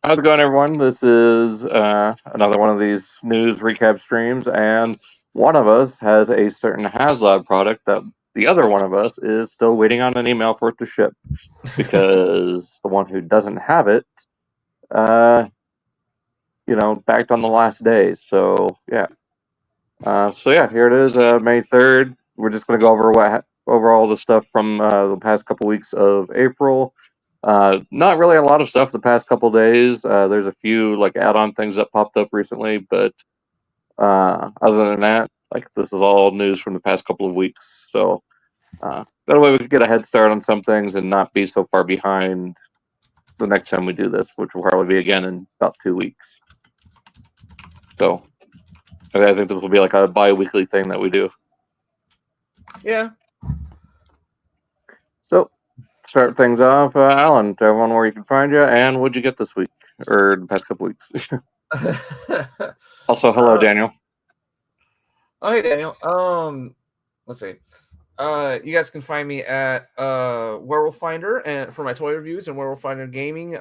How's it going, everyone? This is another one of these news recap streams, and one of us has a certain Haslab product that the other one of us is still waiting on an email for it to ship because the one who doesn't have it, uh, backed on the last day. So yeah, here it is, May 3rd. We're just going to go over all the stuff from the past couple weeks of April. Not really a lot of stuff the past couple days. There's a few like add-on things that popped up recently, but other than that, like this is all news from the past couple of weeks. So that way we could get a head start on some things and not be so far behind the next time we do this, which will probably be again in about 2 weeks. So I think this will be like a bi-weekly thing that we do. Yeah. So start things off, Alan. Tell everyone where you can find you and what'd you get this week or the past couple weeks. Also, hello, Daniel. Oh, hey, Daniel. Let's see. You guys can find me at Werewolf Finder and for my toy reviews and Werewolf Finder Gaming.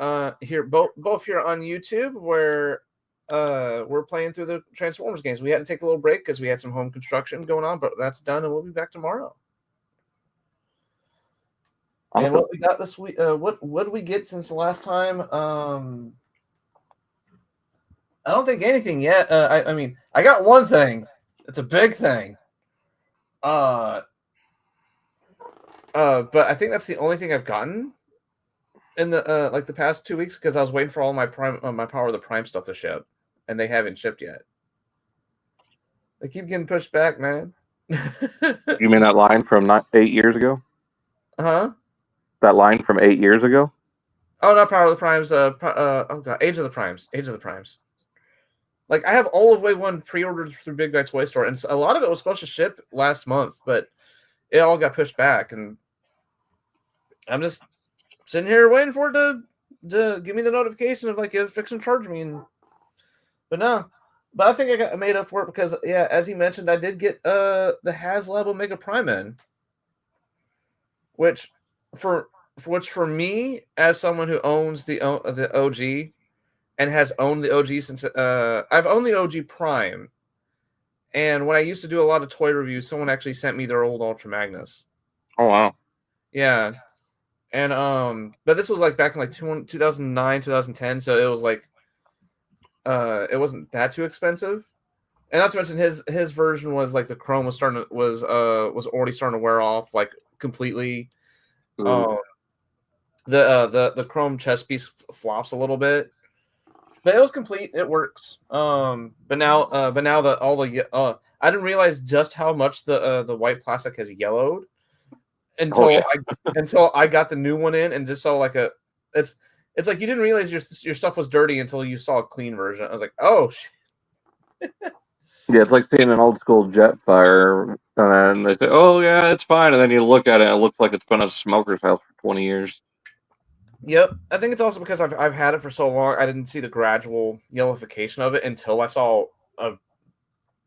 Here, both here on YouTube, where we're playing through the Transformers games. We had to take a little break because we had some home construction going on, but that's done, and we'll be back tomorrow. Awesome. And what we got this week? What did we get since the last time? I don't think anything yet. I mean, I got one thing. It's a big thing. But I think that's the only thing I've gotten in the like the past 2 weeks because I was waiting for all my my Power of the Prime stuff to ship, and they haven't shipped yet. They keep getting pushed back, man. You mean that line from 8 years ago? Huh? That line from 8 years ago? Oh, not Power of the Primes. Oh god, Age of the Primes. Age of the Primes. Like, I have all of Wave 1 pre-ordered through Big Bad Toy Store, and a lot of it was supposed to ship last month, but it all got pushed back, and I'm just sitting here waiting for it to give me the notification of, like, it's fixing to charge me. But no. But I think I made up for it because, yeah, as he mentioned, I did get the Haslab Omega Prime in, which for me, as someone who owns the OG, and has owned the OG since I've owned the OG Prime. And when I used to do a lot of toy reviews, someone actually sent me their old Ultra Magnus. Oh wow. Yeah. And but this was like back in like 2009, 2010, so it was like it wasn't that too expensive. And not to mention his version was like the chrome was already starting to wear off like completely. The chrome chest piece flops a little bit. But it was complete. It works. But now that all the I didn't realize just how much the white plastic has yellowed until I got the new one in and just saw like it's like you didn't realize your stuff was dirty until you saw a clean version. I was like, oh shit. Yeah, it's like seeing an old school Jetfire, and they say, "Oh yeah, it's fine," and then you look at it, and it looks like it's been a smoker's house for 20 years. Yep, I think it's also because I've had it for so long. I didn't see the gradual yellowification of it until I saw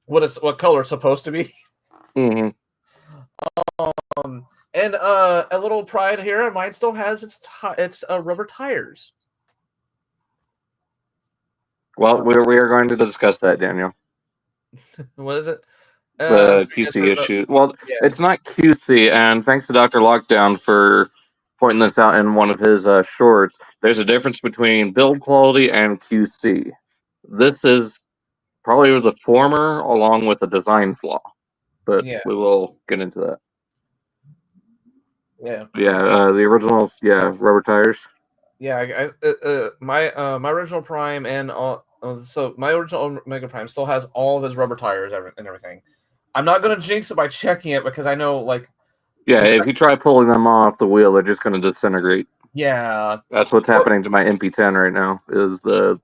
what color it's supposed to be. Mm-hmm. And a little pride here, mine still has its rubber tires. Well, we are going to discuss that, Daniel. What is it? The QC issue. Well, yeah. It's not QC, and thanks to Dr. Lockdown for pointing this out in one of his shorts. There's a difference between build quality and QC. This is probably the former, along with a design flaw, but we will get into that. Yeah. Yeah. The original, rubber tires. Yeah. My original Prime and so my original Omega Prime still has all of his rubber tires and everything. I'm not going to jinx it by checking it because I know, like... Yeah, if you try pulling them off the wheel, they're just going to disintegrate. Yeah. That's what's happening to my MP10 right now, is the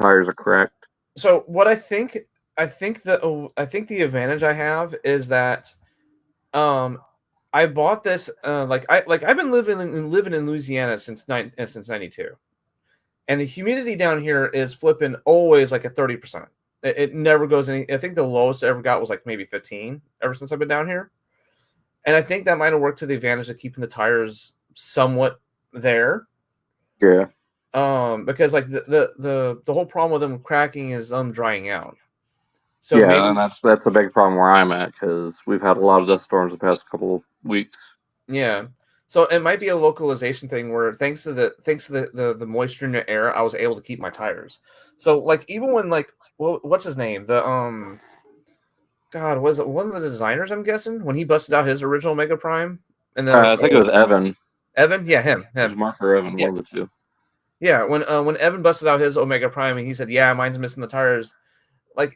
tires are cracked. So what I think the advantage I have is that I bought this I've been living in Louisiana since 92. And the humidity down here is flipping always like at 30%. It never goes any. I think the lowest I ever got was like maybe 15 ever since I've been down here. And I think that might have worked to the advantage of keeping the tires somewhat there. Yeah. Because like the whole problem with them cracking is drying out. So yeah, maybe and that's a big problem where I'm at because we've had a lot of dust storms the past couple of weeks. yeah. So it might be a localization thing where thanks to the moisture in the air, I was able to keep my tires. So like even when like what's his name? The God, was it one of the designers, I'm guessing, when he busted out his original Omega Prime? And then I think it was Evan. Evan? Yeah, him. It was Mark or Evan, Yeah. one of the two. Yeah, when Evan busted out his Omega Prime and he said, "Yeah, mine's missing the tires." I'm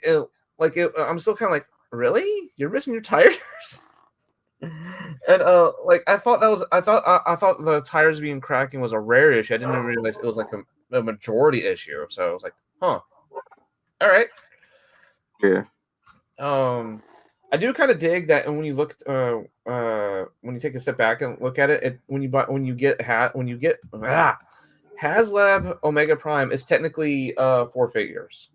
still kind of like, "Really? You're missing your tires?" And like I thought the tires being cracking was a rare issue. I didn't realize it was like a majority issue. So I was like, "Huh. All right." Yeah. I do kind of dig that, and when you look, when you take a step back and look at it, when you get Haslab Omega Prime is technically 4 figures.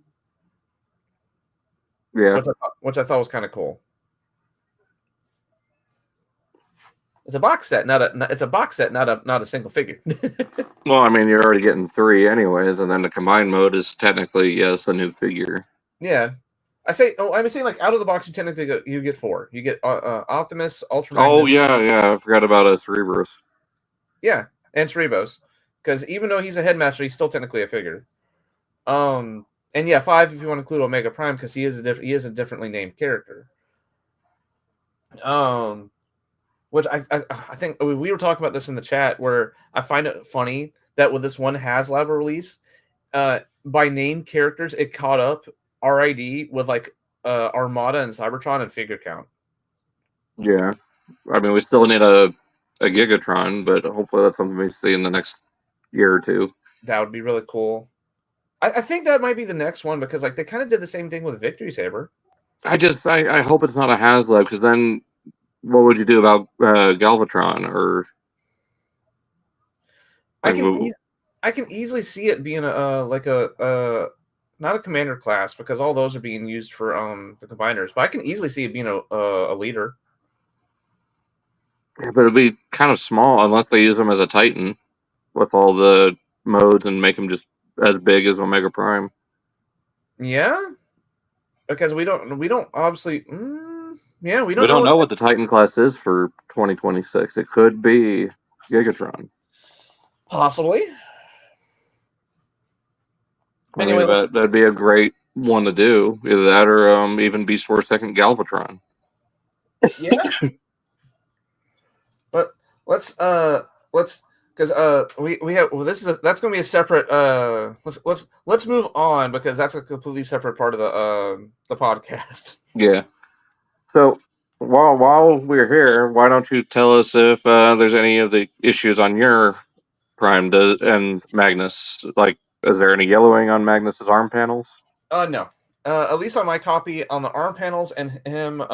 Yeah. Which I thought was kind of cool. It's a box set, not a single figure. Well, I mean, you're already getting 3 anyways, and then the combined mode is technically, yes, a new figure. Yeah. I'm saying like out of the box, you get 4. You get Optimus, Ultra Oh, Magnus. yeah. I forgot about Cerebros. Yeah, and Cerebos. Because even though he's a headmaster, he's still technically a figure. And yeah, 5 if you want to include Omega Prime, because he is a differently named character. Which I think we were talking about this in the chat, where I find it funny that with this one Haslab release, by named characters, it caught up RID with like Armada and Cybertron and figure count. Yeah. I mean, we still need a Gigatron, but hopefully that's something we see in the next year or two. That would be really cool. I think that might be the next one, because like they kind of did the same thing with Victory Saber. I hope it's not a Haslab, because then what would you do about Galvatron or? I can easily see it being a not a commander class, because all those are being used for the combiners, but I can easily see it being a leader. Yeah, but it'd be kind of small unless they use them as a Titan with all the modes and make them just as big as Omega Prime. Yeah, because we don't obviously. We don't know what the Titan class is for 2026. It could be Gigatron. Possibly. Anyway, that'd be a great one to do. Either that or even Beast Wars second Galvatron. Yeah. But let's because we have that's going to be a separate let's move on, because that's a completely separate part of the podcast. Yeah. So while we're here, why don't you tell us if there's any of the issues on your Prime and Magnus? Like, is there any yellowing on Magnus's arm panels? No. At least on my copy, on the arm panels and him, like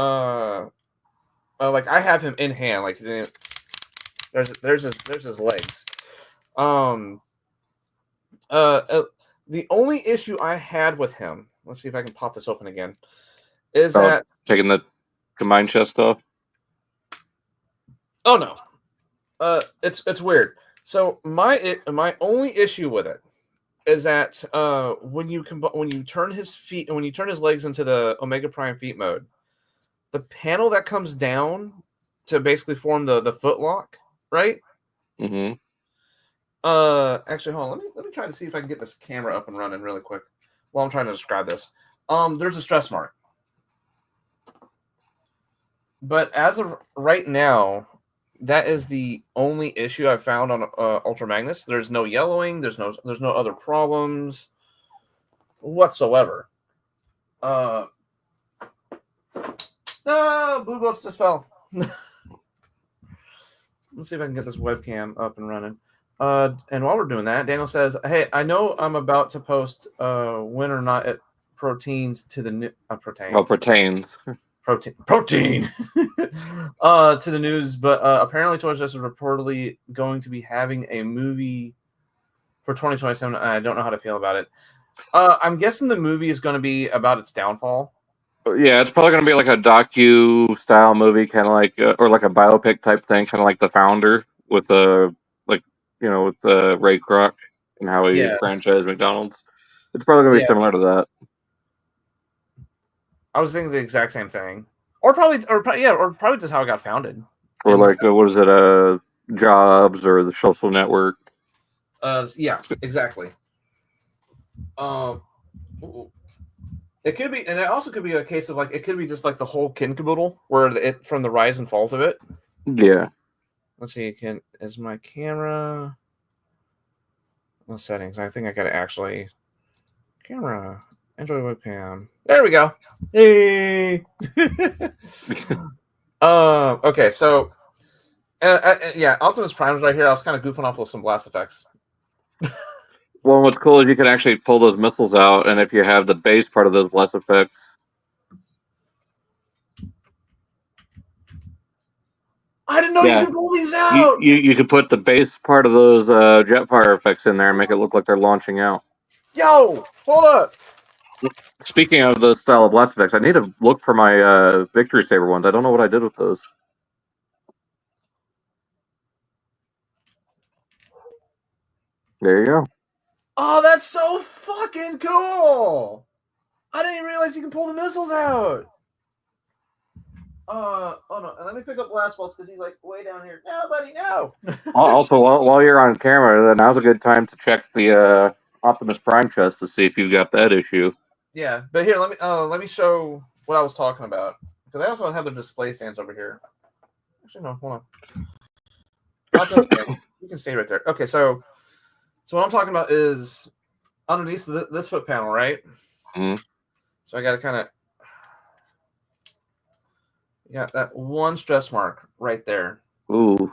I have him in hand, like there's his legs. The only issue I had with him, let's see if I can pop this open again, is that taking the combined chest off. Oh no, it's weird. So my only issue with it is that when you turn his legs into the Omega Prime feet mode, the panel that comes down to basically form the foot lock, right? Mm-hmm. Actually, hold on. Let me try to see if I can get this camera up and running really quick while I'm trying to describe this. There's a stress mark, but as of right now, that is the only issue I've found on Ultra Magnus. There's no yellowing. There's no other problems whatsoever. No, blue boats just fell. Let's see if I can get this webcam up and running. And while we're doing that, Daniel says, "Hey, I know I'm about to post when or not it proteins to the new proteins. Oh, pertains. Protein to the news, but apparently Toys R Us is reportedly going to be having a movie for 2027. I don't know how to feel about it. I'm guessing the movie is going to be about its downfall. Yeah, it's probably going to be like a docu-style movie, kind of like, or like a biopic type thing, kind of like The Founder with with Ray Kroc and how he Yeah. franchised McDonald's. It's probably going to be Yeah. similar to that. I was thinking the exact same thing, or probably just how it got founded. Or like, what is it, Jobs or the Social Network? Yeah, exactly. It could be, and it also could be a case of like it could be just like the whole kid and caboodle, where it from the rise and falls of it. Yeah. Let's see. Is my camera? No settings. I think I gotta actually camera. Android webcam. There we go. Hey. Okay. So, yeah, Optimus Prime's right here. I was kind of goofing off with some blast effects. Well, what's cool is you can actually pull those missiles out, and if you have the base part of those blast effects. I didn't know you could pull these out. You could put the base part of those Jetfire effects in there and make it look like they're launching out. Yo, hold up. Speaking of those style of blast effects, I need to look for my Victory Saber ones. I don't know what I did with those. There you go. Oh, that's so fucking cool. I didn't even realize you can pull the missiles out. Oh no, and let me pick up Blast Bolts because he's like way down here. No, buddy, no. Also, while you're on camera, then now's a good time to check the Optimus Prime chest to see if you've got that issue. Yeah, but here, let me show what I was talking about because I also have the display stands over here. Actually, no, hold on. You can stay right there. Okay, so what I'm talking about is underneath this foot panel, right? Mm-hmm. So I got to kind of. You got that one stress mark right there. Ooh.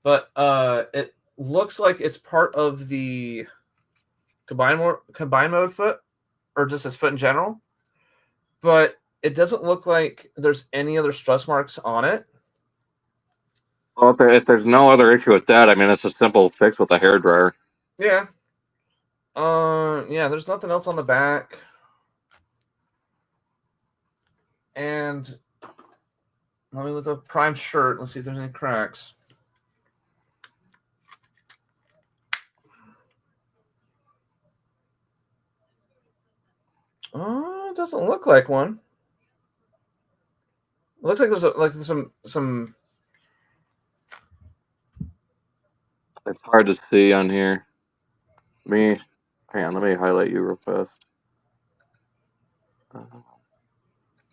But it looks like it's part of the combine mode foot, or just his foot in general. But it doesn't look like there's any other stress marks on it. Well, if there's no other issue with that, I mean, it's a simple fix with a hairdryer. Yeah. Yeah, there's nothing else on the back. And let me look at the Prime shirt. Let's see if there's any cracks. Oh, it doesn't look like one. It looks like there's some. It's hard to see on here. Hang on, let me highlight you real fast.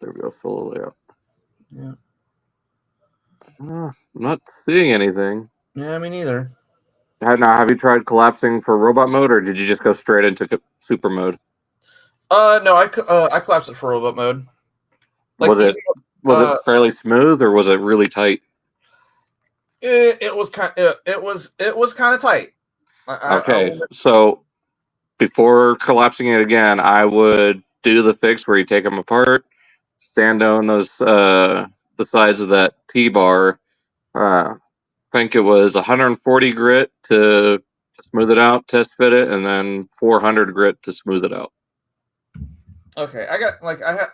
There we go, full layout. Yeah. I'm not seeing anything. Yeah, me neither. Now, have you tried collapsing for robot mode, or did you just go straight into super mode? No, I collapsed it for robot mode. Like, was it fairly smooth, or was it really tight? It was kind of tight. Okay, so before collapsing it again, I would do the fix where you take them apart, stand on those the sides of that T-bar. I think it was 140 grit to smooth it out, test fit it, and then 400 grit to smooth it out. Okay, I got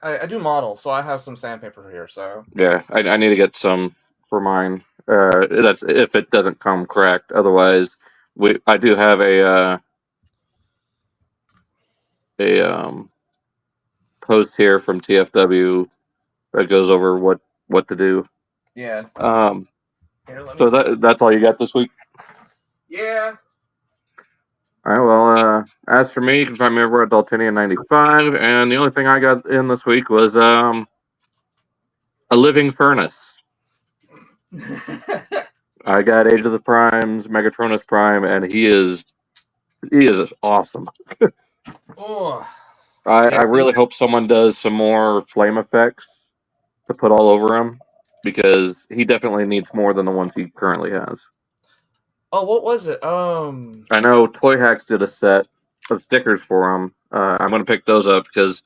I do models, so I have some sandpaper here. So yeah, I need to get some for mine. That's if it doesn't come cracked. Otherwise, I do have a post here from TFW that goes over what to do. Yeah. So that's all you got this week? Yeah. All right. Well, as for me, you can find me over at Daltinian95, and the only thing I got in this week was a living furnace. I got Age of the Primes, Megatronus Prime, and he is awesome. Oh. I really hope someone does some more flame effects to put all over him, because he definitely needs more than the ones he currently has. Oh, what was it? I know Toy Hacks did a set of stickers for him. I'm going to pick those up because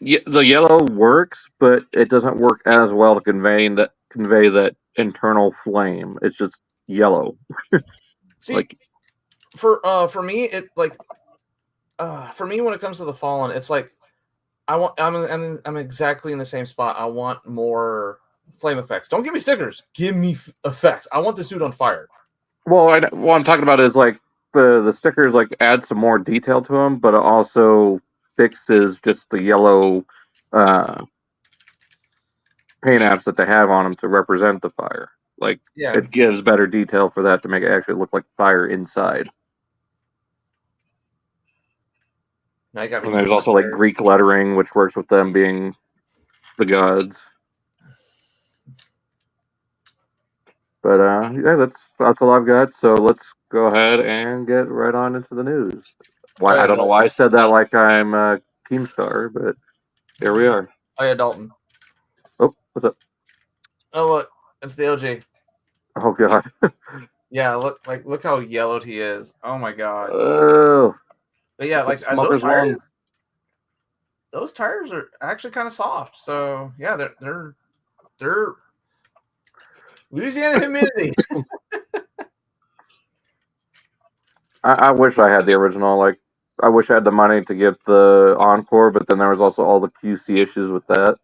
the yellow works, but it doesn't work as well to convey that internal flame. It's just yellow. See, for me, it for me when it comes to the Fallen, it's like I'm exactly in the same spot. I want more flame effects. Don't give me stickers. Give me effects. I want this dude on fire. Well, what I'm talking about is like the stickers like add some more detail to them, but it also fixes just the yellow paint apps that they have on them to represent the fire. Like it gives better detail for that to make it actually look like fire inside. And there's also like Greek lettering, which works with them being the gods. But yeah, that's all I've got. So let's go ahead and get right on into the news. Why I don't know why I said that like I'm Keemstar, but here we are. Oh yeah, Dalton. Oh, what's up? Oh look, it's the OG. Oh god. Yeah, look how yellowed he is. Oh my god. Oh. But yeah, like those tires are actually kind of soft. So yeah, they're Louisiana humidity. I wish I had the original. Like, I wish I had the money to get the Encore, but then there was also all the QC issues with that.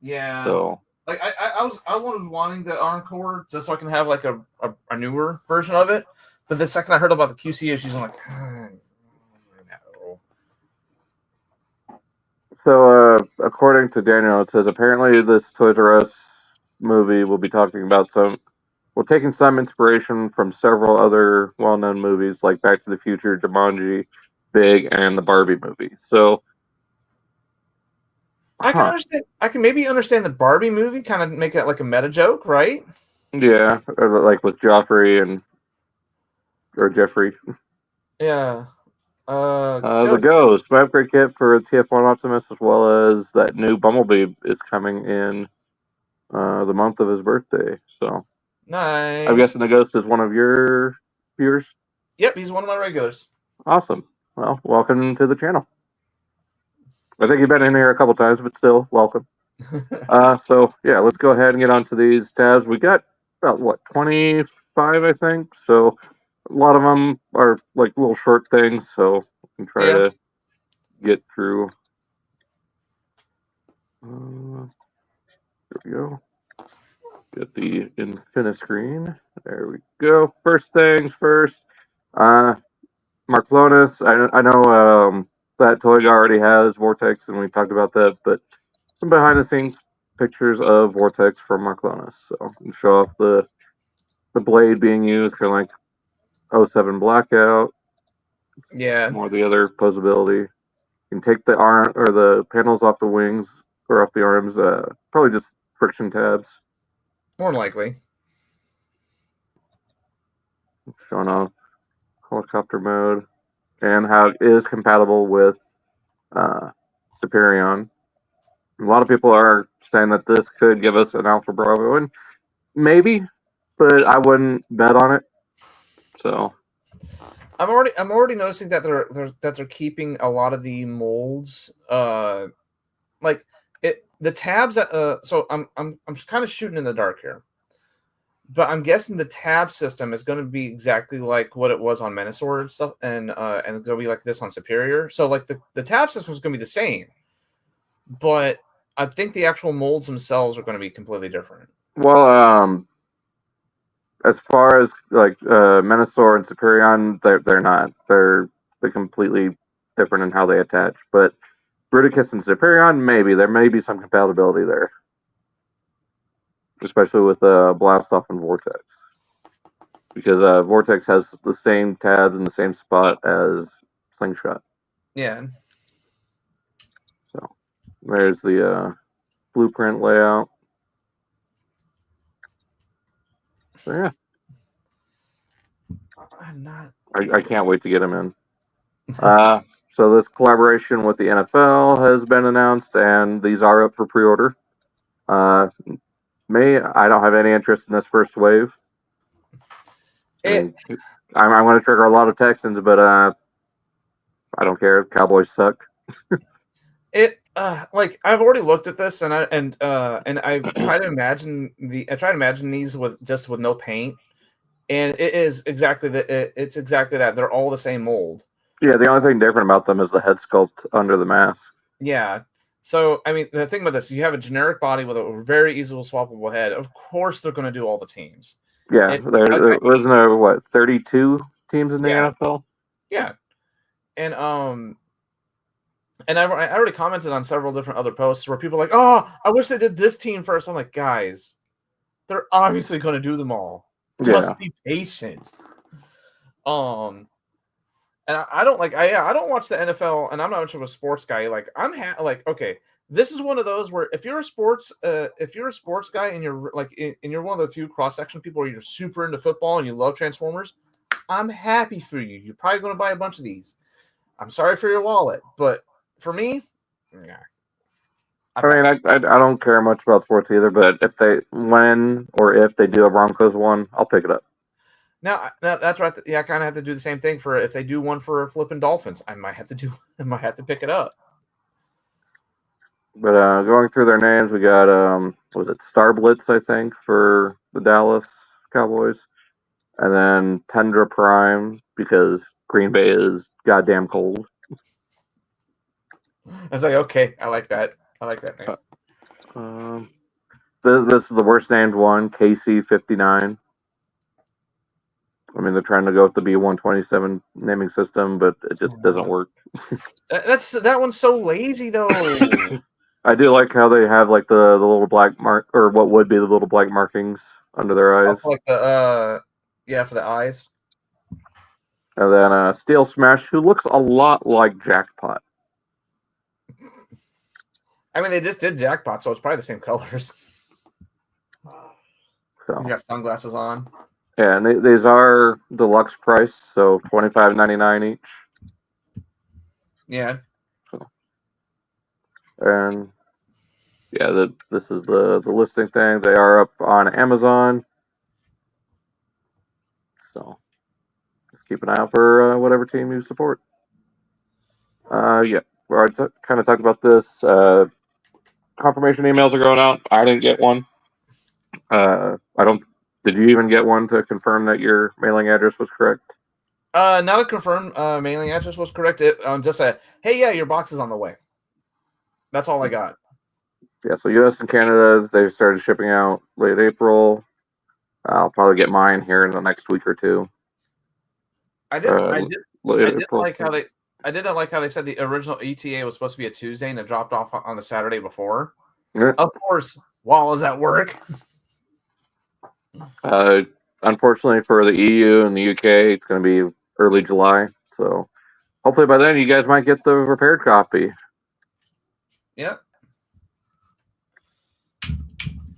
Yeah. So, like, I was wanting the Encore just so I can have like a newer version of it. But the second I heard about the QC issues, I'm like, no. So, according to Daniel, it says apparently this Toys R Us movie will be talking about taking some inspiration from several other well-known movies like Back to the Future, Jumanji, Big, and the Barbie movie. So I can understand. I can maybe understand the Barbie movie, kind of make it like a meta joke, right? Yeah, like with Joffrey or Jeffrey. Yeah. The Ghost, my upgrade kit for TF1 Optimus, as well as that new Bumblebee is coming in the month of his birthday. So nice. I'm guessing the Ghost is one of your viewers? Yep, he's one of my regulars. Awesome. Well, welcome to the channel. I think you've been in here a couple times, but still, welcome. So yeah, let's go ahead and get onto these tabs. We got about 25, I think. So a lot of them are like little short things. So we can try to get through. There we go. Get the infinite screen. There we go. First things first. Mark Flonis. I know that Toy already has Vortex, and we talked about that, but some behind the scenes pictures of Vortex from Mark Flonis. So we can show off the blade being used, kind of like 07 Blackout. Yeah. More of the other posability. You can take the arm or the panels off the wings or off the arms. Probably just friction tabs. More than likely. Showing off helicopter mode and how it is compatible with Superion. A lot of people are saying that this could give us an Alpha Bravo, and maybe, but I wouldn't bet on it. So I'm already noticing that they're keeping a lot of the molds, like the tabs that so I'm kind of shooting in the dark here, but I'm guessing the tab system is going to be exactly like what it was on Menasor and stuff, and it's going to be like this on Superior. So like the tab system is going to be the same, but I think the actual molds themselves are going to be completely different. Well, as far as like Menasor and Superion, they're not. They're completely different in how they attach. But Bruticus and Superion, maybe there may be some compatibility there, especially with Blastoff and Vortex, because Vortex has the same tabs in the same spot as Slingshot. Yeah. So there's the blueprint layout. So yeah. I can't wait to get him in. So this collaboration with the NFL has been announced, and these are up for pre-order. I don't have any interest in this first wave. I'm going to trigger a lot of Texans, but I don't care. Cowboys suck. Like I've already looked at this, and I try to imagine these with no paint, and it is exactly that. It's exactly that. They're all the same mold. Yeah, the only thing different about them is the head sculpt under the mask. Yeah. So I mean, the thing about this, you have a generic body with a very easily swappable head. Of course, they're going to do all the teams. Yeah, wasn't there 32 teams in the NFL. Yeah, and I already commented on several different other posts where people are like, "Oh, I wish they did this team first." I'm like, guys, they're obviously going to do them all. Just be patient. And I don't like I don't watch the NFL, and I'm not much of a sports guy. Like okay, this is one of those where if you're a sports guy and you're like and you're one of the few cross section people where you're super into football and you love Transformers, I'm happy for you. You're probably going to buy a bunch of these. I'm sorry for your wallet, but for me, yeah. I don't care much about sports either, but if they do a Broncos one, I'll pick it up. Now that's right. Yeah, I kind of have to do the same thing for if they do one for flipping Dolphins. I might have to pick it up. But going through their names, we got was it Star Blitz, I think, for the Dallas Cowboys, and then Tundra Prime because Green Bay is goddamn cold. I was like, okay, I like that name. This is the worst named one, KC-59. I mean, they're trying to go with the B-127 naming system, but it just doesn't work. That one's so lazy, though. I do like how they have like the little black mark, or what would be the little black markings under their eyes. Like for the eyes. And then Steel Smash, who looks a lot like Jackpot. I mean, they just did Jackpot, so it's probably the same colors. So. He's got sunglasses on. Yeah, and these are deluxe price, so $25.99 each. Yeah. So, and yeah, this is the listing thing. They are up on Amazon. So just keep an eye out for whatever team you support. Yeah, we already kind of talked about this. Confirmation emails are going out. I didn't get one. Did you even get one to confirm that your mailing address was correct? Not a confirmed mailing address was correct. It just said, "Hey, yeah, your box is on the way." That's all I got. Yeah, so U.S. and Canada, they started shipping out late April. I'll probably get mine here in the next week or two. I didn't like how they said the original ETA was supposed to be a Tuesday and it dropped off on the Saturday before. Yeah. Of course, while I was at work. Unfortunately for the EU and the UK, it's going to be early July. So hopefully by then you guys might get the repaired copy. Yeah.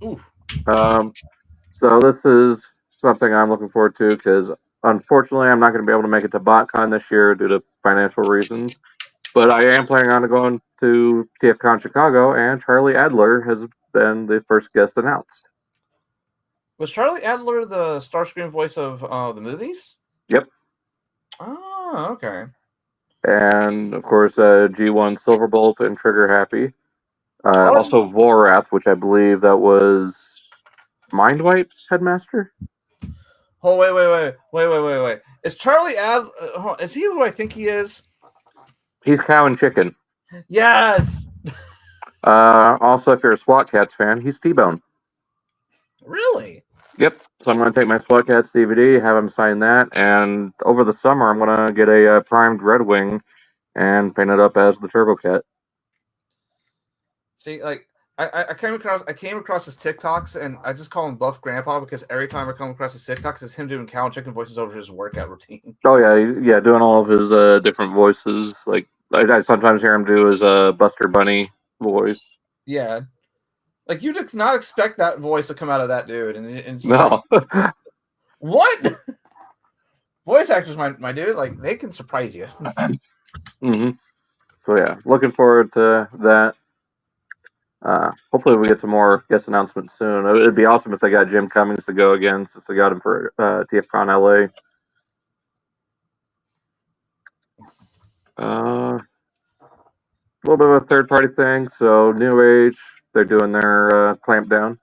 Oof. So this is something I'm looking forward to because unfortunately I'm not going to be able to make it to BotCon this year due to financial reasons. But I am planning on going to TFCon Chicago, and Charlie Adler has been the first guest announced. Was Charlie Adler the Starscream voice of the movies? Yep. Oh, okay. And, of course, G1 Silverbolt and Trigger Happy. Also Vorath, which I believe that was Mindwipe's headmaster. Oh, wait. Is Charlie Adler... is he who I think he is? He's Cow and Chicken. Yes! Also, if you're a SWAT Cats fan, he's T-Bone. Really? Yep. So I'm going to take my SWAT Cats DVD, have him sign that, and over the summer I'm going to get a primed Red Wing and paint it up as the Turbo Cat. See, like, I came across his TikToks, and I just call him Buff Grandpa because every time I come across his TikToks, it's him doing cow and chicken voices over his workout routine. Oh, yeah, doing all of his different voices. Like, I sometimes hear him do his Buster Bunny voice. Yeah. Like, you did not expect that voice to come out of that dude. And no. Like, what? Voice actors, my dude, like, they can surprise you. Mm-hmm. So, yeah, looking forward to that. Hopefully we get some more guest announcements soon. It'd be awesome if they got Jim Cummings to go again, since they got him for TFCon LA. A little bit of a third-party thing. So New Age, they're doing their clamp down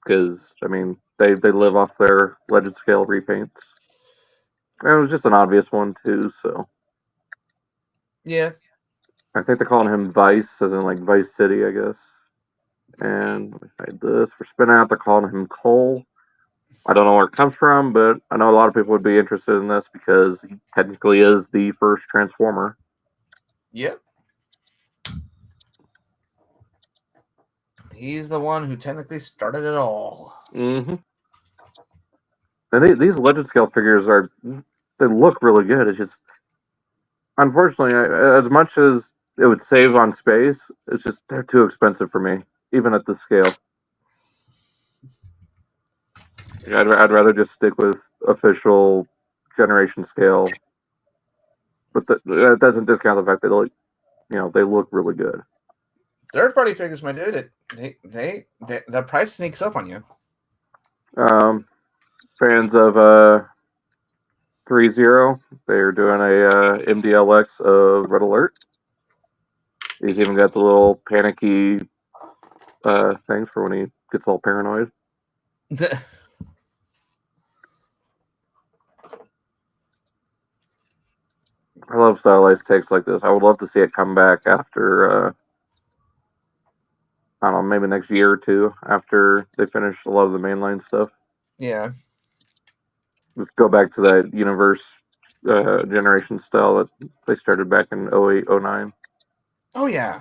because I mean they live off their Legend Scale repaints. And it was just an obvious one too. So yeah. I think they're calling him Vice, as in like Vice City, I guess. And let me hide this. For Spin Out, they're calling him Cole. I don't know where it comes from, but I know a lot of people would be interested in this because he technically is the first Transformer. Yep. He's the one who technically started it all. Mm-hmm. And these legend scale figures they look really good. It's just, unfortunately, as much as it would save on space, it's just they're too expensive for me, even at this scale. I'd rather just stick with official generation scale, but that doesn't discount the fact that they look really good. Third-party figures, my dude, the price sneaks up on you. Fans of 3-0, they're doing a MDLX of Red Alert. He's even got the little panicky things for when he gets all paranoid. I love stylized takes like this. I would love to see it come back after, I don't know, maybe next year or two after they finish a lot of the mainline stuff. Yeah. Let's go back to that universe generation style that they started back in 08, 09. Oh, yeah.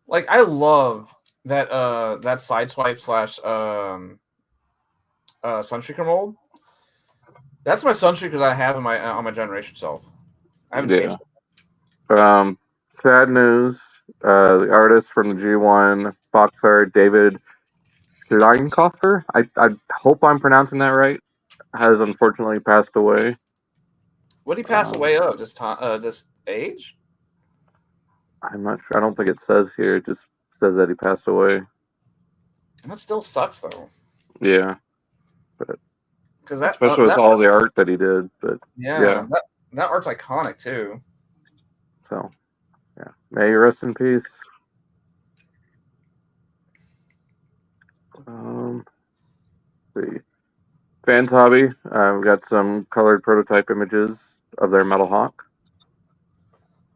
Like, I love that Sideswipe / Sunstreaker mold. That's my Sunstreaker that I have on my generation self. I haven't changed it. Sad news. The artist from the G1 box art, David Steinkoffer, I hope I'm pronouncing that right, has unfortunately passed away. What did he pass away of? Just age? I'm not sure. I don't think it says here. It just says that he passed away. That still sucks, though. Yeah. But because that especially with all the art that he did. But yeah. That art's iconic too. So yeah, may you rest in peace. Let's see, Fans Hobby. We've got some colored prototype images of their Metal Hawk,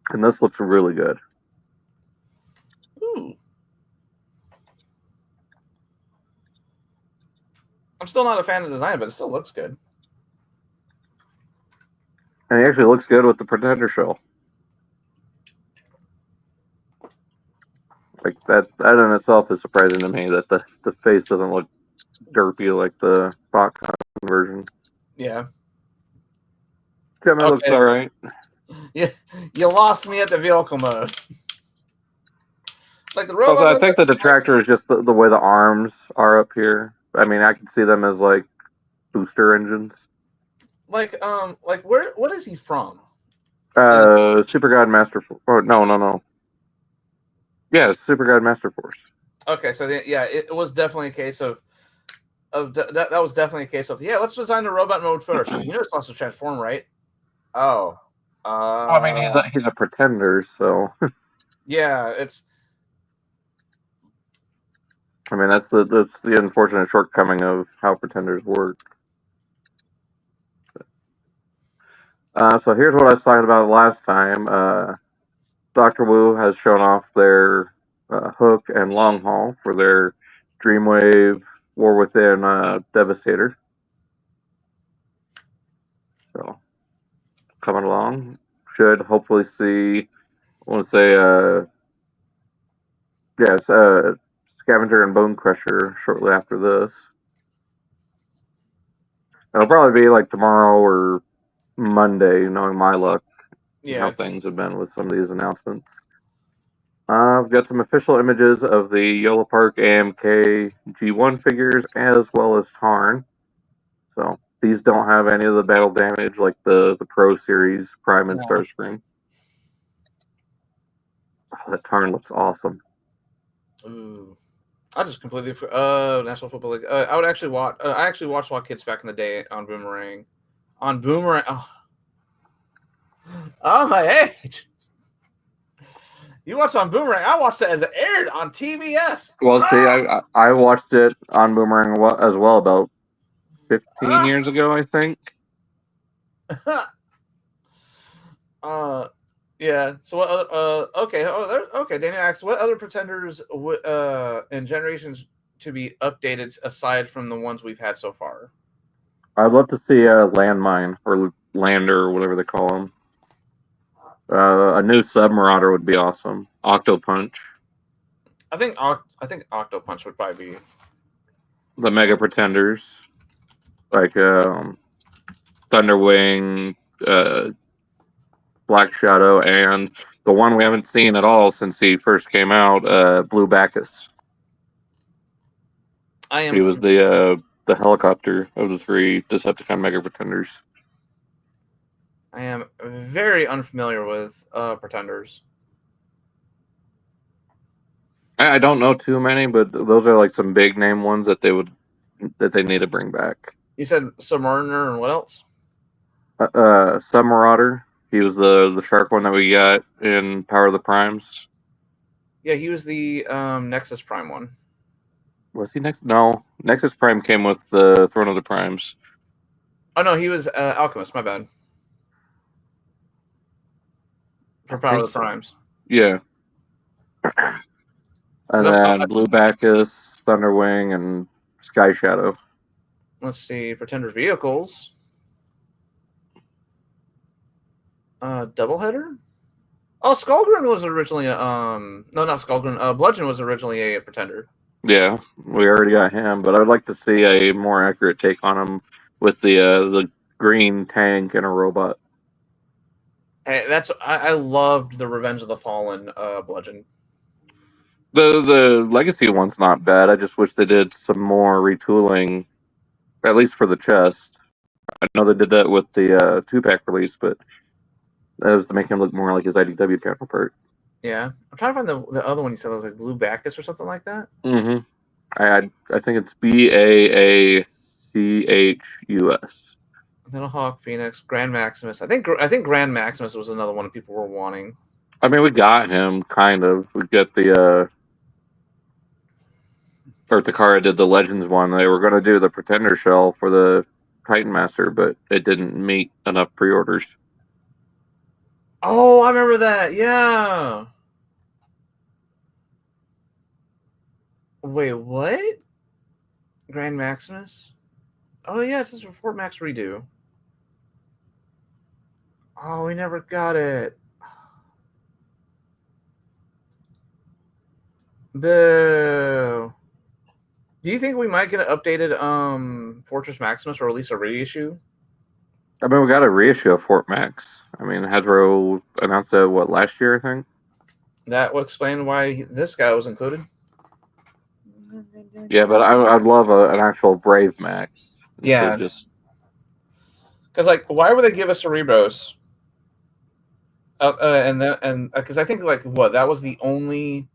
and this looks really good. Ooh. I'm still not a fan of the design, but it still looks good. And he actually looks good with the Pretender shell. Like that in itself is surprising to me that the face doesn't look derpy like the box version. Yeah. It looks all right. Yeah, you lost me at the vehicle mode. Like the robot. Also, I think the detractor is just the way the arms are up here. I mean, I can see them as like booster engines. Like what is he from? Super God Master Force. Oh, no. Yeah, Super God Master Force. Okay, so it was definitely a case of that was definitely a case of let's design the robot mode first. You know it's also transform, right? Oh. I mean, he's a pretender, so yeah, it's. I mean, that's the unfortunate shortcoming of how pretenders work. So here's what I was talking about last time. Dr. Wu has shown off their Hook and Long Haul for their Dreamwave War Within Devastator. So coming along, should hopefully see. I want to say, Scavenger and Bone Crusher shortly after this. It'll probably be like tomorrow or Monday, knowing my luck. Yeah. How things have been with some of these announcements. I've got some official images of the Yola Park AMK G1 figures as well as Tarn. So these don't have any of the battle damage like the Pro Series Prime and Starscream. Oh, that Tarn looks awesome. Ooh. I just completely National Football League. I would actually watch. I actually watched Wild Kids back in the day on Boomerang. Oh my age! You watched on Boomerang. I watched it as it aired on TBS. Well, see, I watched it on Boomerang as well about 15 years ago, I think. Yeah. So what? Okay. Okay. Danny asks, what other pretenders in Generations to be updated aside from the ones we've had so far? I'd love to see a landmine or lander or whatever they call them. A new Submarauder would be awesome. Octopunch. I think Octopunch would probably be The Mega Pretenders. Like Thunderwing, Black Shadow, and the one we haven't seen at all since he first came out, Blue Bacchus. He was the helicopter of the 3 Decepticon Mega Pretenders. I am very unfamiliar with Pretenders. I don't know too many, but those are like some big name ones that they need to bring back. You said Submariner and what else? Submarauder. He was the shark one that we got in Power of the Primes. Yeah, he was the Nexus Prime one. Was he next? No, Nexus Prime came with the Throne of the Primes. Oh no, he was Alchemist. My bad. For Power of the Primes. Yeah. And then Blue Bacchus, Thunderwing, and Sky Shadow. Let's see, Pretenders vehicles. Doubleheader? Oh, Skullgrin was originally no, not Skullgrin. Bludgeon was originally a Pretender. Yeah, we already got him, but I'd like to see a more accurate take on him with the green tank and a robot. Hey, I loved the Revenge of the Fallen Bludgeon. The Legacy one's not bad. I just wish they did some more retooling, at least for the chest. I know they did that with the 2-pack release, but that was to make him look more like his IDW counterpart. Yeah, I'm trying to find the other one you said was like Blue Bacchus or something like that. Mm-hmm. I think it's Baachus. Little Hawk, Phoenix, Grand Maximus. I think Grand Maximus was another one people were wanting. I mean, we got him kind of. We got the or Takara did the Legends one. They were going to do the Pretender shell for the Titan Master, but it didn't meet enough pre-orders. Oh, I remember that. Yeah. Wait, what? Grand Maximus? Oh, yeah, it's just a Fort Max redo. Oh, we never got it. Boo. Do you think we might get an updated Fortress Maximus or at least a reissue? I mean, we got a reissue of Fort Max. I mean, Hasbro announced that, last year, I think? That would explain why this guy was included. Yeah, but I'd love an actual Brave Max. Yeah. Because, like, why would they give us Cerebros? Because I think, like, what? That was the only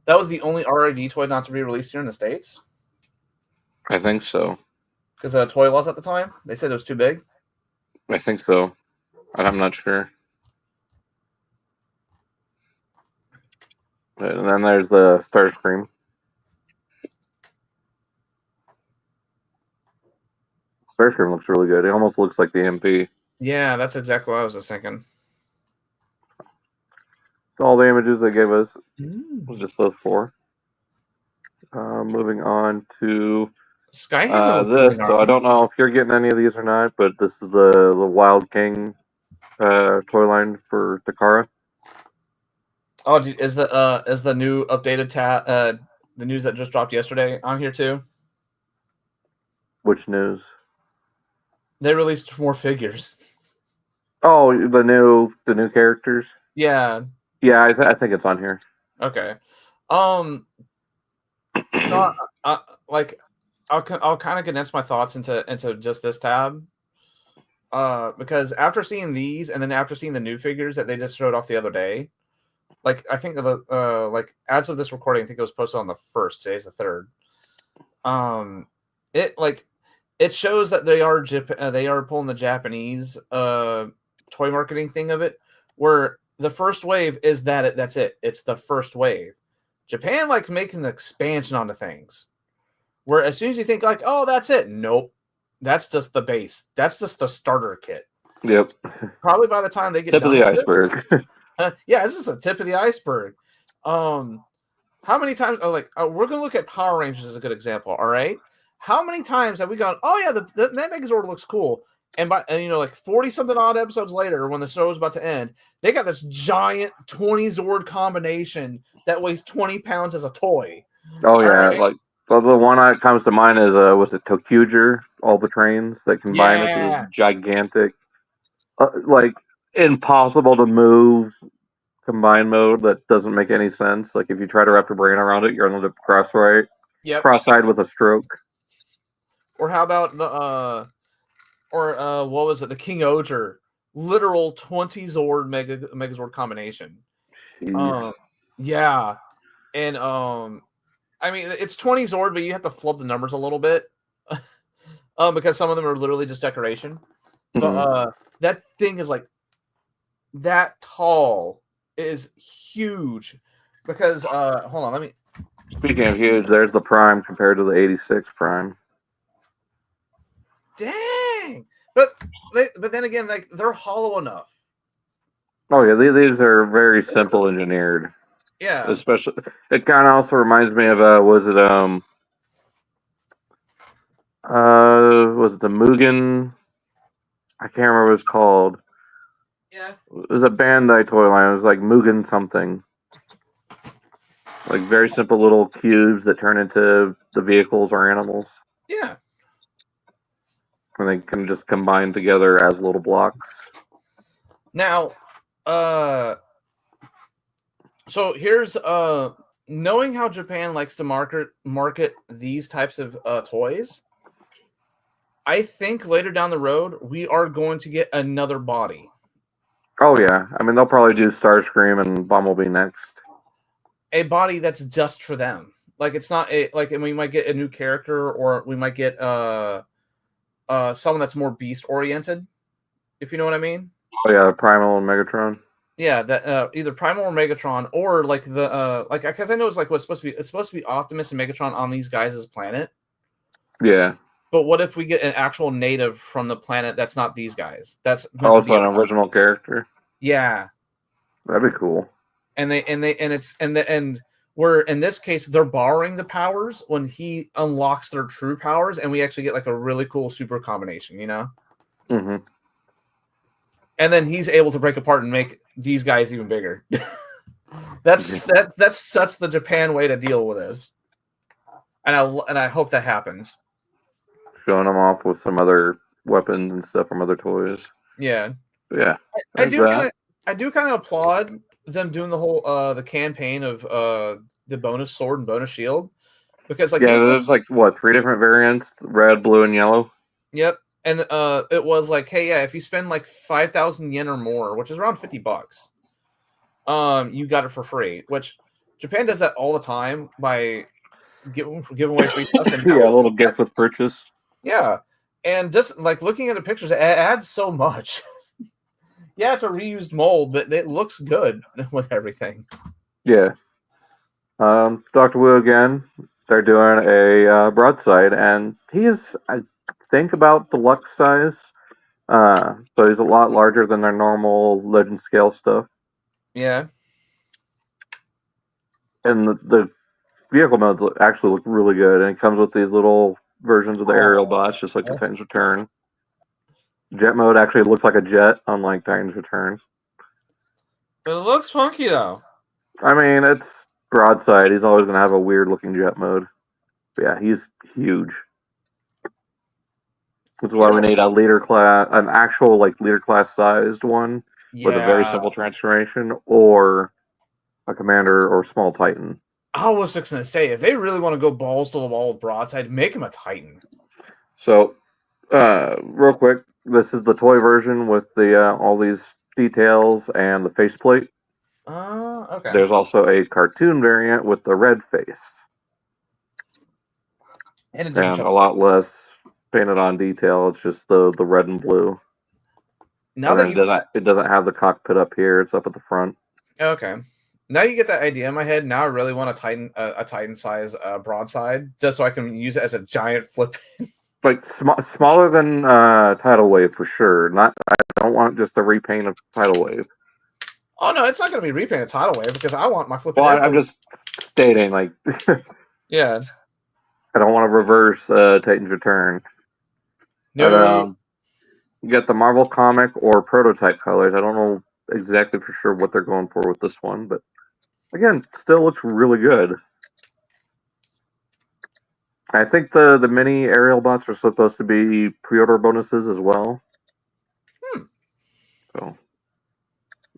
RID toy not to be released here in the States? I think so. Because Toy Laws at the time, they said it was too big? I think so. I'm not sure. And then there's the Starscream. Starscream looks really good. It almost looks like the MP. Yeah, that's exactly what I was just thinking. All the images they gave us was just those 4. Moving on to Skyhammer. This. So I don't know if you're getting any of these or not, but this is the Wild King toy line for Takara. Oh, is the new updated the news that just dropped yesterday on here too? Which news? They released more figures. Oh, the new characters. Yeah. Yeah, I think it's on here. Okay. Like I'll kind of condense my thoughts into just this tab. Because after seeing these and then after seeing the new figures that they just showed off the other day, like I think like as of this recording, I think it was posted on the 1st. Today's the 3rd. It shows that they are pulling the Japanese toy marketing thing of it, where the first wave is that's it. It's the first wave. Japan likes making an expansion onto things, where as soon as you think like, oh, that's it. Nope. That's just the base. That's just the starter kit. Yep. Probably by the time they get tip of the iceberg. Yeah, this is a tip of the iceberg. How many times? We're gonna look at Power Rangers as a good example. All right. How many times have we gone? Oh yeah, that Megazord looks cool. And 40 something odd episodes later, when the show was about to end, they got this giant 20 Zord combination that weighs 20 pounds as a toy. Oh yeah, right. like the one that comes to mind is was it Tokuger? All the trains that combine into this gigantic, like impossible to move combined mode that doesn't make any sense. Like if you try to wrap your brain around it, you're on the cross-eyed with a stroke. Or how about the what was it? The King Oger, literal 20 Zord Megazord combination. Yeah, and I mean it's 20 Zord, but you have to flub the numbers a little bit, because some of them are literally just decoration. But that thing is like that tall, is huge. Because hold on, let me. Speaking of huge, there's the Prime compared to the 86 Prime. Dang! But then again, like they're hollow enough. Oh yeah, these are very simple engineered. Yeah. Especially, it kind of also reminds me of was it the Mugen? I can't remember what it's called. Yeah. It was a Bandai toy line. It was like Mugen something. Like very simple little cubes that turn into the vehicles or animals. Yeah. And they can just combine together as little blocks. Now, so here's knowing how Japan likes to market these types of toys, I think later down the road we are going to get another body. Oh yeah, I mean they'll probably do Starscream and Bumblebee next. A body that's just for them. Like it's not and we might get a new character, or we might get someone that's more beast oriented, if you know what I mean. Oh yeah, Primal and Megatron. Yeah, that either Primal or Megatron, or like the because I know it's like it's supposed to be Optimus and Megatron on these guys' planet. Yeah. But what if we get an actual native from the planet that's not these guys? That's also an original character. Yeah, that'd be cool. And we're in this case they're borrowing the powers when he unlocks their true powers, and we actually get like a really cool super combination, you know. Mm-hmm. And then he's able to break apart and make these guys even bigger. That's such the Japan way to deal with this, and I hope that happens. Showing them off with some other weapons and stuff from other toys. Yeah. I do kind of applaud them doing the whole the campaign of the bonus sword and bonus shield, because there's like what 3 different variants: red, blue, and yellow. Yep. And it was like, hey, yeah, if you spend like 5,000 yen or more, which is around $50, you got it for free. Which Japan does that all the time by giving away free stuff. And a little gift with purchase. Yeah, and just like looking at the pictures, it adds so much. Yeah, it's a reused mold, but it looks good with everything. Yeah. Dr. Wu again. They're doing a broadside, and he is, I think, about deluxe size. So he's a lot larger than their normal legend scale stuff. Yeah. And the vehicle modes actually look really good, and it comes with these little versions of the aerial bots, just like the Titans Return. Jet mode actually looks like a jet, unlike Titans Return. But it looks funky, though. I mean, it's broadside. He's always going to have a weird-looking jet mode. But yeah, he's huge. Which is why we need an actual leader class sized one with a very simple transformation, or a commander or small Titan. I was just going to say, if they really want to go balls to the wall with broadside, make him a Titan. So, real quick, this is the toy version with the all these details and the faceplate. Okay. There's also a cartoon variant with the red face. And a lot less painted on detail. It's just the red and blue. Now that it doesn't have the cockpit up here. It's up at the front. Okay. Now you get that idea in my head. Now I really want a Titan size broadside, just so I can use it as a giant flip. Like smaller than Tidal Wave for sure. I don't want just a repaint of Tidal Wave. Oh no, it's not going to be repainted Tidal Wave because I want my flipping. Well, I'm just stating, like, yeah. I don't want to reverse Titan's Return. No. But, you got the Marvel comic or prototype colors. I don't know exactly for sure what they're going for with this one, but again, still looks really good. I think the mini aerial bots are supposed to be pre-order bonuses as well. So,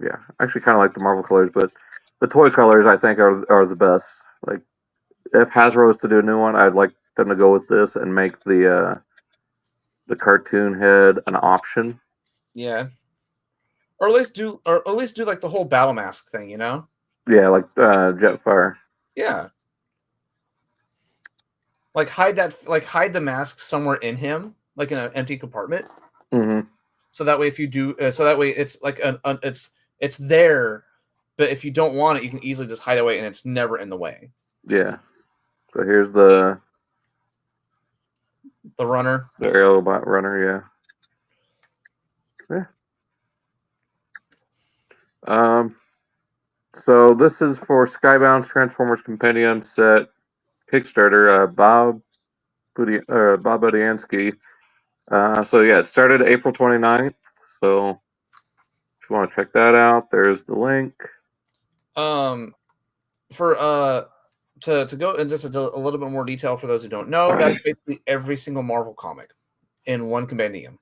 yeah, I actually kind of like the Marvel colors, but the toy colors I think are the best. Like, if Hasbro was to do a new one, I'd like them to go with this and make the cartoon head an option. Yeah. Or at least do like the whole battle mask thing, you know? Yeah, like Jetfire. Yeah. Like hide the mask somewhere in him, like in an empty compartment. Mm-hmm. So that way, if you do, it's like it's there, but if you don't want it, you can easily just hide away, and it's never in the way. Yeah. So here's the runner, the aerial bot runner. Yeah. So this is for Skybound Transformers Compendium set Kickstarter. Bob Budiansky. So yeah, it started April 29th. So if you want to check that out, there's the link. For to go in just a little bit more detail for those who don't know, that's basically every single Marvel comic in one compendium,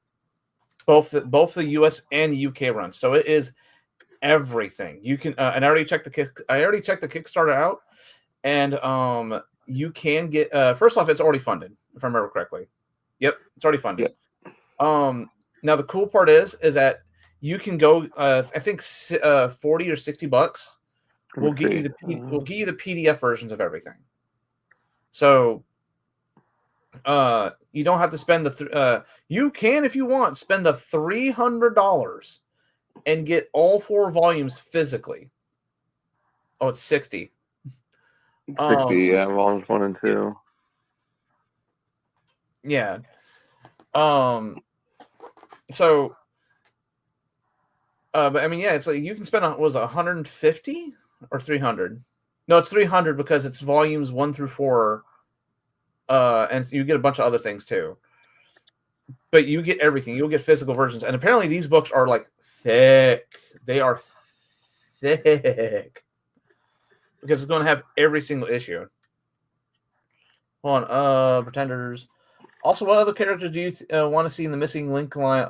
both the US and UK runs. So it is everything you can. And I already checked the Kickstarter out, and you can get. First off, it's already funded, if I remember correctly. Yep, it's already funded. Yep. Now the cool part is that you can go. I think $40 or $60. We'll get you the PDF versions of everything. So you don't have to spend you can, if you want, spend the $300 and get all 4 volumes physically. Oh, it's 60. 60, yeah, volumes 1 and 2. Yeah. So but I mean, yeah, it's like you can spend was it 150 or 300? No, it's 300 because it's volumes 1 through 4. And you get a bunch of other things too. But you get everything. You'll get physical versions. And apparently these books are like thick. They are thick. Because it's going to have every single issue. Hold on. Pretenders. Also, what other characters do you want to see in the missing link line?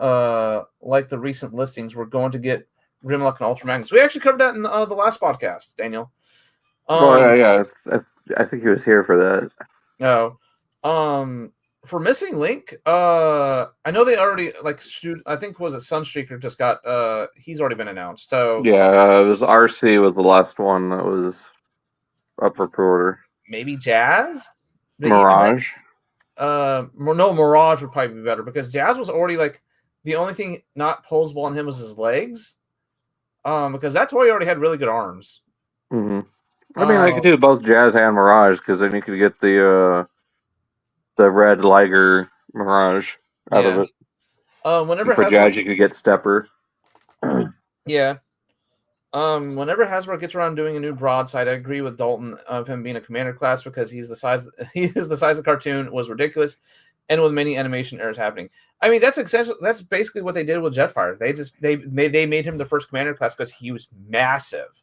Like the recent listings, we're going to get Grimlock and Ultra Magnus. We actually covered that in the last podcast, Daniel. Yeah. I think he was here for that. No. For Missing Link, I know they already I think was it Sunstreaker just got he's already been announced. So yeah, it was RC was the last one that was up for pre-order. Maybe Jazz? Mirage? No, Mirage would probably be better because Jazz was already the only thing not posable on him was his legs. Because that toy already had really good arms. Mm-hmm. I mean, I could do both Jazz and Mirage because then you could get the red Liger Mirage out of it. Whenever for Jazz, you could get Stepper. Yeah. Whenever Hasbro gets around doing a new broadside, I agree with Dalton of him being a commander class because he is the size of cartoon was ridiculous, and with many animation errors happening. I mean, that's basically what they did with Jetfire. They made him the first commander class because he was massive.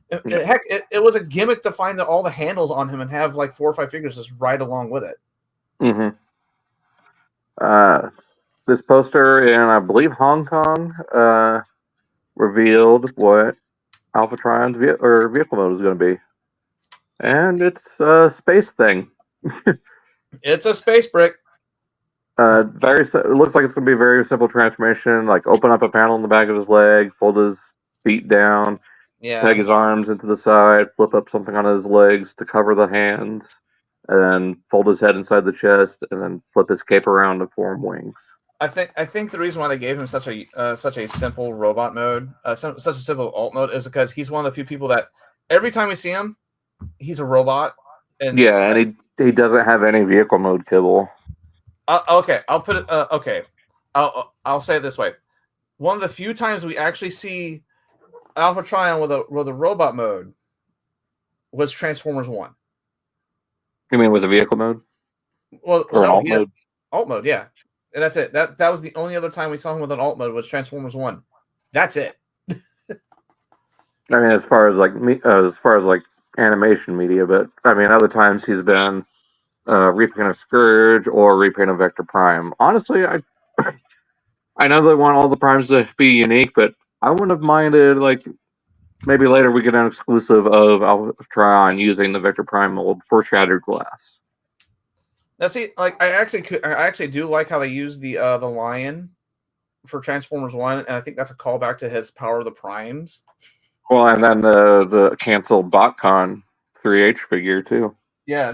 Heck, it was a gimmick to find all the handles on him and have 4 or 5 figures just right along with it. Mm-hmm. This poster in, I believe, Hong Kong revealed what Alpha Trion's vehicle mode is going to be. And it's a space thing. It's a space brick. It looks like it's going to be a very simple transformation, like open up a panel in the back of his leg, fold his feet down, peg his arms into the side, flip up something on his legs to cover the hands, and then fold his head inside the chest, and then flip his cape around to form wings. I think the reason why they gave him such a simple robot mode, such a simple alt mode, is because he's one of the few people that every time we see him, he's a robot. And he doesn't have any vehicle mode kibble. Okay, I'll put it. Okay, I'll say it this way: one of the few times we actually see Alpha Trion with a robot mode was Transformers 1. You mean with the vehicle mode? Well, Or no, alt mode? Alt mode, yeah. And that's it. That was the only other time we saw him with an alt mode was Transformers 1. That's it. I mean, as far as like animation media, but I mean, other times he's been repaint of Scourge or repaint of Vector Prime. Honestly, I know they want all the primes to be unique, but I wouldn't have minded like maybe later we get an exclusive of Alpha Trion using the Vector Prime mold for Shattered Glass. Now, see, like I actually do like how they use the lion for Transformers 1, and I think that's a callback to his Power of the Primes. Well, and then the canceled BotCon 3H figure too. Yeah.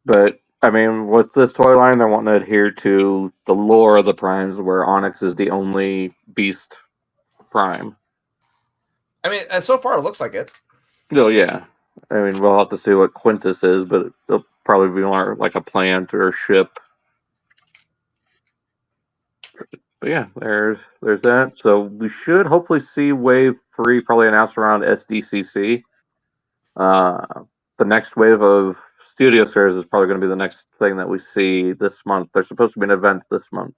But I mean, with this toy line, they're wanting to adhere to the lore of the primes, where Onyx is the only beast prime. I mean, so far it looks like it. Oh yeah. I mean, we'll have to see what Quintus is, but it'll probably be more like a plant or a ship. But yeah, there's that. So we should hopefully see Wave 3 probably announced around SDCC. The next wave of Studio Series is probably going to be the next thing that we see this month. There's supposed to be an event this month,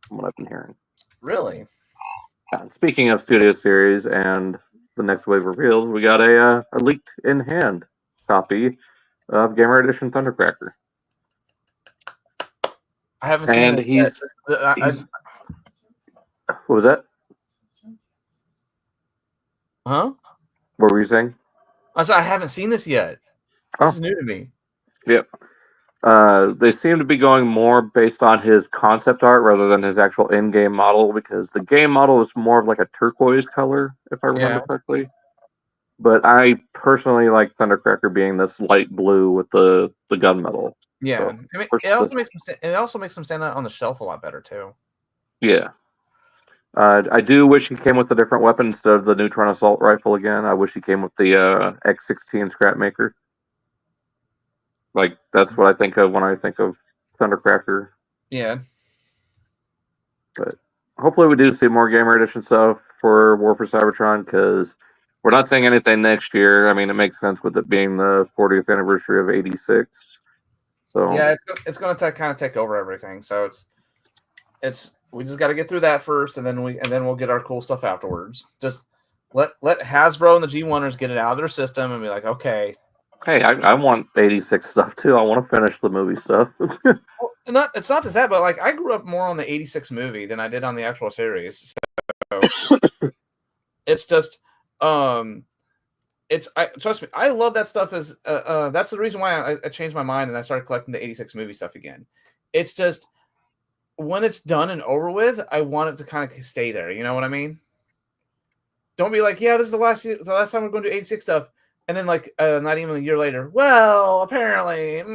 from what I've been hearing. Really? Speaking of Studio Series and the next wave reveals, we got a leaked in hand copy of Gamer Edition Thundercracker. I haven't seen it yet. What was that? Huh? What were you saying? I haven't seen this yet. This is new to me. Yep. They seem to be going more based on his concept art rather than his actual in-game model, because the game model is more of like a turquoise color, if I remember correctly. But I personally like Thundercracker being this light blue with the gunmetal. Yeah, so, I mean, it also makes him stand out on the shelf a lot better too. Yeah. I do wish he came with a different weapon instead of the Neutron Assault Rifle again. I wish he came with the X-16 Scrapmaker. Like, that's what I think of when I think of Thundercracker. Yeah. But hopefully we do see more Gamer Edition stuff for War for Cybertron, because we're not seeing anything next year. I mean, it makes sense with it being the 40th anniversary of 86. So yeah, it's going to kind of take over everything. So it's we just got to get through that first, and then we'll get our cool stuff afterwards. Just let Hasbro and the G1ers get it out of their system and be like, okay. Hey, I want 86 stuff too. I want to finish the movie stuff. Well, it's not just that, but like I grew up more on the 86 movie than I did on the actual series. So it's just trust me, I love that stuff. That's the reason why I changed my mind and I started collecting the 86 movie stuff again. It's just when it's done and over with, I want it to kind of stay there. You know what I mean? Don't be like, yeah, this is the last time we're going to do 86 stuff. And then, like, not even a year later, well, apparently, you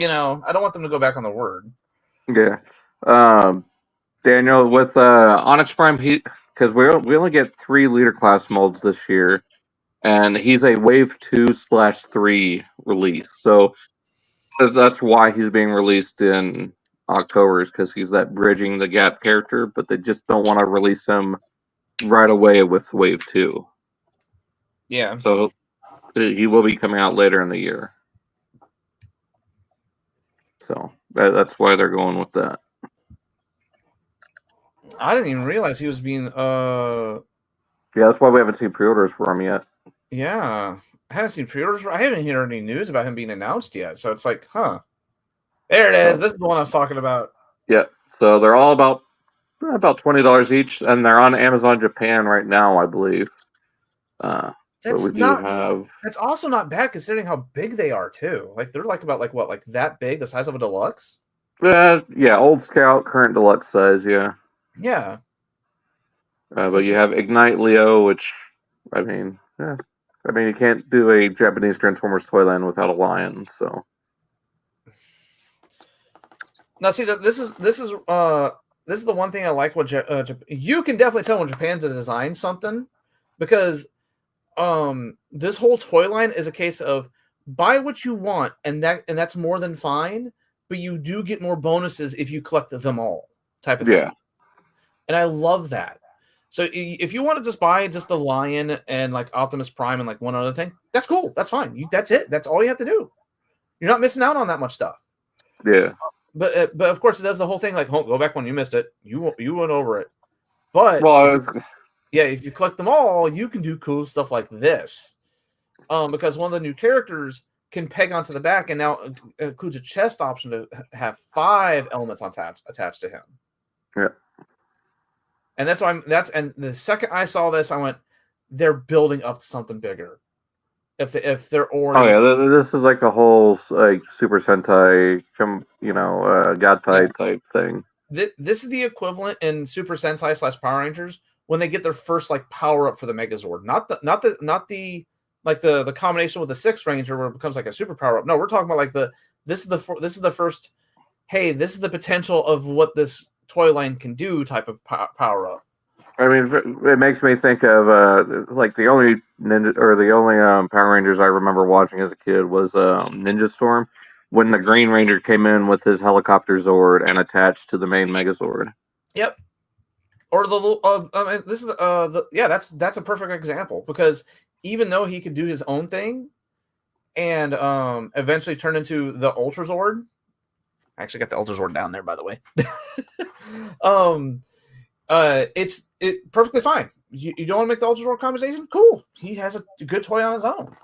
know, I don't want them to go back on the word. Yeah. Daniel, with Onyx Prime, because we only get 3 leader class molds this year, and he's a Wave 2/3 release. So that's why he's being released in October, is because he's that bridging the gap character, but they just don't want to release him right away with Wave 2. Yeah. So he will be coming out later in the year. So that's why they're going with that. I didn't even realize he was being Yeah, that's why we haven't seen pre-orders for him yet. Yeah. I haven't seen pre-orders I haven't heard any news about him being announced yet. So it's like, huh. There it is. This is the one I was talking about. Yeah. So they're all about $20 each, and they're on Amazon Japan right now, I believe. That's also not bad considering how big they are too. Like they're like about like that big, the size of a deluxe. Yeah, old Scout, current deluxe size. Yeah. Yeah. But you have Ignite Leo, which I mean, you can't do a Japanese Transformers toy line without a lion. So now, see that this is the one thing I like. What you can definitely tell when Japan designs something, because this whole toy line is a case of buy what you want, and that's more than fine, but you do get more bonuses if you collect them all, type of thing. And I love that. So if you want to just buy just the Lion and like Optimus Prime and like one other thing, that's cool. That's fine. That's it. That's all you have to do. You're not missing out on that much stuff. Yeah. But of course it does the whole thing like, go back when you missed it. You went over it. But yeah, if you collect them all, you can do cool stuff like this. Because one of the new characters can peg onto the back and now includes a chest option to have 5 elements attached to him. Yeah. And that's why and the second I saw this, I went, they're building up to something bigger. If they're already, oh yeah, this is like a whole like Super Sentai, God type thing. This is the equivalent in Super Sentai / Power Rangers when they get their first like power up for the Megazord, not the like the combination with the 6th Ranger where it becomes like a super power up. No, we're talking about like this is the first. Hey, this is the potential of what this toy line can do type of power up. I mean, it makes me think of like the only Power Rangers I remember watching as a kid was Ninja Storm, when the Green Ranger came in with his helicopter Zord and attached to the main Megazord. Yep. Or this is that's a perfect example, because even though he could do his own thing and eventually turn into the Ultra Zord. I actually got the Ultra Zord down there, by the way. It's perfectly fine. You don't want to make the Ultra Zord conversation? Cool. He has a good toy on his own.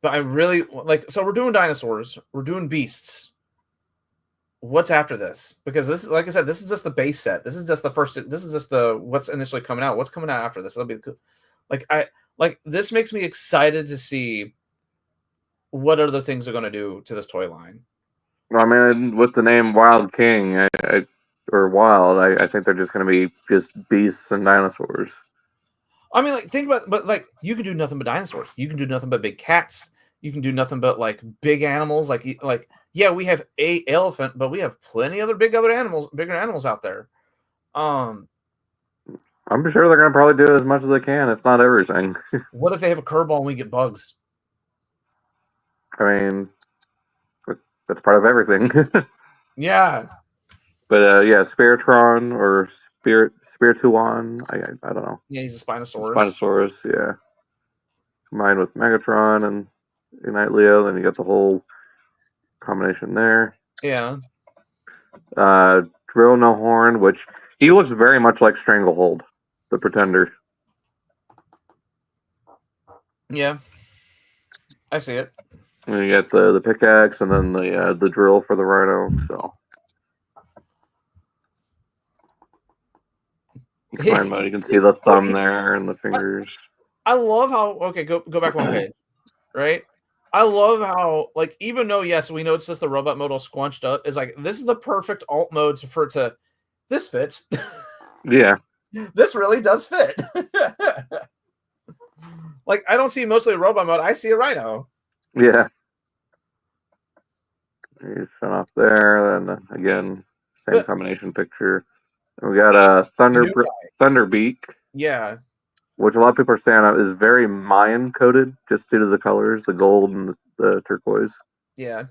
But I really so we're doing dinosaurs, we're doing beasts. What's after this? Because this, like I said, this is just the base set. This is just the first. This is just the what's initially coming out. What's coming out after this? It'll be this makes me excited to see what other things they're going to do to this toy line. I mean, with the name Wild King I think they're just going to be just beasts and dinosaurs. I mean, think about, but you can do nothing but dinosaurs. You can do nothing but big cats. You can do nothing but big animals. Yeah, we have a elephant, but we have plenty other bigger animals out there. I'm sure they're going to probably do as much as they can, if not everything. What if they have a curveball and we get bugs? I mean, that's part of everything. Yeah. But Spiritron or Spirituan, I don't know. Yeah, he's a Spinosaurus. Spinosaurus, yeah. Combined with Megatron and Unite Leo, then you got the whole combination there. Yeah. Drill No Horn, which he looks very much like Stranglehold, the Pretender. Yeah. I see it. And you got the pickaxe and then the drill for the Rhino. So combined mode, you can see the thumb there and the fingers. I love how go back one page, right? I love how even though yes we know it's just the robot mode all squunched up, is this is the perfect alt mode for it to this fits. Yeah, this really does fit. I don't see mostly a robot mode. I see a Rhino. Yeah. You shut off there, then again, same combination picture. And we got a Thunderbeak. Yeah. Which a lot of people are saying is very Mayan coded, just due to the colors, the gold and the turquoise. Yeah.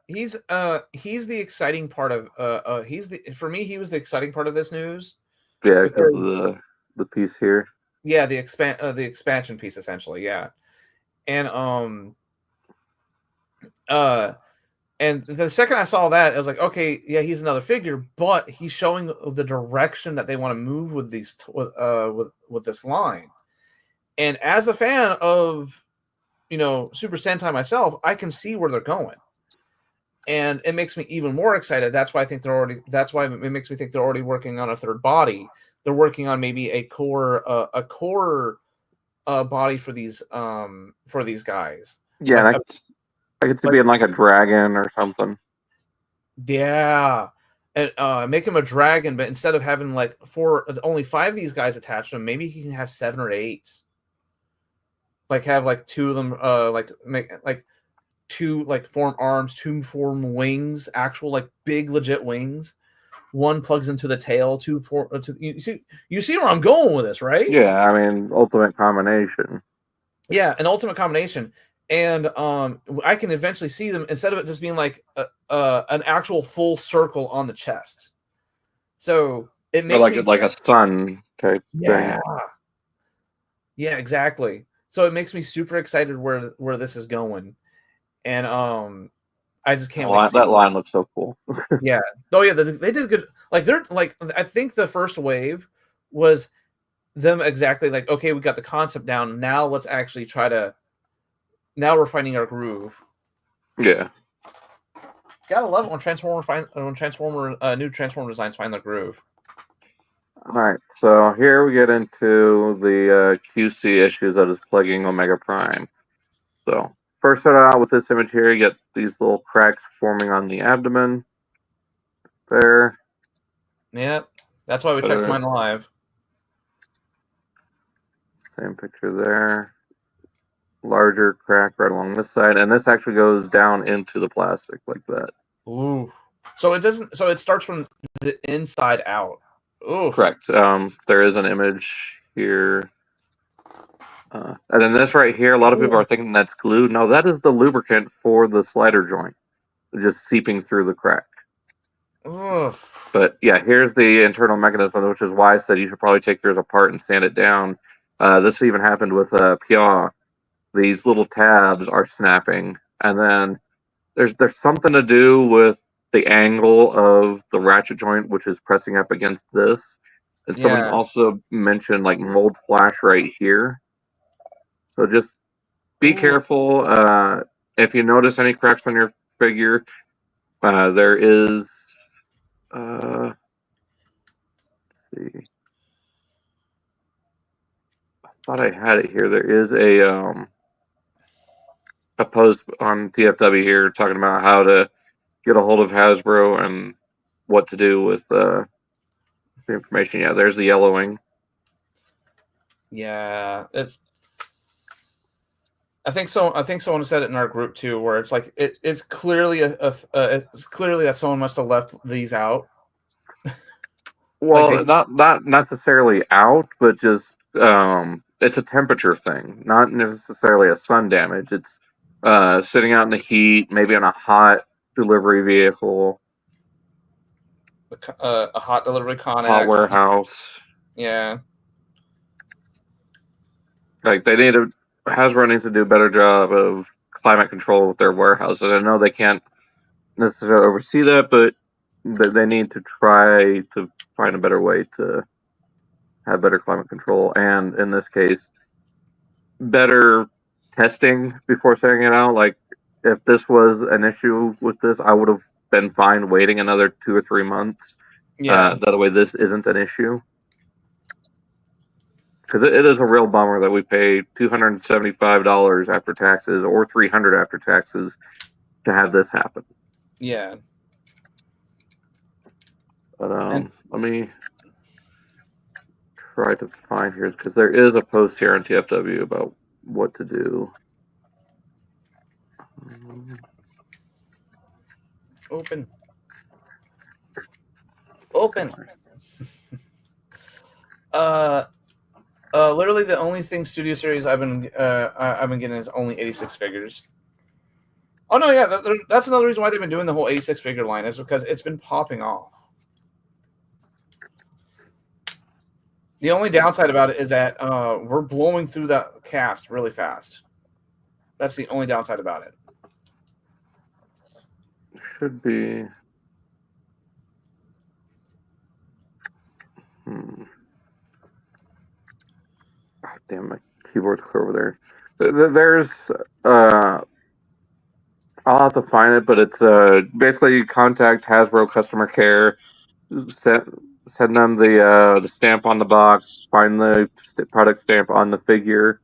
He's the exciting part of for me he was the exciting part of this news. Yeah, because of the piece here. Yeah, the expansion piece essentially, yeah. And the second I saw that, I was like, okay, yeah, he's another figure, but he's showing the direction that they want to move with these with this line. And as a fan of Super Sentai myself, I can see where they're going, and it makes me even more excited. That's why it makes me think they're already working on a third body. They're working on maybe a core body for these guys. Yeah, I could see being like a dragon or something. Yeah, and make him a dragon, but instead of having only 5 of these guys attached to him, maybe he can have 7 or 8. Have 2 of them make 2 form arms, 2 form wings, actual big legit wings. 1 plugs into the tail, 2 you see where I'm going with this, right? Yeah, I mean ultimate combination. Yeah, an ultimate combination. and I can eventually see them instead of it just being like an actual full circle on the chest. So it makes me like a sun type yeah, thing. yeah, exactly. So it makes me super excited where this is going, and I just can't wait to see That line looks so cool. yeah. Oh yeah, they did good. Like they're like I think the first wave was them exactly like okay, we got the concept down. Now let's actually try to. Now we're finding our groove. Yeah. Gotta love it when new Transformer designs find their groove. All right, so here we get into the QC issues that is plaguing Omega Prime. So first, start out with this image here. You get these little cracks forming on the abdomen. There. Yep, that's why we checked mine live. Same picture there. Larger crack right along this side, and this actually goes down into the plastic like that. Ooh. So it doesn't. So it starts from the inside out. Ooh. Correct. There is an image here. And then this right here, a lot of people are thinking that's glue. No, that is the lubricant for the slider joint, just seeping through the crack. Ugh. But yeah, here's the internal mechanism, which is why I said you should probably take yours apart and sand it down. This even happened with Pia. These little tabs are snapping, and then there's something to do with the angle of the ratchet joint, which is pressing up against this. And someone also mentioned like mold flash right here. So just be careful. If you notice any cracks on your figure, there is. Let's see. I thought I had it here. There is a post on TFW here talking about how to get a hold of Hasbro and what to do with the information. Yeah, there's the yellowing. Yeah, I think so. I think someone said it in our group too, where it's like it's clearly it's clearly that someone must have left these out. Well, like not necessarily out, but just it's a temperature thing, not necessarily a sun damage. It's sitting out in the heat, maybe on a hot delivery vehicle, a hot delivery hot warehouse. Yeah, like Hasbro needs to do a better job of climate control with their warehouses. I know they can't necessarily oversee that, but they need to try to find a better way to have better climate control, and in this case, better testing before sending it out. Like, if this was an issue with this, I would have been fine waiting another 2 or 3 months. Yeah. That way this isn't an issue. Because it is a real bummer that we pay $275 after taxes or $300 after taxes to have this happen. Yeah. But let me try to find here, because there is a post here on TFW about what to do. Open. Literally the only thing Studio Series I've been getting is only 86 figures. Oh no, yeah, that's another reason why they've been doing the whole 86 figure line, is because it's been popping off. The only downside about it is that we're blowing through that cast really fast. That's the only downside about it. Should be. Oh, damn, my keyboard's over there. There's I'll have to find it, but it's basically you contact Hasbro customer care, send them the stamp on the box, find the product stamp on the figure,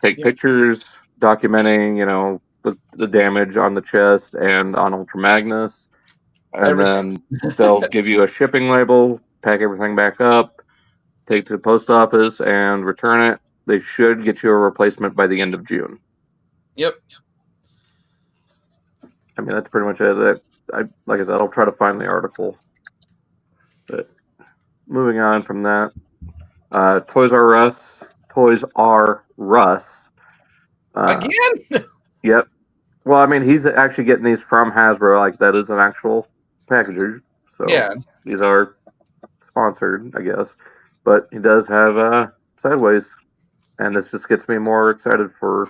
take pictures documenting the damage on the chest and on Ultra Magnus, and then they'll give you a shipping label, pack everything back up, take it to the post office, and return it. They should get you a replacement by the end of June. Yep. I mean, that's pretty much it. Like I said, I'll try to find the article. But moving on from that, Toys R Us. Again? Yep. Well, I mean, he's actually getting these from Hasbro. Like, that is an actual packager. So Yeah. these are sponsored, I guess. But he does have Sideways. And this just gets me more excited for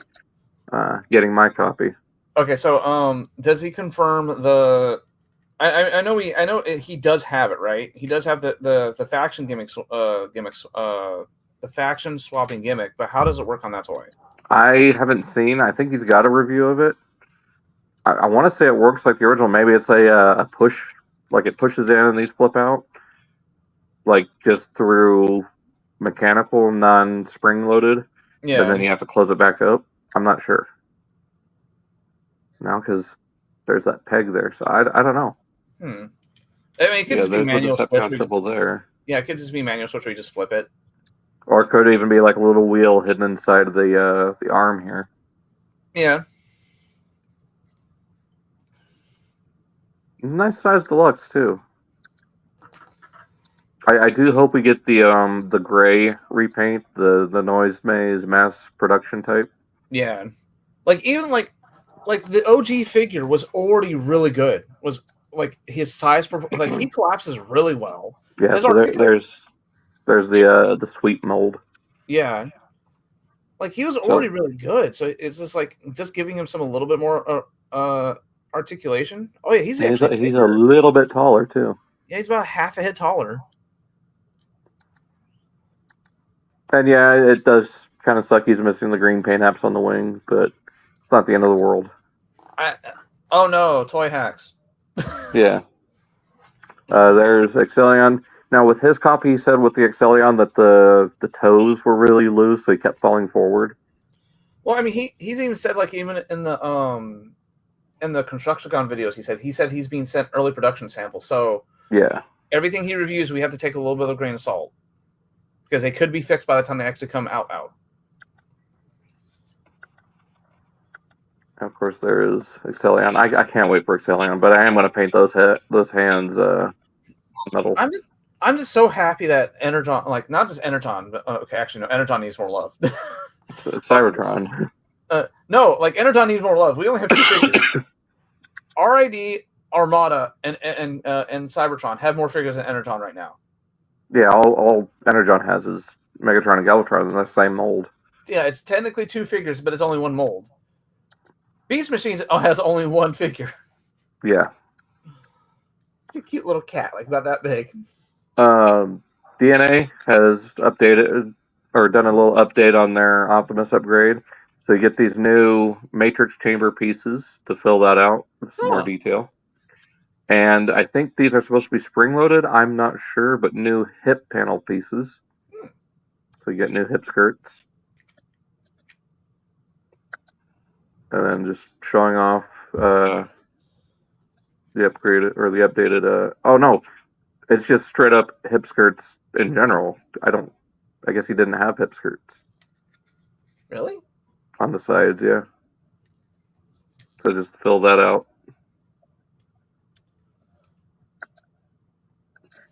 getting my copy. Okay, so does he confirm the? I know he does have it, right? He does have the faction gimmicks the faction swapping gimmick, but how does it work on that toy? I haven't seen. I think he's got a review of it. I want to say it works like the original. Maybe it's a push, like it pushes in and these flip out, like just through mechanical, non-spring loaded. But Yeah. then you have to close it back up. I'm not sure. No, because there's that peg there. So I don't know. Hmm. I mean, it could Yeah, just be there's the manual switch. Decepticon symbol there. Yeah, it could just be manual switch where you just flip it. Or it could even be like a little wheel hidden inside of the arm here. Yeah. Nice size deluxe too. I do hope we get the gray repaint, the noise maze mass production type. Yeah. Like even like the OG figure was already really good. Was like his size like he collapses really well. Yeah, His so there's the sweet mold. yeah. Like he was already So really good. So it's just like just giving him some a little bit more articulation. Oh yeah, he's actually he's a bigger. little bit taller too. Yeah, he's about half a head taller. And yeah, it does kind of suck he's missing the green paint apps on the wing, but it's not the end of the world. Oh no, toy hacks. Yeah. There's Excellion. Now with his copy, he said with the Excellion that the toes were really loose, so he kept falling forward. Well, I mean, he's even said like even in the Constructicon videos, he said he's being sent early production samples. So Yeah. everything he reviews, we have to take a little bit of a grain of salt because they could be fixed by the time they actually come out. Of course, there is Excellion. I can't wait for Excellion, but I am going to paint those hands metal. I'm just so happy that Energon, like not just Energon, but okay, actually no, Energon needs more love. It's Cybertron. No, like Energon needs more love. We only have two figures. RID, Armada, and Cybertron have more figures than Energon right now. Yeah, all Energon has is Megatron and Galvatron in the same mold. Yeah, it's technically two figures, but it's only one mold. Beast Machines has only one figure. Yeah. It's a cute little cat, like about that big. DNA has updated or done a little update on their Optimus upgrade. So you get these new Matrix chamber pieces to fill that out with some more detail. And I think these are supposed to be spring-loaded. I'm not sure, but new hip panel pieces. So you get new hip skirts. And then just showing off the upgraded or the updated. Oh no, it's just straight up hip skirts in general. I guess he didn't have hip skirts. Really? On the sides, yeah. So just fill that out.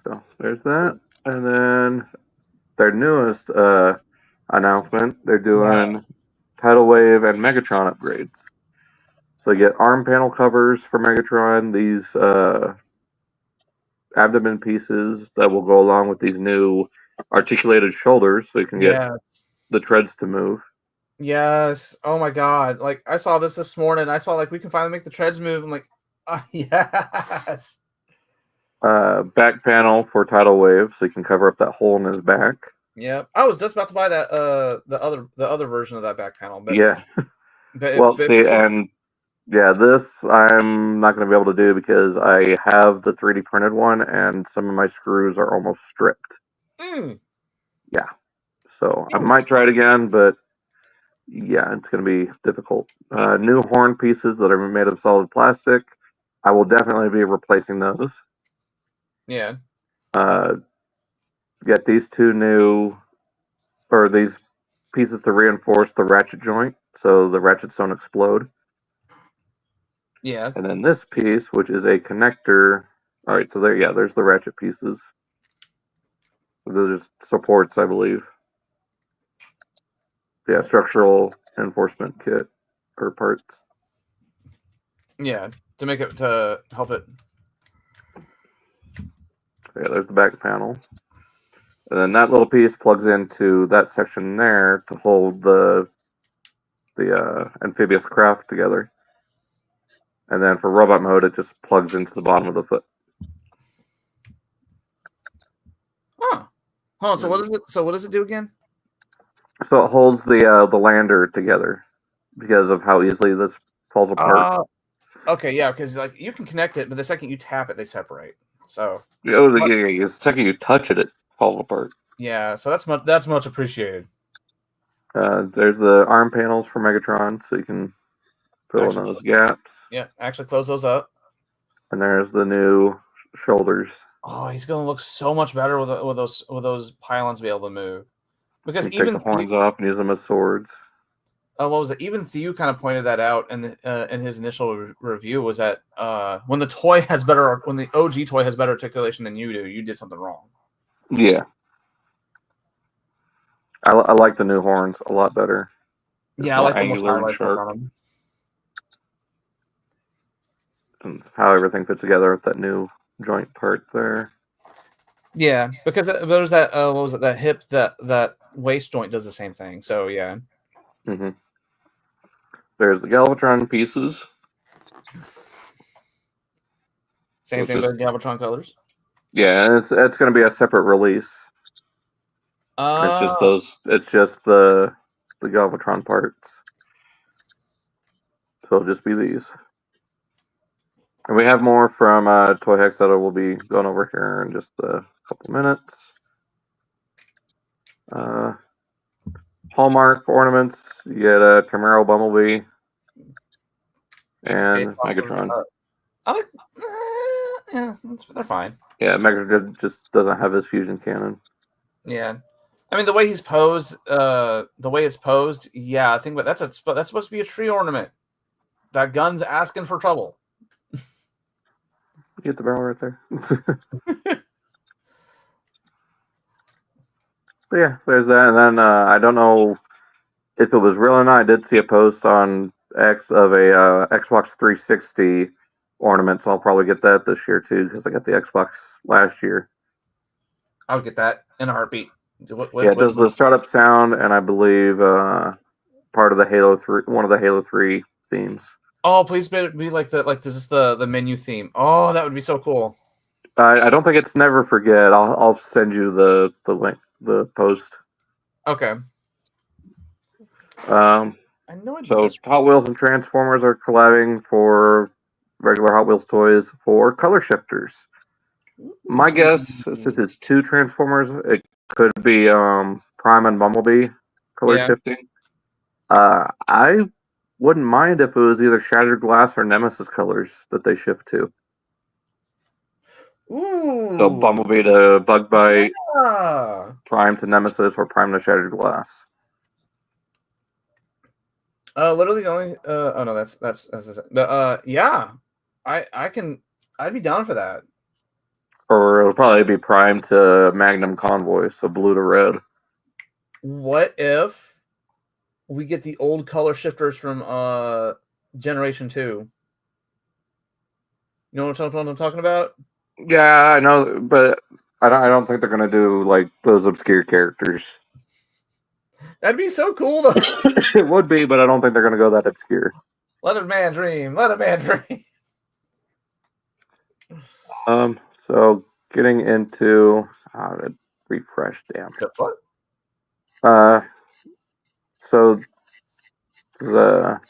So there's that. And then their newest announcement, they're doing Tidal Wave and Megatron upgrades. So you get arm panel covers for Megatron, these abdomen pieces that will go along with these new articulated shoulders so you can get the treads to move. Yes. Oh my god. Like I saw this morning. I saw like we can finally make the treads move. I'm like, yes. Back panel for Tidal Wave so you can cover up that hole in his back. Yeah. I was just about to buy that the other version of that back panel. But yeah. And yeah, this I'm not going to be able to do because I have the 3D printed one and some of my screws are almost stripped. Yeah. So I might try it again, but yeah, it's going to be difficult. New horn pieces that are made of solid plastic. I will definitely be replacing those. Yeah. Get these these pieces to reinforce the ratchet joint so the ratchets don't explode. Yeah. And then this piece, which is a connector. All right, so there's the ratchet pieces. Those are just supports, I believe. Yeah, structural enforcement kit or parts. Yeah, to make it to help it. Yeah, there's the back panel. And then that little piece plugs into that section there to hold the amphibious craft together. And then for robot mode, it just plugs into the bottom of the foot. Huh. Hold on. So what is it? So what does it do again? So it holds the lander together because of how easily this falls apart. Okay, yeah, because like you can connect it, but the second you tap it, they separate. So The second you touch it, it falls apart. yeah, so that's much appreciated. There's the arm panels for Megatron, so you can fill in those gaps. Yeah, actually close those up. And there's the new shoulders. Oh, he's gonna look so much better with those pylons be able to move. Because you even take the horns off and use them as swords. What was it? Even Thew kind of pointed that out in his initial review. Was that when the OG toy has better articulation than you do, you did something wrong. Yeah, I like the new horns a lot better. Yeah, I like the angular and sharp. And how everything fits together with that new joint part there. Yeah, because there's that what was it? That hip that waist joint does the same thing. So yeah. Mm-hmm. There's the Galvatron pieces. Same thing with Galvatron colors. Yeah, and it's going to be a separate release. It's just the Galvatron parts. So it'll just be these. And we have more from Toy Hex that we'll be going over here in just a couple minutes. Hallmark ornaments. You get a Camaro Bumblebee and Megatron. Yeah, they're fine. Yeah, Megatron just doesn't have his fusion cannon. Yeah, I mean the way he's posed, the way it's posed. Yeah, I think, but that's supposed to be a tree ornament. That gun's asking for trouble. You get the barrel right there. But yeah, there's that. And then I don't know if it was real or not. I did see a post on X of a Xbox 360 ornament, so I'll probably get that this year too because I got the Xbox last year. I would get that in a heartbeat. It does the startup sound, and I believe part of the Halo 3, one of the Halo 3 themes. Oh, please be like this is the menu theme. Oh, that would be so cool. I don't think it's Never Forget. I'll send you the link, the post. Okay. I know. So Hot Wheels and Transformers are collabing for regular Hot Wheels toys for color shifters. My guess, since it's two Transformers, it could be Prime and Bumblebee color shifting. I wouldn't mind if it was either Shattered Glass or Nemesis colors that they shift to. Ooh. So Bumblebee to Bug Bite, Prime to Nemesis, or Prime to Shattered Glass. Literally the only oh no, that's yeah. I'd be down for that. Or it'll probably be Prime to Magnum Convoy, so blue to red. What if we get the old color shifters from Generation 2? You know what I'm talking about? Yeah, I know, but I don't think they're gonna do like those obscure characters. That'd be so cool, though. It would be, but I don't think they're gonna go that obscure. Let a man dream. Let a man dream. So getting into refresh, damn. What? So because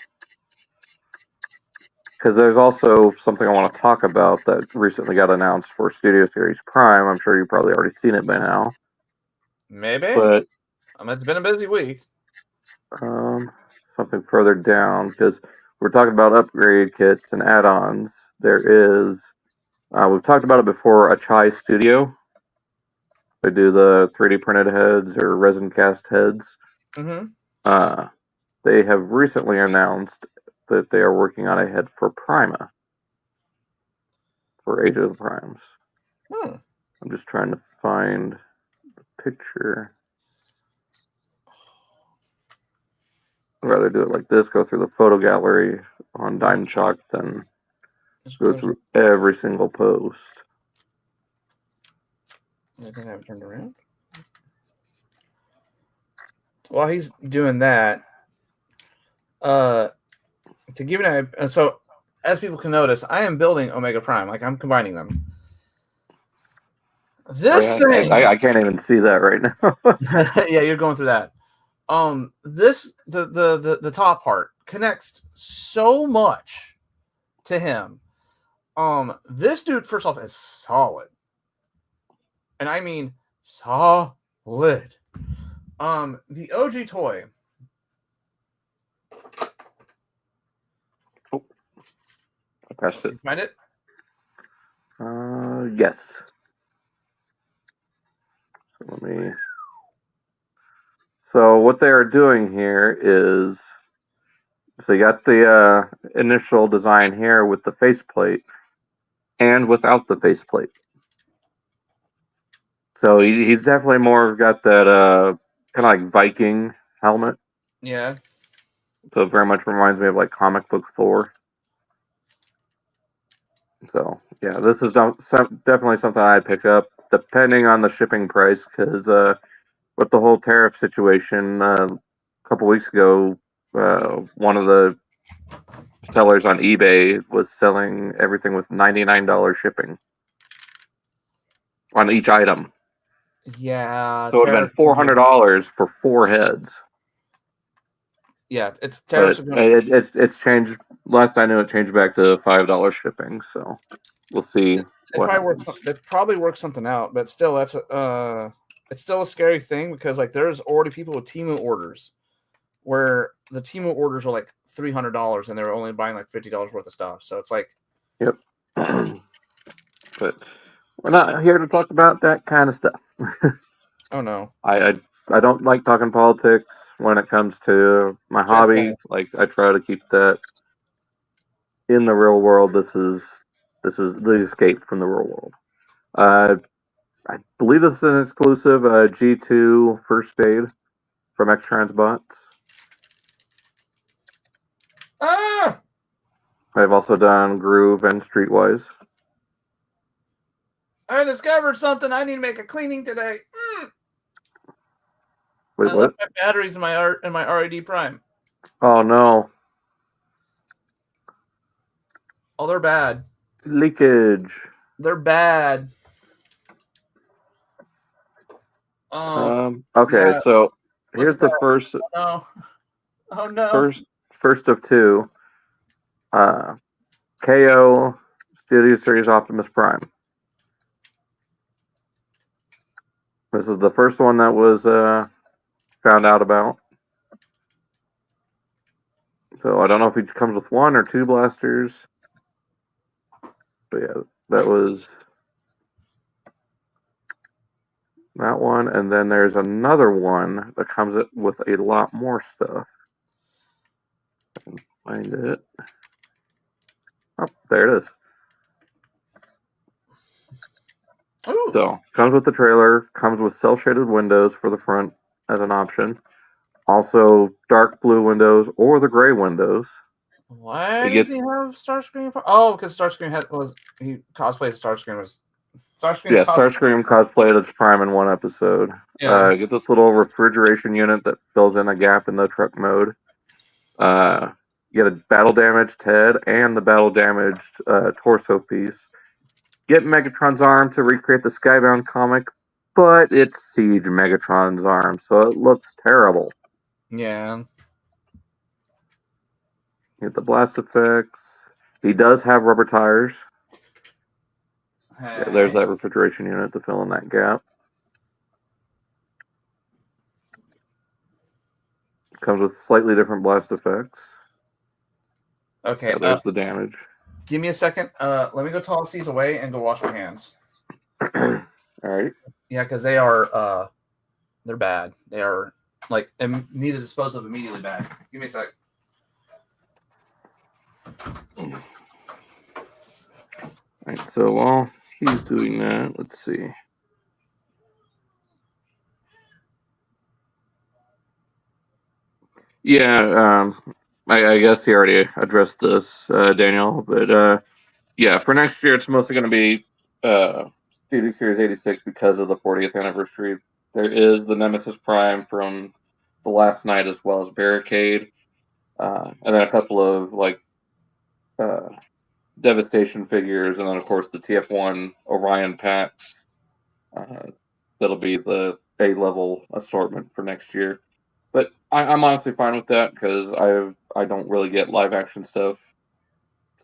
there's also something I want to talk about that recently got announced for Studio Series Prime. I'm sure you've probably already seen it by now. Maybe. But it's been a busy week. Something further down, because we're talking about upgrade kits and add-ons. There is, we've talked about it before, a Chai Studio. They do the 3D printed heads or resin cast heads. Mm-hmm. They have recently announced that they are working on a head for Prima. For Age of the Primes. I'm just trying to find the picture. I'd rather do it like this, go through the photo gallery on Dime Chalk than go through every single post. I think I've turned around. While he's doing that, to give you so as people can notice, I am building Omega Prime. Like, I'm combining them. This thing, I can't even see that right now. yeah, you're going through that. The top part connects so much to him. This dude, first off, is solid, and I mean solid. The OG toy. Oh, I pressed it. You find it? Yes. So let me. So what they are doing here is, so you got the initial design here with the faceplate, and without the faceplate. So he's definitely more got that kind of like Viking helmet. Yeah. So it very much reminds me of like comic book Thor. So yeah, this is definitely something I'd pick up, depending on the shipping price, because with the whole tariff situation a couple weeks ago, one of the sellers on eBay was selling everything with $99 shipping on each item. Yeah. So it would have been $400 for 4 heads. Yeah, it's tariffs. It's changed. Last I knew, it changed back to $5 shipping. So we'll see. It probably works something out, but still, it's still a scary thing because like there's already people with Temu orders where the Temu orders are like $300 and they're only buying like $50 worth of stuff. So it's like, yep. But we're not here to talk about that kind of stuff. Oh no. I don't like talking politics when it comes to my hobby. Like, I try to keep that in the real world. This is the escape from the real world. I believe this is an exclusive G2 First Aid from X-Transbots. I've also done Groove and Streetwise. I discovered something. I need to make a cleaning today. Wait, I what? left my batteries in my RAD Prime. Oh no! Oh, they're bad. Leakage. They're bad. Okay, yeah. so here's the first. Oh no! First of two. KO Studio Series Optimus Prime. This is the first one that was found out about. So I don't know if it comes with 1 or 2 blasters. But yeah, that was that one. And then there's another one that comes with a lot more stuff. I can find it. Oh, there it is. Ooh. So, comes with the trailer, comes with cel-shaded windows for the front as an option. Also, dark blue windows or the gray windows. Why does he have Starscream? Oh, because Starscream he cosplays Starscream. Starscream cosplayed as Prime in one episode. Yeah. Get this little refrigeration unit that fills in a gap in the truck mode. You get a battle damaged head and the battle damaged torso piece. Get Megatron's arm to recreate the Skybound comic, but it's Siege Megatron's arm, so it looks terrible. Yeah. Get the blast effects. He does have rubber tires. Hey. Yeah, there's that refrigeration unit to fill in that gap. Comes with slightly different blast effects. Okay. Yeah, there's the damage. Give me a second. Let me go toss these away and go wash my hands. All right. Yeah, because they are they're bad. They are like need to dispose of immediately bad. Give me a sec. All right, so while he's doing that, let's see. Yeah, I guess he already addressed this, Daniel, but Yeah, for next year, it's mostly going to be Studio Series 86 because of the 40th anniversary. There is the Nemesis Prime from the last night, as well as Barricade, and then a couple of like Devastation figures, and then of course the TF1 Orion packs. That'll be the A-level assortment for next year. But I'm honestly fine with that because I don't really get live action stuff.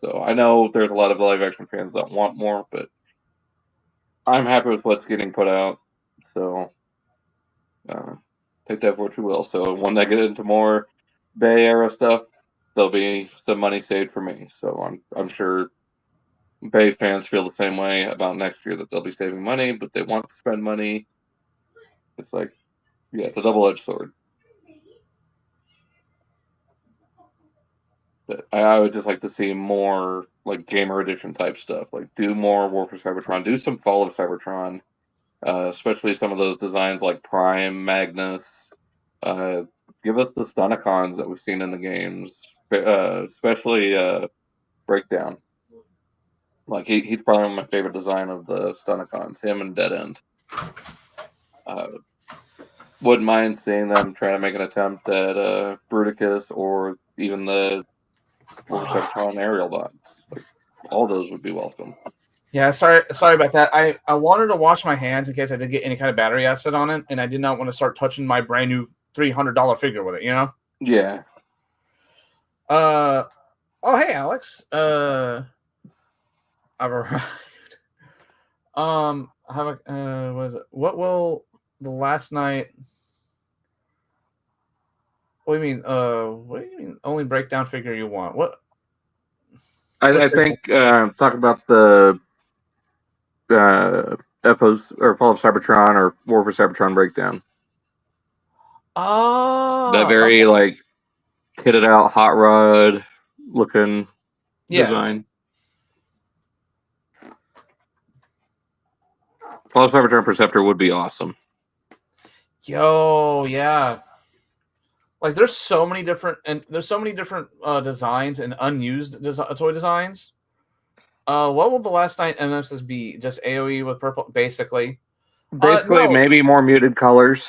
So I know there's a lot of live action fans that want more, but I'm happy with what's getting put out. So take that for what you will. So when I get into more Bay era stuff, there'll be some money saved for me. So I'm sure Bay fans feel the same way about next year, that they'll be saving money, but they want to spend money. It's like, yeah, it's a double-edged sword. But I would just like to see more like Gamer Edition type stuff. Like do more War for Cybertron, do some Fall of Cybertron, especially some of those designs like Prime, Magnus. Give us the Stunicons that we've seen in the games, especially Breakdown. Like he's probably one of my favorite design of the Stunicons. Him and Dead End. Wouldn't mind seeing them try to make an attempt at Bruticus or even the Cybertron aerial bots. Like, all those would be welcome. Yeah, sorry about that. I wanted to wash my hands in case I did get any kind of battery acid on it, and I did not want to start touching my brand new $300 figure with it. You know? Yeah. Oh, hey, Alex. I've arrived. What is it? What will the last night? What do you mean? What do you mean? Only breakdown figure you want? What? I think talk about the FOs or Fall of Cybertron or War for Cybertron breakdown. Oh, that very like kitted out hot rod looking design. Fall of Cybertron Perceptor would be awesome. Yo, yeah. Like there's so many different designs and unused toy designs. What will the last night MMSs be? Just AoE with purple, basically. Basically, maybe more muted colors.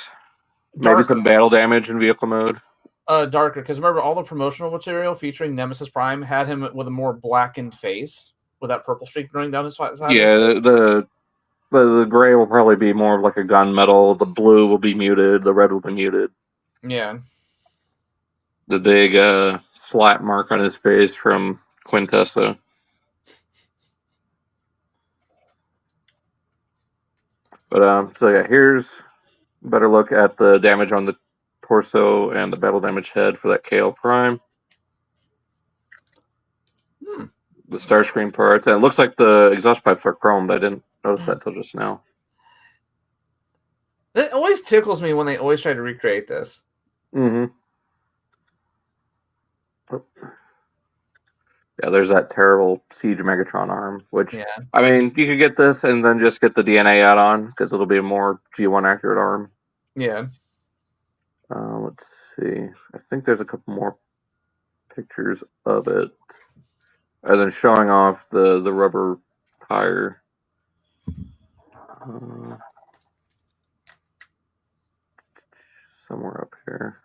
Darker. Maybe some battle damage in vehicle mode. Darker, because remember all the promotional material featuring Nemesis Prime had him with a more blackened face with that purple streak running down his side. Yeah, the gray will probably be more of like a gunmetal. The blue will be muted. The red will be muted. Yeah. The big slap mark on his face from Quintessa. But so yeah, here's a better look at the damage on the torso and the battle damage head for that KO Prime. The Starscream parts, and it looks like the exhaust pipes are chromed. I didn't notice that till just now. It always tickles me when they always try to recreate this. Mm-hmm. Yeah, there's that terrible Siege Megatron arm, which, I mean, you could get this and then just get the DNA add-on, because it'll be a more G1 accurate arm. Yeah. Let's see. I think there's a couple more pictures of it. And then showing off the rubber tire. Somewhere up here.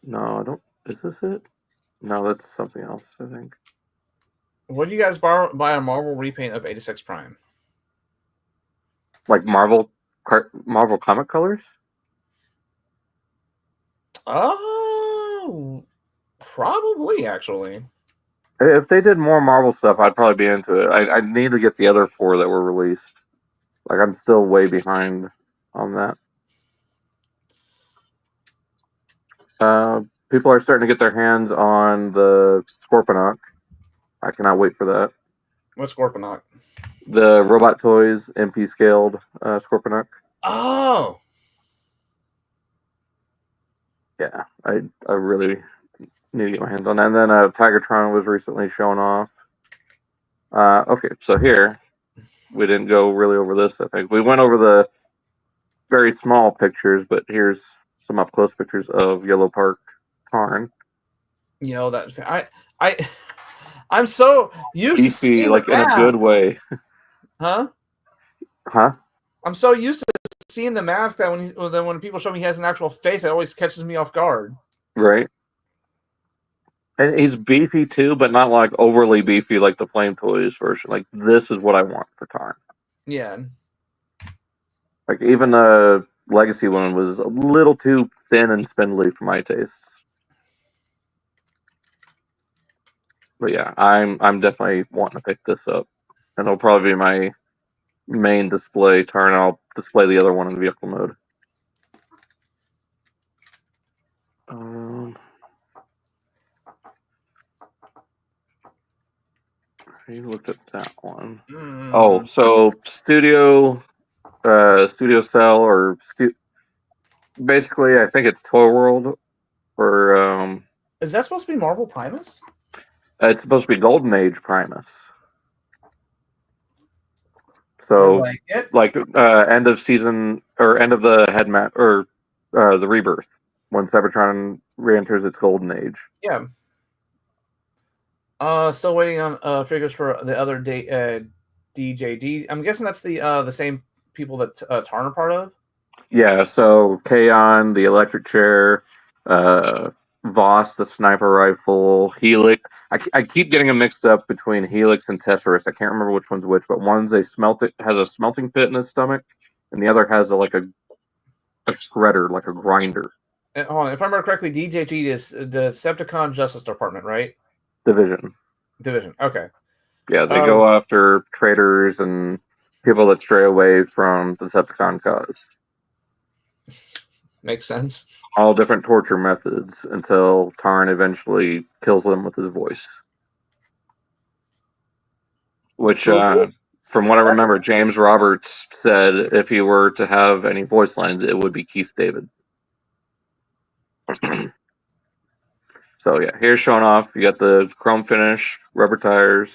No, I don't. Is this it? No, that's something else, I think. What do you guys buy a Marvel repaint of 86 Prime? Like Marvel comic colors? Oh, probably, actually. If they did more Marvel stuff, I'd probably be into it. I need to get the other 4 that were released. Like, I'm still way behind on that. People are starting to get their hands on the Scorponok. I cannot wait for that. What's Scorponok? The Robot Toys MP scaled Scorponok. Oh! Yeah, I really need to get my hands on that. And then Tigertron was recently shown off. Okay, so here, we didn't go really over this, I think. We went over the very small pictures, but here's some up-close pictures of Yellow Park Tarn. You know that I'm so used to Beefy, seeing like the in a mask. good way. Huh? Huh? I'm so used to seeing the mask that when people show me he has an actual face, it always catches me off guard. Right. And he's beefy too, but not like overly beefy like the Flame Toys version. Like this is what I want for Tarn. Yeah. Like even the Legacy one was a little too thin and spindly for my tastes. But yeah, I'm definitely wanting to pick this up, and it'll probably be my main display Tarn. I'll display the other one in vehicle mode. I looked at that one. Oh, so Studio Cell or basically, I think it's Toy World, or Is that supposed to be Marvel Primus? it's supposed to be Golden Age Primus. I So, like it. like end of season or end of the head map or the rebirth when Cybertron re-enters its Golden Age. Yeah. Still waiting on figures for the other DJD. I'm guessing that's the same people that Tarn are part of. Yeah, so Kaon, the electric chair, Voss, the sniper rifle, Helix. I keep getting them mixed up between Helix and Tesserus. I can't remember which one's which, but one's has a smelting pit in his stomach, and the other has a shredder, like a grinder. And, hold on, if I remember correctly, DJG is the Decepticon Justice Department, right? Division. Okay. Yeah, they go after traitors and people that stray away from the Decepticon cause. Makes sense. All different torture methods until Tarn eventually kills them with his voice. Which, from what I remember, James Roberts said if he were to have any voice lines, it would be Keith David. So yeah, here's showing off. You got the chrome finish, rubber tires.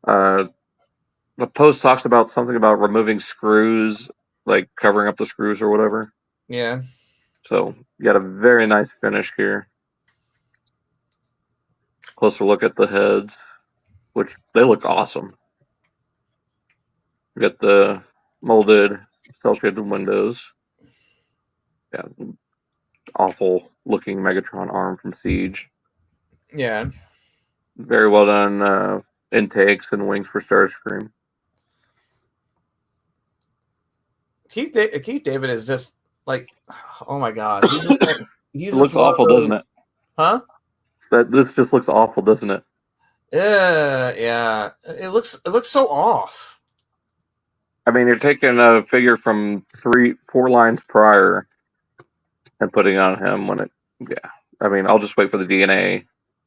The post talks about something about removing screws, like covering up the screws or whatever. Yeah. So you got a very nice finish here. Closer look at the heads, which they look awesome. You got the molded, cel-shaded windows. Yeah, awful looking Megatron arm from Siege. Yeah. Very well done intakes and wings for Starscream. Keith David is just like, oh my god, It looks awful, doesn't it? Huh? This just looks awful, doesn't it? Yeah. It looks so off. I mean, you're taking a figure from 4 lines prior and putting on him when it. Yeah, I mean, I'll just wait for the DNA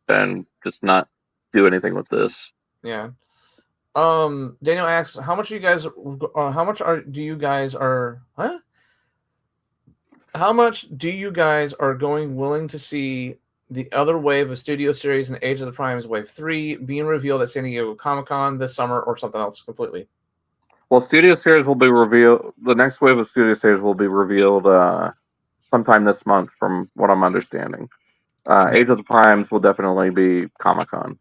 and just not do anything with this. Yeah. Daniel asks, how much do you guys are going willing to see the other wave of Studio Series and Age of the Primes Wave 3 being revealed at San Diego Comic-Con this summer or something else completely? Well, Studio Series will be revealed. The next wave of Studio Series will be revealed sometime this month, from what I'm understanding. Age of the Primes will definitely be Comic-Con.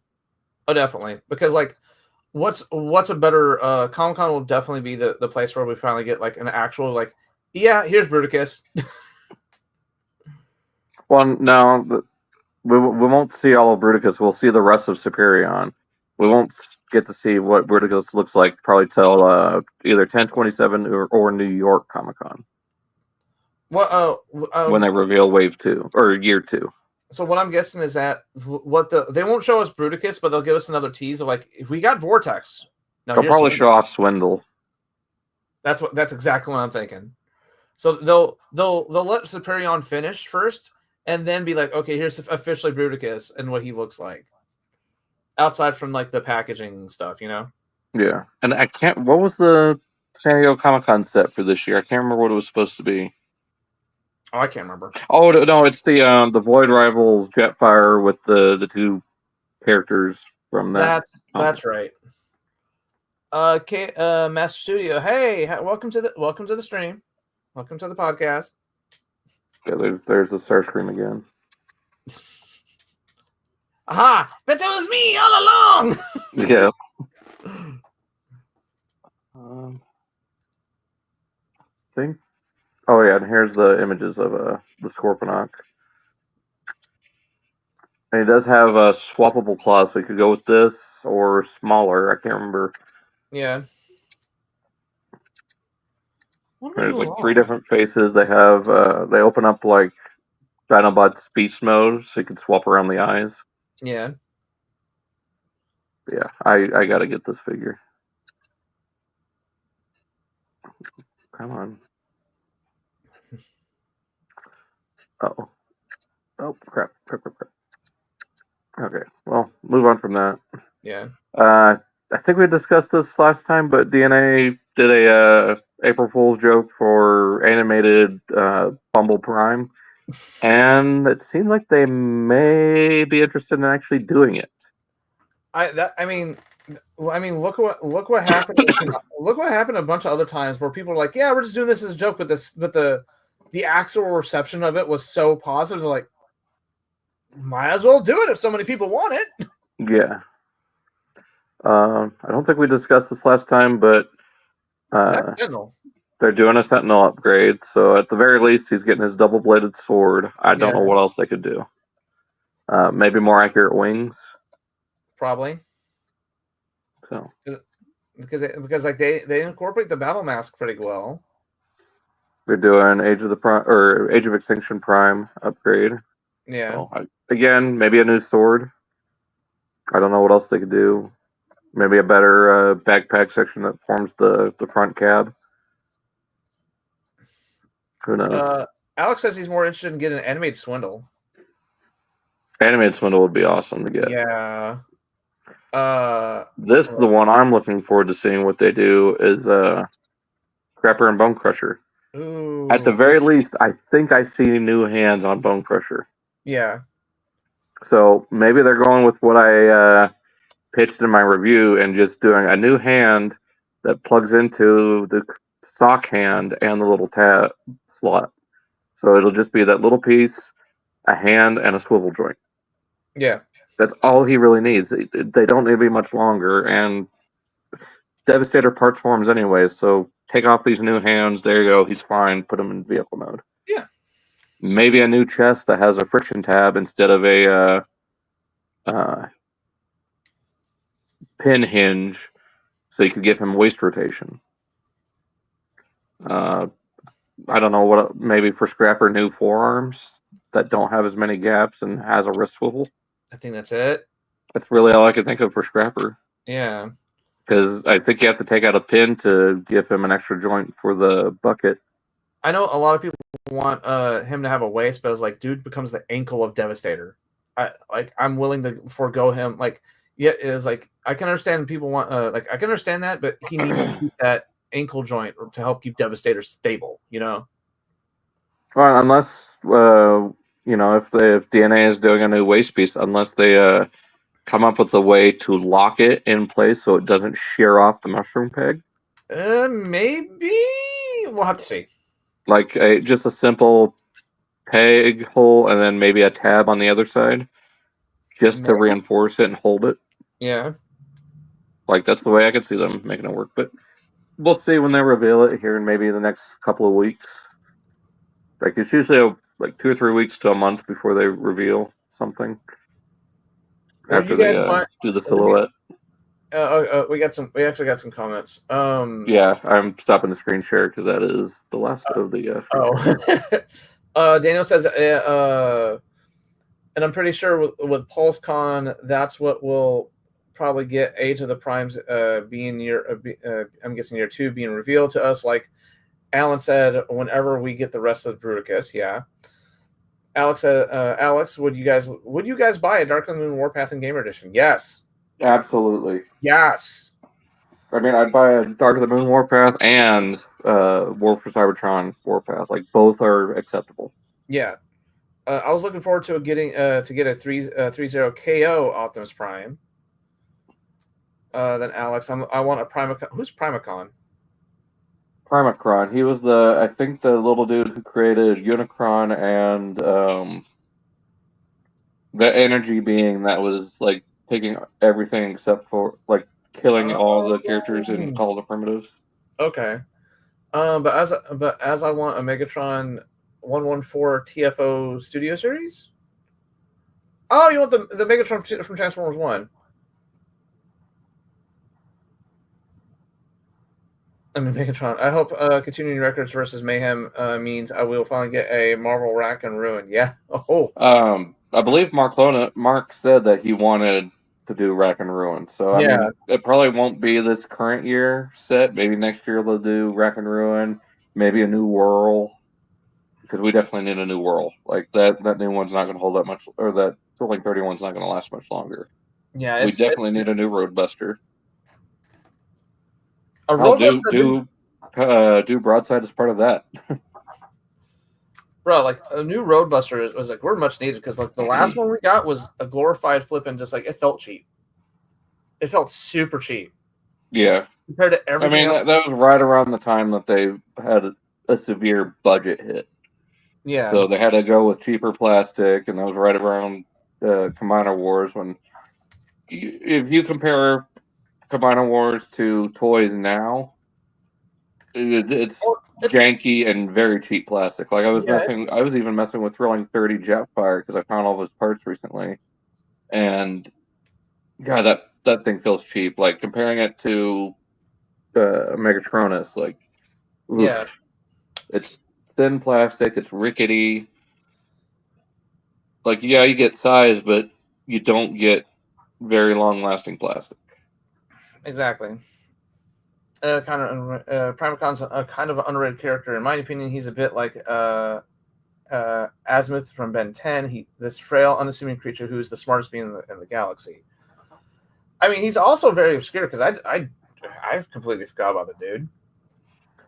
Oh, definitely. Because, like, what's a better... Comic-Con will definitely be the place where we finally get, like, an actual, like, yeah, here's Bruticus. Well, no, we won't see all of Bruticus. We'll see the rest of Superion. We won't get to see what Bruticus looks like probably till either 1027 or New York Comic-Con. When they reveal Wave 2 or Year 2. So what I'm guessing is that they won't show us Bruticus, but they'll give us another tease of like, we got Vortex. Now, they'll probably show off Swindle. That's exactly what I'm thinking. So they'll let Superion finish first, and then be like, okay, here's officially Bruticus and what he looks like. Outside from like the packaging stuff, you know? Yeah. And I can't. What was the San Diego Comic-Con set for this year? I can't remember what it was supposed to be. Oh, I can't remember. Oh no, it's the Void Rivals Jetfire with the 2 characters from that. That's right. Master Studio. Hey, welcome to the stream. Welcome to the podcast. Yeah, there's the Starscream again. Aha! But that was me all along. Yeah. Think. Oh yeah, and here's the images of the Scorponok. And he does have a swappable claws, so you could go with this or smaller. I can't remember. Yeah. There's like 3 different faces. They have they open up like Dinobot's beast mode, so you can swap around the eyes. Yeah. Yeah, I gotta get this figure. Come on. Oh. Oh, crap. Okay, well, move on from that. Yeah. I think we discussed this last time, but DNA did a April Fool's joke for animated Bumble Prime, and it seems like they may be interested in actually doing it. I mean, look what happened. Look what happened a bunch of other times where people are like, "Yeah, we're just doing this as a joke," but the actual reception of it was so positive. They're like, might as well do it if so many people want it. Yeah. I don't think we discussed this last time, but they're doing a Sentinel upgrade, so at the very least, he's getting his double-bladed sword. I don't know what else they could do. Maybe more accurate wings. Probably. So because like they incorporate the battle mask pretty well. We're doing Age of Extinction Prime upgrade. Yeah. So, again, maybe a new sword. I don't know what else they could do. Maybe a better backpack section that forms the front cab. Who knows? Alex says he's more interested in getting an animated Swindle. Animated Swindle would be awesome to get. Yeah. This is the one I'm looking forward to seeing what they do is Scrapper and Bone Crusher. Ooh. At the very least, I think I see new hands on Bone Crusher. Yeah. So maybe they're going with what I pitched in my review and just doing a new hand that plugs into the sock hand and the little tab slot. So it'll just be that little piece, a hand, and a swivel joint. Yeah. That's all he really needs. They don't need to be much longer, and Devastator parts forms anyway, so take off these new hands. There you go. He's fine. Put him in vehicle mode. Yeah. Maybe a new chest that has a friction tab instead of a pin hinge, so you could give him waist rotation. I don't know what. Maybe for Scrapper, new forearms that don't have as many gaps and has a wrist swivel. I think that's it. That's really all I could think of for Scrapper. Yeah. Because I think you have to take out a pin to give him an extra joint for the bucket. I know a lot of people want him to have a waist, but it's like, dude becomes the ankle of Devastator. I'm willing to forego him. Like, yeah, it's like I can understand people want I can understand that, but he needs to keep that ankle joint to help keep Devastator stable. You know. Well, unless if DNA is doing a new waist piece, unless they come up with a way to lock it in place so it doesn't shear off the mushroom peg. Maybe we'll have to see. Like just a simple peg hole and then maybe a tab on the other side, just to reinforce it and hold it. Yeah. Like that's the way I could see them making it work. But we'll see when they reveal it here in maybe the next couple of weeks. Like it's usually like 2 or 3 weeks to a month before they reveal something. After they do the silhouette. We actually got some comments. Yeah, I'm stopping the screen share because that is the last of the. Daniel says, and I'm pretty sure with PulseCon, that's what will probably get Age of the Primes being I'm guessing year 2 being revealed to us. Like Alan said, whenever we get the rest of the Bruticus, yeah. Alex said, Alex, would you guys buy a Dark of the Moon Warpath and Gamer Edition? Yes. Absolutely. Yes. I mean, I'd buy a Dark of the Moon Warpath and War for Cybertron Warpath. Like both are acceptable. Yeah. I was looking forward to getting a 3-0 KO Optimus Prime. Then Alex, I want a Primacon. Who's Primacon? Primacron. He was I think the little dude who created Unicron and The energy being that was like taking everything except for like killing all the characters and all the primitives. Okay. But as I want a Megatron 114 TFO Studio Series. Oh, you want the Megatron from Transformers 1? I mean, Megatron. I hope continuing records versus Mayhem means I will finally get a Marvel Rack and Ruin. Yeah. Oh. I believe Mark said that he wanted to do Rack and Ruin. So Yeah. I mean, it probably won't be this current year set. Maybe next year they'll do Rack and Ruin. Maybe a new Whirl, because we definitely need a new Whirl. Like that new one's not going to hold that much, or that Thrilling 31's not going to last much longer. Yeah. We definitely need a new Roadbuster. A Roadbuster. Do Broadside as part of that. Bro, like a new Roadbuster was like we're much needed because like the last one we got was a glorified flipping, just like it felt cheap. It felt super cheap. Yeah. Compared to everything. I mean, that was right around the time that they had a severe budget hit. Yeah. So they had to go with cheaper plastic, and that was right around Combiner Wars when. If you compare Combiner Wars to toys now, it's janky and very cheap plastic. Like I was even messing with Thrilling 30 Jetfire because I found all those parts recently, and God, that thing feels cheap. Like comparing it to Megatronus, like oof, it's thin plastic, it's rickety. Like yeah, you get size, but you don't get very long-lasting plastic. Exactly. Primacon's a kind of an underrated character. In my opinion, he's a bit like Azimuth from Ben 10. This frail, unassuming creature who is the smartest being in the galaxy. I mean, he's also very obscure because I completely forgot about the dude.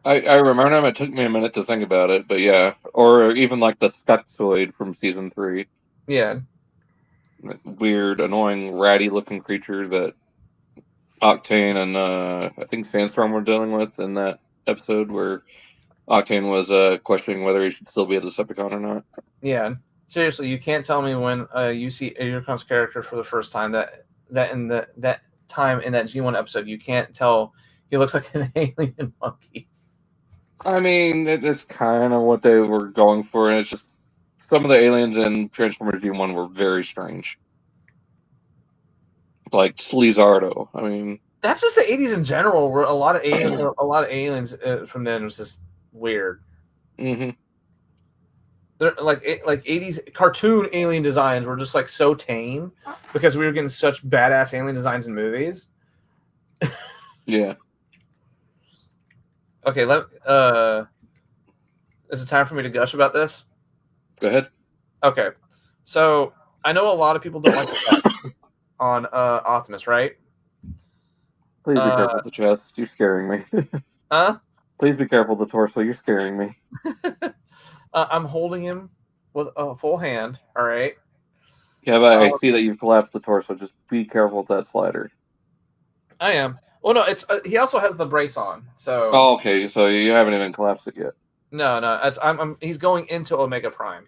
I remember him. It took me a minute to think about it, but yeah. Or even like the Stuxoid from season 3. Yeah. Weird, annoying, ratty-looking creature that Octane and I think Sandstorm were dealing with in that episode where Octane was questioning whether he should still be a Decepticon or not. Yeah. Seriously, you can't tell me when you see Adrian's character for the first time that in that time in that G1 episode, you can't tell he looks like an alien monkey. I mean, it's kind of what they were going for, and it's just some of the aliens in Transformers G1 were very strange. Like Slizardo. I mean, that's just the 80s in general, where a lot of aliens from then was just weird. Mm-hmm. They're like 80s cartoon alien designs were just like so tame because we were getting such badass alien designs in movies. Yeah. Okay, is it time for me to gush about this? Go ahead. Okay, so I know a lot of people don't like the on Optimus, right? Please be careful with the chest. You're scaring me. Huh? Please be careful with the torso. You're scaring me. I'm holding him with a full hand. All right. Yeah, but I see that you've collapsed the torso. Just be careful with that slider. I am. Well, no, it's he also has the brace on. So. Oh, okay. So you haven't even collapsed it yet. No. He's going into Omega Prime.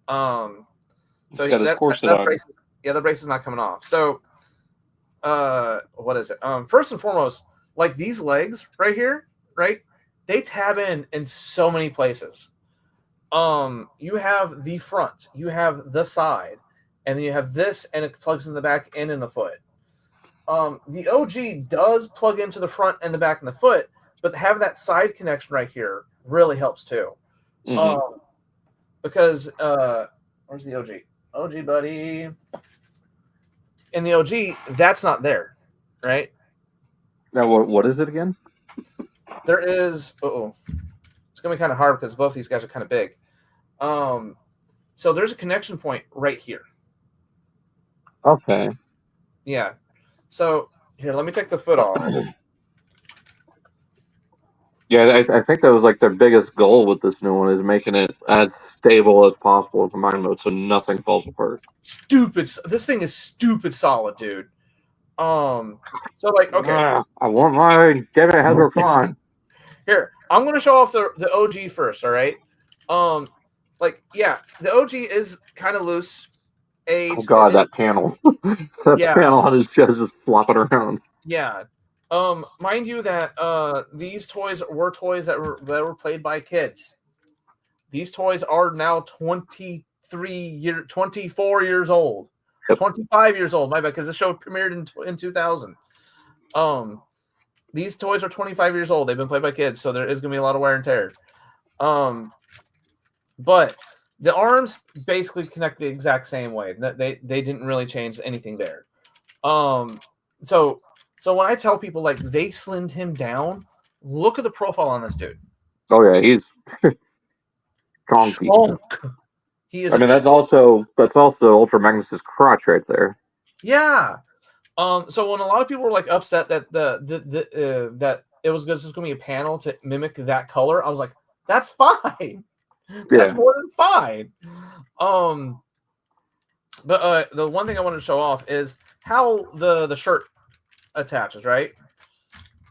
So he's got his corset on. The brace is not coming off. So, what is it? First and foremost, like these legs right here, right? They tab in so many places. You have the front, you have the side, and then you have this, and it plugs in the back and in the foot. The OG does plug into the front and the back and the foot, but having that side connection right here really helps too. Mm-hmm. Because where's the OG? OG, buddy. In the OG, that's not there, right? Now, what is it again? There is. It's gonna be kind of hard because both these guys are kind of big. So there's a connection point right here. Okay. Yeah. So here, let me take the foot off. Yeah, I think that was like their biggest goal with this new one is making it as stable as possible in combined mode, so nothing falls apart. This thing is stupid solid, dude. So like, okay. I want mine. Give it, Hasbro. Come on. Here, I'm gonna show off the OG first. All right. Like, yeah, the OG is kind of loose. age. Oh god, that panel. That Yeah. panel on his chest is flopping around. Yeah. Mind you that these toys were toys that were played by kids. These toys are now 24 years old. Yep. 25 years old, my bad, because the show premiered in 2000. These toys are 25 years old. They've been played by kids, so there is going to be a lot of wear and tear. But the arms basically connect the exact same way. They didn't really change anything there. So when I tell people like they slimmed him down, look at the profile on this dude. Oh yeah, he's strong piece. He is. I mean, that's also Ultra Magnus's crotch right there. Yeah. So when a lot of people were like upset that that it was just going to be a panel to mimic that color, I was like, that's fine. That's more than fine. But the one thing I wanted to show off is how the shirt attaches, right?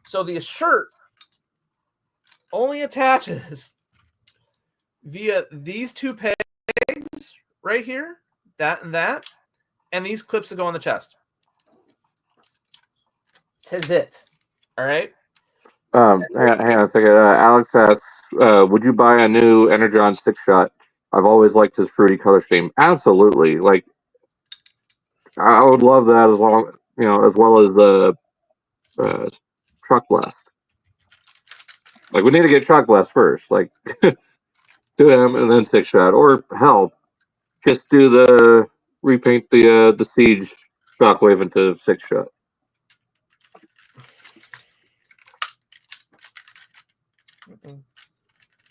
So the shirt only attaches via these two pegs right here, that, and these clips that go on the chest. 'Tis it. All right. Hang on a second. Alex asks, would you buy a new Energon 6-shot? I've always liked his fruity color scheme. Absolutely. Like, I would love that as well as the Truck Blast. Like, we need to get Truck Blast first. Like, do him and then 6-shot, or hell, just repaint the Siege Shockwave into 6-shot.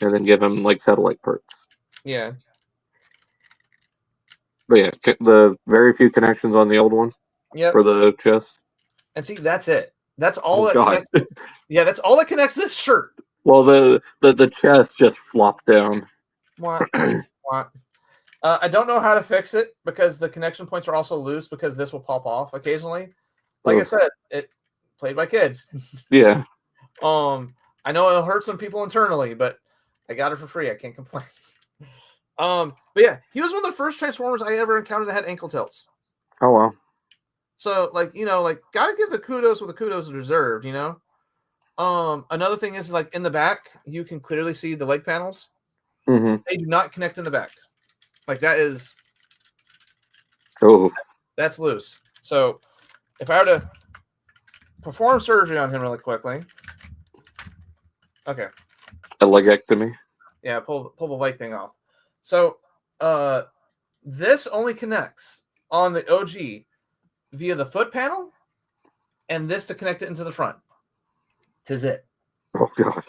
And then give him like satellite parts. Yeah. But yeah, the very few connections on the old one for the chest. And see, that's it. That's all connects. Yeah, that's all that connects this shirt. Well, the chest just flopped down. I don't know how to fix it because the connection points are also loose because this will pop off occasionally. Like I said, it played by kids. Yeah. I know it'll hurt some people internally, but I got it for free. I can't complain. But yeah, he was one of the first Transformers I ever encountered that had ankle tilts. Oh wow. So gotta give the kudos where the kudos are deserved, you know. Another thing is like in the back, you can clearly see the leg panels. Mm-hmm. They do not connect in the back. Like that is. Oh. That's loose. So if I were to perform surgery on him really quickly. Okay. A legectomy? Yeah, pull the leg thing off. So this only connects on the OG via the foot panel and this to connect it into the front. 'Tis it. Oh god.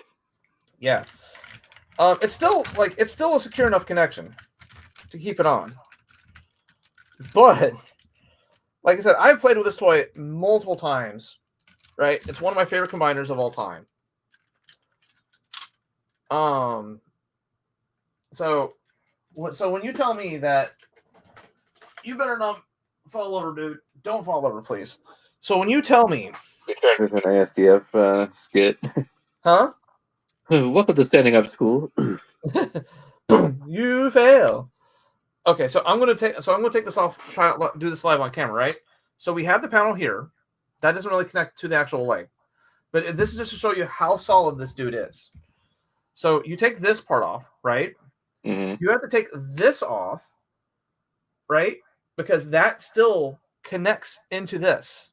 Yeah. It's still a secure enough connection to keep it on. But like I said, I've played with this toy multiple times. Right? It's one of my favorite combiners of all time. So when you tell me that you better not fall over, dude, don't fall over, please. So when you tell me we turned into an ASDF skit. Huh? Welcome to Standing Up School. You fail. Okay, so I'm gonna take this off, try to do this live on camera, right? So we have the panel here. That doesn't really connect to the actual leg. But this is just to show you how solid this dude is. So you take this part off, right? Mm-hmm. You have to take this off, right? Because that still connects into this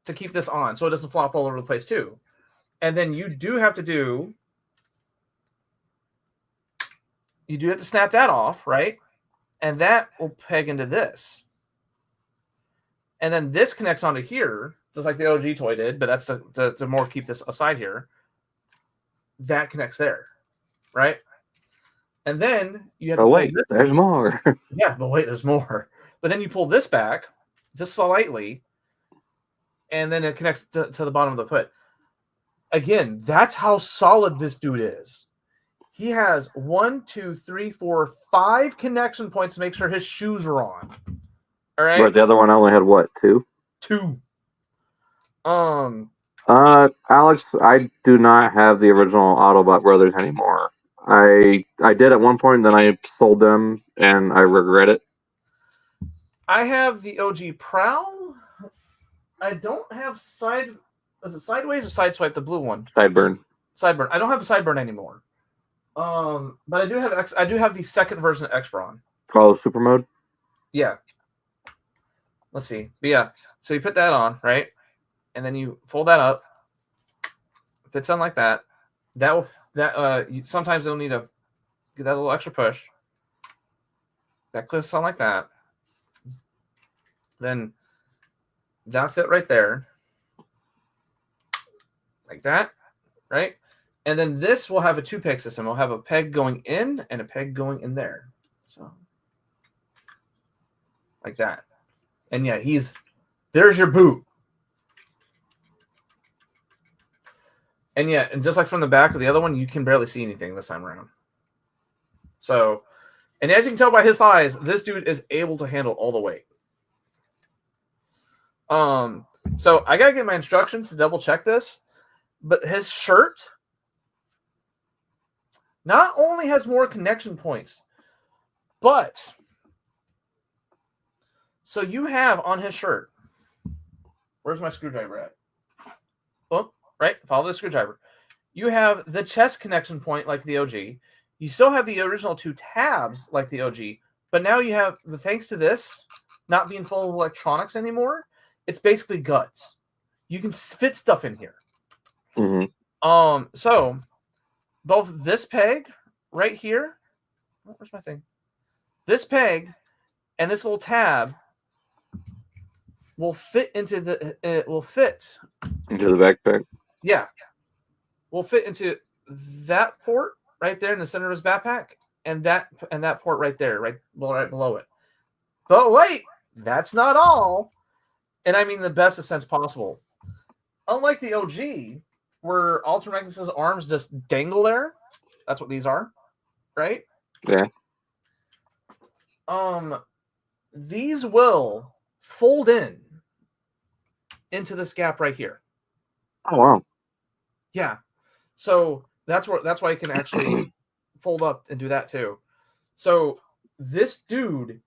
to keep this on so it doesn't flop all over the place too. And then you do have to snap that off, right? And that will peg into this. And then this connects onto here, just like the OG toy did, but that's to more keep this aside here. That connects there, right? And then you have to wait, there's more. Yeah, but wait, there's more. But then you pull this back just slightly, and then it connects to the bottom of the foot. Again, that's how solid this dude is. He has 1, 2, 3, 4, 5 connection points to make sure his shoes are on. All right. Where the other one only had what, 2? 2. Alex, I do not have the original Autobot Brothers anymore. I did at one point, then I sold them, and I regret it. I have the OG Prowl. I don't have side. Is it Sideways or Sideswipe? The blue one. Sideburn. Sideburn. I don't have a Sideburn anymore. But I do have I do have the second version of X-Brawn. Oh, super mode. Yeah. Let's see. But yeah. So you put that on, right? And then you fold that up. Fits on like that. Sometimes you'll need to get that little extra push. That clips on like that. Then that'll fit right there. Like that, right? And then this will have a 2-peg system. We'll have a peg going in and a peg going in there. So like that. And yeah, there's your boot. And yeah, and just like from the back of the other one, you can barely see anything this time around. So, and as you can tell by his size, this dude is able to handle all the weight. So I gotta get my instructions to double check this, but his shirt not only has more connection points, but so you have on his shirt. Where's my screwdriver at? Oh, right. Follow the screwdriver. You have the chest connection point like the OG. You still have the original 2 tabs like the OG, but now you have thanks to this not being full of electronics anymore. It's basically guts. You can fit stuff in here. Mm-hmm. So both this peg right here, where's my thing? This peg and this little tab will fit into the into the backpack. Yeah, will fit into that port right there in the center of his backpack, and that port right there, right below it. But wait, that's not all. And I mean the best sense possible. Unlike the OG, where Ultra Magnus's arms just dangle there, that's what these are, right? Yeah. These will fold into this gap right here. Oh wow. Yeah. So that's why you can actually fold up and do that too. So this dude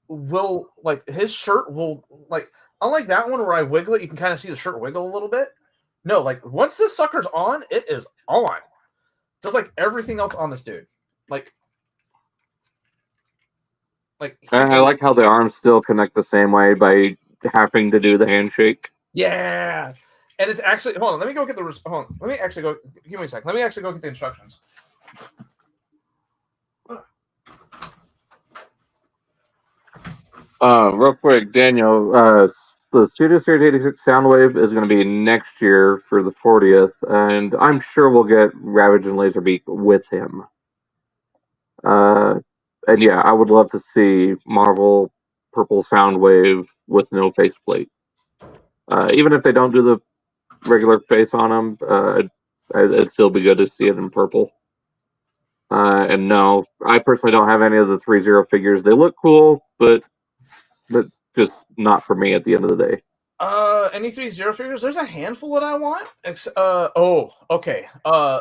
will his shirt will unlike that one where I wiggle it, you can kind of see the shirt wiggle a little bit. No, once this sucker's on, it is on. Just like everything else on this dude. I like how the arms still connect the same way by having to do the handshake. Yeah. And it's actually hold on, let me go get the hold on. Let me actually go give me a sec. Let me actually go get the instructions. Real quick, Daniel, the Studio Series 86 Soundwave is going to be next year for the 40th, and I'm sure we'll get Ravage and Laserbeak with him. And yeah, I would love to see Marvel Purple Soundwave with no faceplate. Even if they don't do the regular face on him, it'd still be good to see it in purple. And no, I personally don't have any of the 3-0 figures. They look cool, but just not for me at the end of the day. Any 3-0 figures? There's a handful that I want. Okay.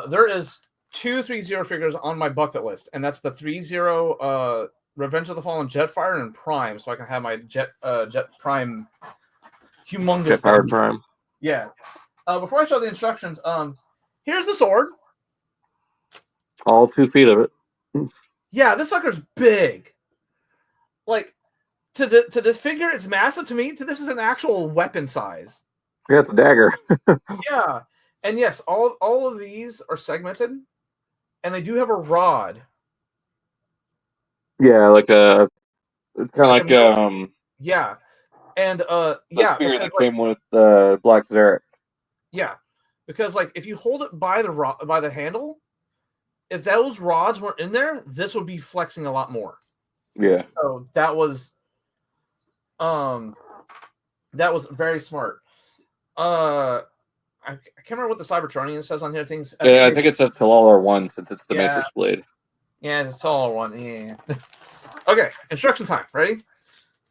There is 2 3-0 figures on my bucket list, and that's the 3-0 Revenge of the Fallen Jetfire and Prime, so I can have my Jet Prime humongous Jetfire Prime. Yeah. Before I show the instructions, here's the sword. All 2 feet of it. Yeah, this sucker's big. To this figure, it's massive. To me, this is an actual weapon size. Yeah, it's a dagger. Yeah. And yes, all of these are segmented, and they do have a rod. Yeah, it's kind of yeah. And yeah, figure that came with Black Zarek. Yeah. Because if you hold it by the handle, if those rods weren't in there, this would be flexing a lot more. Yeah. So that was very smart. I can't remember what the Cybertronian says on here. Things. I think it says Talala 1 since it's the Matrix Blade. Yeah, it's Talala 1. Yeah. Okay, instruction time. Ready?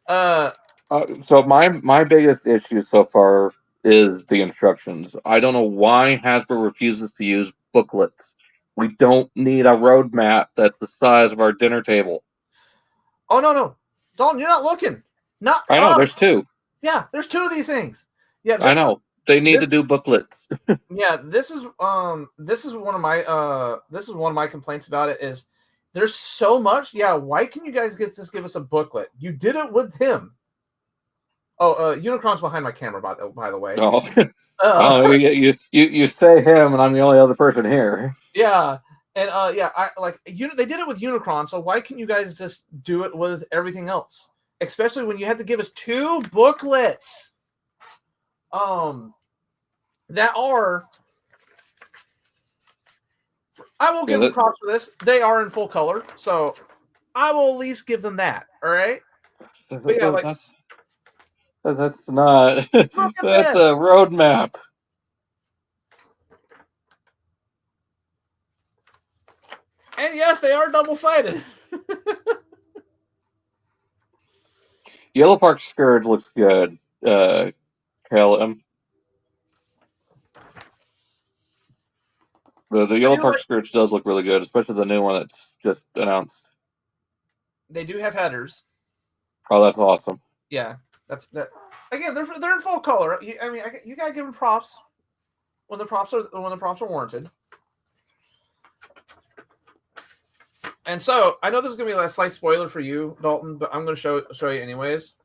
So my biggest issue so far is the instructions. I don't know why Hasbro refuses to use booklets. We don't need a roadmap that's the size of our dinner table. Oh no! Dalton, you're not looking. Not I know, up. there's two. Yeah, there's two of these things. Yeah, I know. They need to do booklets. Yeah, this is one of my complaints about it is there's so much. Yeah, why can you guys just give us a booklet? You did it with him. Oh, Unicron's behind my camera, by the way. Oh, you say him, and I'm the only other person here. Yeah, and they did it with Unicron, so why can't you guys just do it with everything else? Especially when you had to give us two booklets. That are, I will give them props for this. They are in full color, so I will at least give them that. All right. But yeah, like that's not. That's this. a roadmap. And yes, they are double-sided. Yellow Park Scourge looks good. Calum. The Yellow Park Scourge does look really good, especially the new one that's just announced. They do have headers. Oh, that's awesome. Yeah, that's that. Again, they're in full color. I mean, you gotta give them props when the props are warranted. And so I know this is gonna be a slight spoiler for you, Dalton, but I'm gonna show you anyways.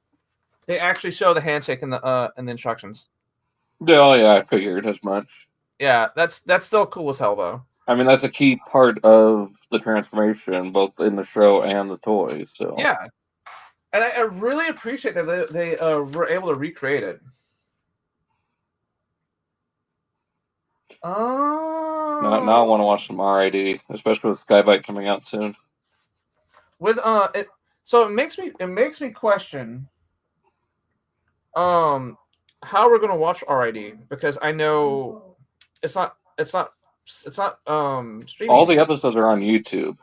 They actually show the handshake in the instructions. Oh yeah, I figured as much. Yeah, that's still cool as hell, though. I mean, that's a key part of the transformation, both in the show and the toys. So yeah, and I really appreciate that they were able to recreate it. Oh, now I want to watch some RID, especially with Skybite coming out soon. With so it makes me question how we're gonna watch RID, because I know it's not streaming. All the episodes are on YouTube.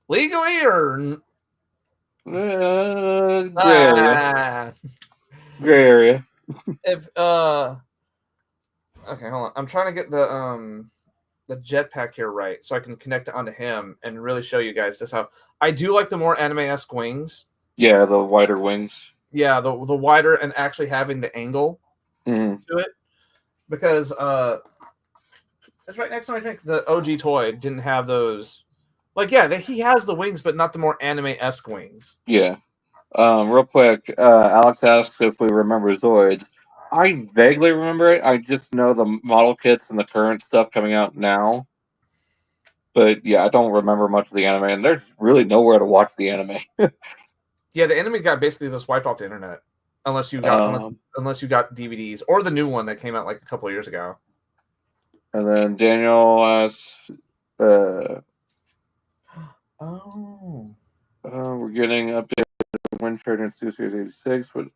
Legally or gray area. Gray area. If okay, hold on. I'm trying to get the jetpack here right so I can connect it onto him and really show you guys just how I do like the more anime-esque wings. Yeah, the wider wings. Yeah, the wider and actually having the angle to it, because it's right next to my drink. The OG toy didn't have those. Like, yeah, he has the wings, but not the more anime-esque wings. Yeah. Real quick, Alex asked if we remember Zoids. I vaguely remember it. I just know the model kits and the current stuff coming out now. But yeah, I don't remember much of the anime, and there's really nowhere to watch the anime. Yeah, the anime got basically just wiped off the internet, unless you got unless you got DVDs or the new one that came out like a couple of years ago. And then Daniel asks, oh, we're getting updated Windcharger and Stu Series 86. But,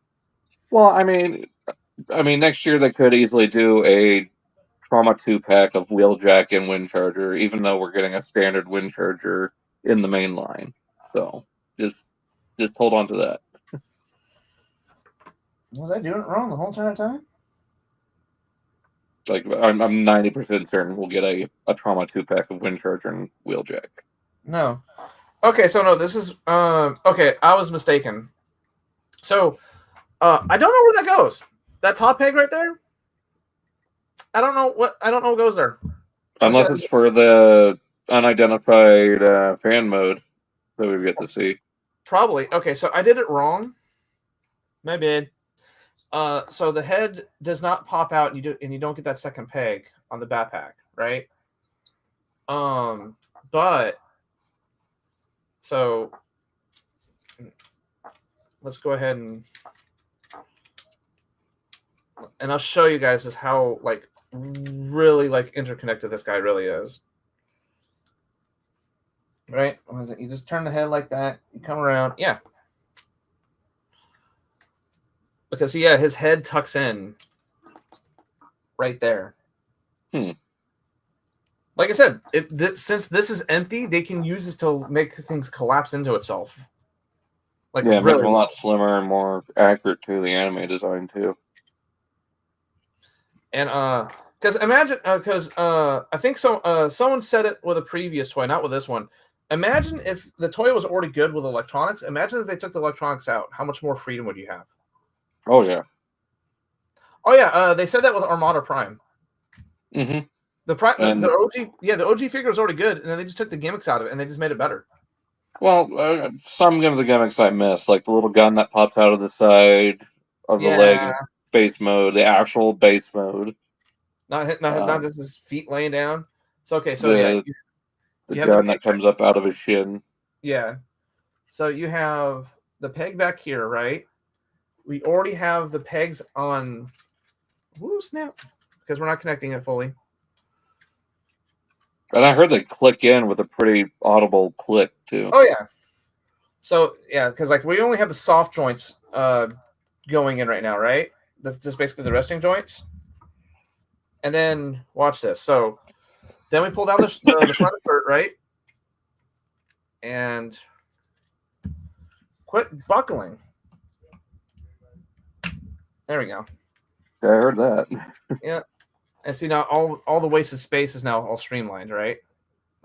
well, I mean, next year they could easily do a Trauma 2-pack of Wheeljack and Windcharger, even though we're getting a standard Windcharger in the main line. So, just hold on to that. Was I doing it wrong the whole entire time? Like, I'm 90% certain we'll get a Trauma 2-pack of Windcharger and Wheeljack. No. Okay, so no, this is okay, I was mistaken. So I don't know where that goes. That top peg right there? I don't know what goes there. Unless it's for the unidentified fan mode that we get to see. Probably. Okay, so I did it wrong. My bad. So the head does not pop out, and you don't get that second peg on the backpack, right? But so let's go ahead and I'll show you guys just how really interconnected this guy really is. Right? What is it? You just turn the head like that. You come around. Yeah. Because, yeah, his head tucks in right there. Like I said, since this is empty, they can use this to make things collapse into itself. Like, yeah, really, make them a lot slimmer and more accurate to the anime design, too. And, because imagine, I think someone said it with a previous toy, not with this one. Imagine if the toy was already good with electronics. Imagine if they took the electronics out. How much more freedom would you have? Oh yeah. Oh yeah, they said that with Armada Prime. Mm-hmm. The OG, the OG figure was already good, and then they just took the gimmicks out of it and they just made it better. Well, some of the gimmicks I miss, like the little gun that pops out of the side of the leg in base mode, the actual base mode. Not just his feet laying down. So okay, so the gun that comes up out of his shin. Yeah. So you have the peg back here, right? We already have the pegs on. Woo snap! Because we're not connecting it fully. And I heard they click in with a pretty audible click too. Oh yeah. So yeah, because like we only have the soft joints going in right now, right? That's just basically the resting joints. And then watch this. So then we pull down the front of the shirt, right? And quit buckling. There we go. Yeah, I heard that. Yeah. And see now all the wasted space is now all streamlined, right?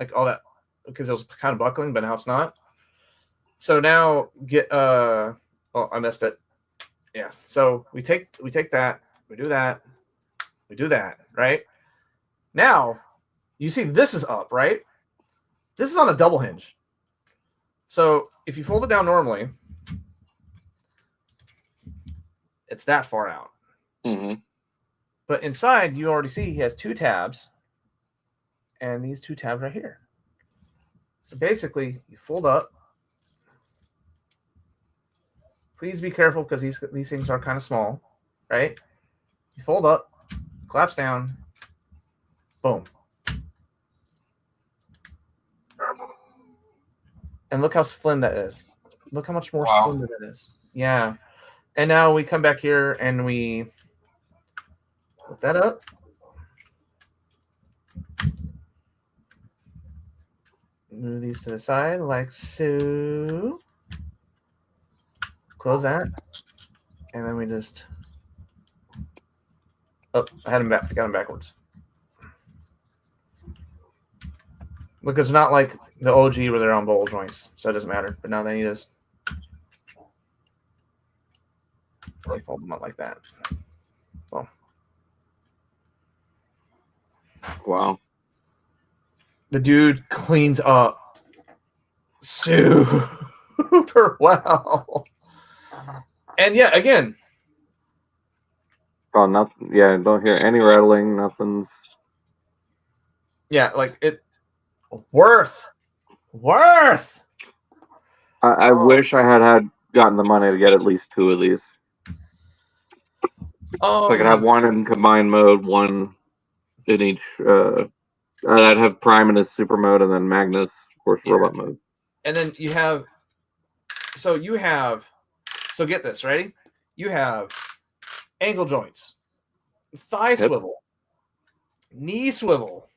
Like all that, because it was kind of buckling, but now it's not. So now oh, I missed it. Yeah. So we take that, we do that, right? Now you see this is up, right? This is on a double hinge. So if you fold it down normally, it's that far out. Mm-hmm. But inside, you already see he has two tabs, and these two tabs right here. So basically, you fold up. Please be careful because these things are kind of small, right? You fold up, collapse down, boom. And look how slim that is. Look how much more slim that is. Yeah. And now we come back here and we put that up. Move these to the side like so. Close that. And then we just... Oh, I had him back. Got him backwards. Look, it's not like the OG where they're on bowl joints, so it doesn't matter. But now then you just really fold them up like that. Well, wow. The dude cleans up super well. And yeah, again. Oh, nothing. Yeah, don't hear any rattling. Nothing. Yeah, like it. Worth. I wish I had gotten the money to get at least two of these. So I could have one in combined mode, one in each. I'd have Prime in his super mode, and then Magnus, of course, robot mode. And then you have. So get this, ready? You have ankle joints, thigh swivel, knee swivel,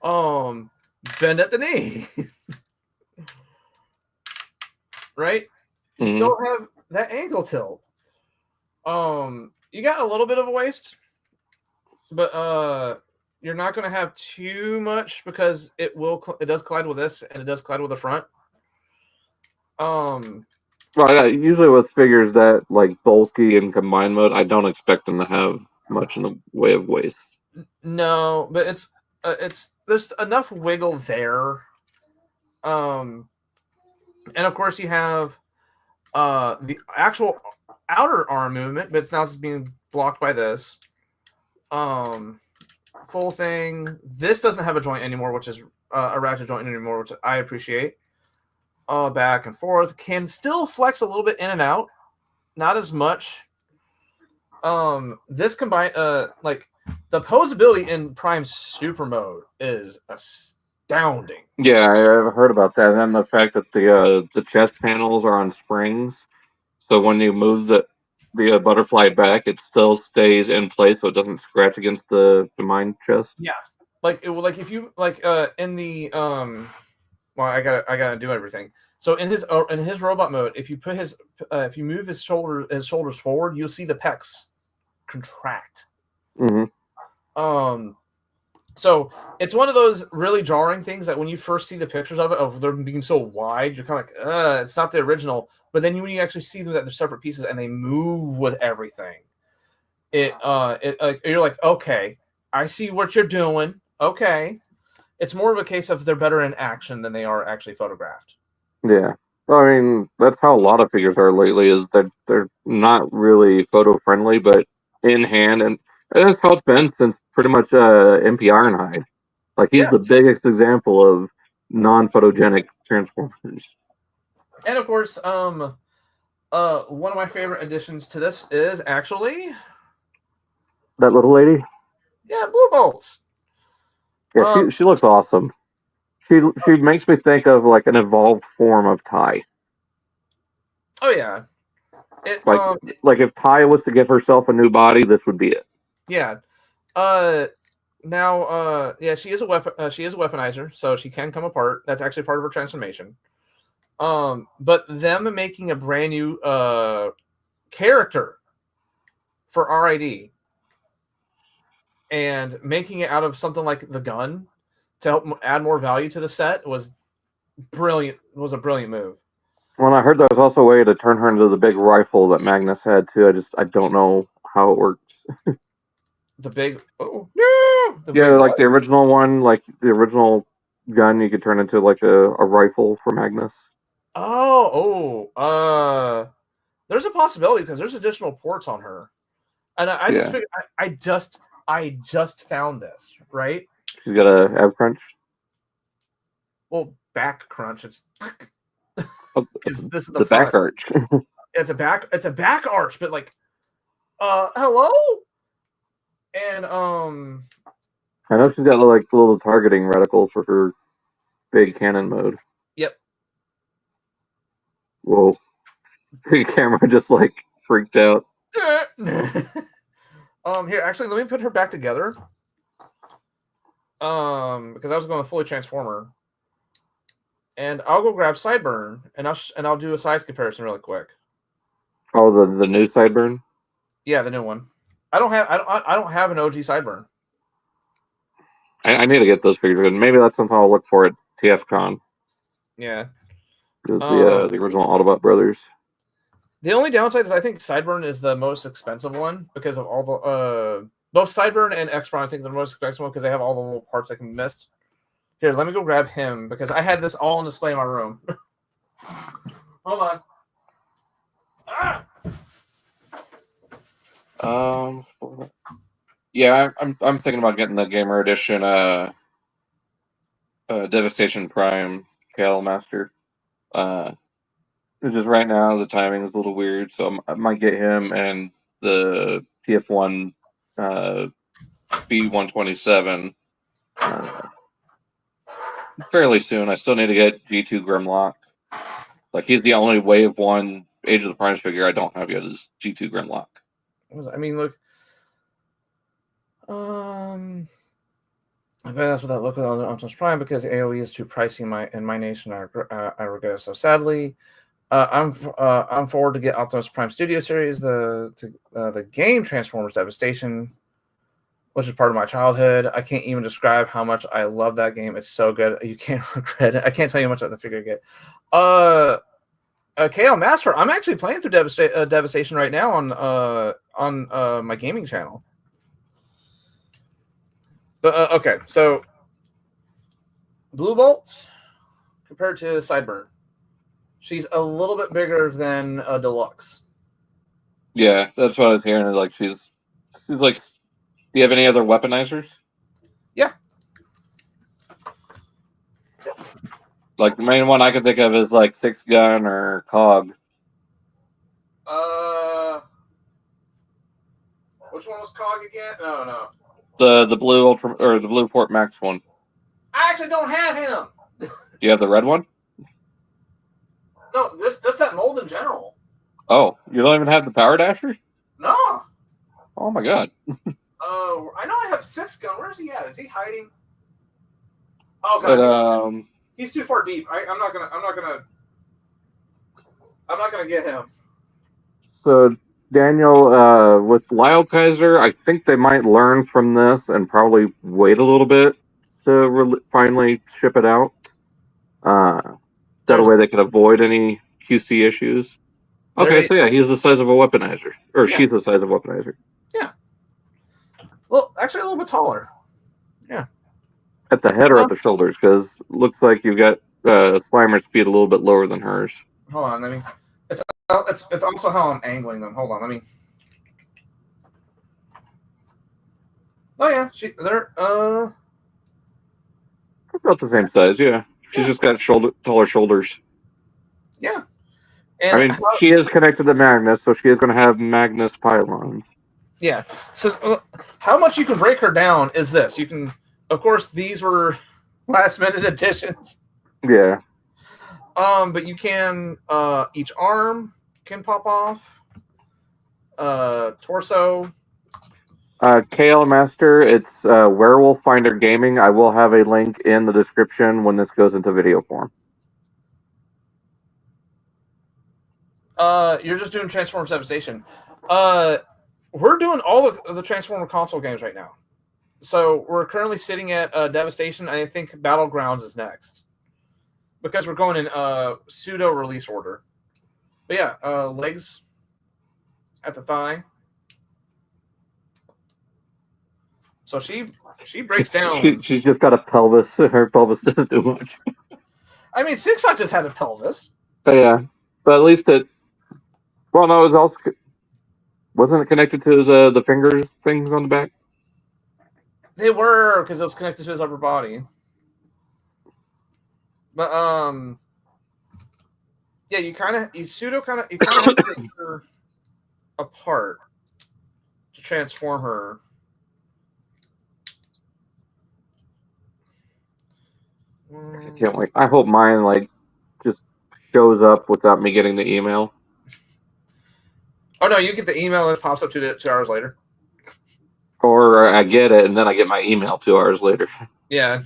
bend at the knee. Right? You still have that ankle tilt. You got a little bit of a waist, but you're not going to have too much because it does collide with this and it does collide with the front. Well, usually with figures that like bulky in combined mode, I don't expect them to have much in the way of waist. No, but it's there's enough wiggle there. And of course you have the actual outer arm movement, but it's now being blocked by this. Full thing. This doesn't have a joint anymore, which is a ratchet joint anymore, which I appreciate. Back and forth. Can still flex a little bit in and out. Not as much. This combined, like the posability in Prime Super Mode is astounding. Yeah, I've heard about that. And then the fact that the chest panels are on springs, so when you move the butterfly back, it still stays in place, so it doesn't scratch against the mine chest. Yeah, like if you in the well, I gotta do everything. So in his robot mode, if you put if you move his shoulders forward, you'll see the pecs contract. Mm-hmm. So it's one of those really jarring things that when you first see the pictures of them being so wide, you're kind of like, it's not the original. But then when you actually see them that they're separate pieces and they move with everything, you're like, okay, I see what you're doing. Okay, it's more of a case of they're better in action than they are actually photographed. Yeah. Well, I mean, that's how a lot of figures are lately, is that they're not really photo friendly, but in hand, and that's how it's been since pretty much MP Ironhide. Like, he's Yeah. the biggest example of non-photogenic Transformers. And of course, one of my favorite additions to this is actually, That little lady? yeah, Blue Bolts. Yeah, she looks awesome. She makes me think of like an evolved form of Ty. Oh yeah. Like if Ty was to give herself a new body, this would be it. Yeah. Yeah, she is a weapon. She is a weaponizer, so she can come apart. That's actually part of her transformation. But them making a brand new character for RID and making it out of something like the gun to help add more value to the set was brilliant. Was a brilliant move. Well, I heard there was also a way to turn her into the big rifle that Magnus had too. I don't know how it works. The big The original one, like the original gun, you could turn into like a rifle for Magnus. There's a possibility because there's additional ports on her, and I just figured I just found this, right? She's got a ab crunch. Well, back crunch. It's this is the back arch. It's a back arch, but like, hello. And I know she's got like little targeting reticle for her big cannon mode. Yep. Whoa. The camera just like freaked out. Here, actually, let me put her back together. Because I was going to fully transform her. And I'll go grab Sideburn, and I'll do a size comparison really quick. Oh, the new Sideburn? Yeah, the new one. I don't have an OG Sideburn. I need to get those figures, and maybe that's something I'll look for at TFCon. Yeah. The original Autobot brothers. The only downside is I think Sideburn is the most expensive one because of all the both Sideburn and X-Prime I think they're the most expensive one because they have all the little parts that can be missed. Here, let me go grab him because I had this all on display in my room. Hold on. Yeah, I'm thinking about getting the Gamer Edition Devastation Prime Kale Master. It's just right now the timing is a little weird, so I might get him and the TF1 B127 fairly soon. I still need to get G2 Grimlock. Like, he's the only Wave 1 Age of the Primes figure I don't have yet is G2 Grimlock. I mean, look. I bet that's what that look with Optimus Prime because AOE is too pricey in my nation. I regret it so sadly. I'm forward to get Optimus Prime Studio Series, the game Transformers Devastation, which is part of my childhood. I can't even describe how much I love that game. It's so good. You can't regret it. I can't tell you how much of the figure you get. KL Master, I'm actually playing through Devastation right now on my gaming channel. But okay, so Blue Bolt compared to Sideburn, she's a little bit bigger than a Deluxe. Yeah, that's what I was hearing. Like she's like. Do you have any other weaponizers? Yeah. Like the main one I can think of is like 6-gun or Cog. Which one was Cog again? No. The blue Ultra or the blue Port Max one. I actually don't have him. Do you have the red one? No, just that mold in general. Oh, you don't even have the Power Dasher? No. Oh my god. I know I have 6-gun. Where is he at? Is he hiding? Oh god, he's too far deep. I'm not gonna get him. So Daniel, with Lyle Kaiser, I think they might learn from this and probably wait a little bit to finally ship it out. That way they can avoid any QC issues. Okay, so yeah, he's the size of a weaponizer. Or she's the size of a weaponizer. Yeah. Well, actually a little bit taller. Yeah. At the head or at the shoulders? Because looks like you've got Slimer's feet a little bit lower than hers. Hold on, let me... It's also how I'm angling them. Hold on, let me... Oh yeah, they're about the same size, yeah. She's just got taller shoulders. Yeah. And I mean, she is connected to Magnus, so she is going to have Magnus pylons. Yeah. So how much you can break her down is this. You can, of course, these were last-minute additions. Yeah. But you can, each arm can pop off. Torso. KL Master, it's Werewolf Finder Gaming. I will have a link in the description when this goes into video form. You're just doing Transformers Devastation. We're doing all of the Transformer console games right now. So we're currently sitting at Devastation. I think Battlegrounds is next. Because we're going in pseudo release order. But yeah, legs at the thigh. So she breaks down. She's just got a pelvis. Her pelvis doesn't do much. I mean, Six Shot just had a pelvis. Yeah, but at least it. Well, no, it was also wasn't it connected to his the fingers things on the back? They were, because it was connected to his upper body. But yeah, you kind of have to take her apart to transform her. I can't wait. I hope mine just shows up without me getting the email. Oh no, you get the email and it pops up 2 hours later. Or I get it and then I get my email 2 hours later. Yeah.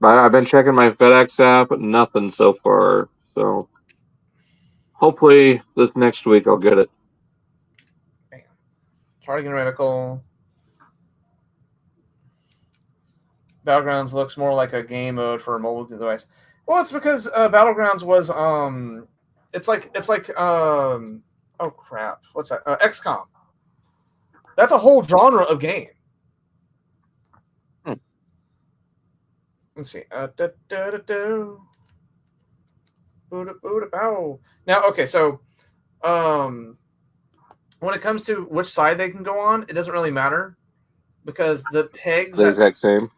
But I've been checking my FedEx app, nothing so far. So hopefully this next week I'll get it. Bam. Targeting reticle. Battlegrounds looks more like a game mode for a mobile device. Well, it's because Battlegrounds was it's like oh crap, what's that? XCOM. That's a whole genre of game. Let's see. Now, okay, so when it comes to which side they can go on, it doesn't really matter because the pegs. The exact same.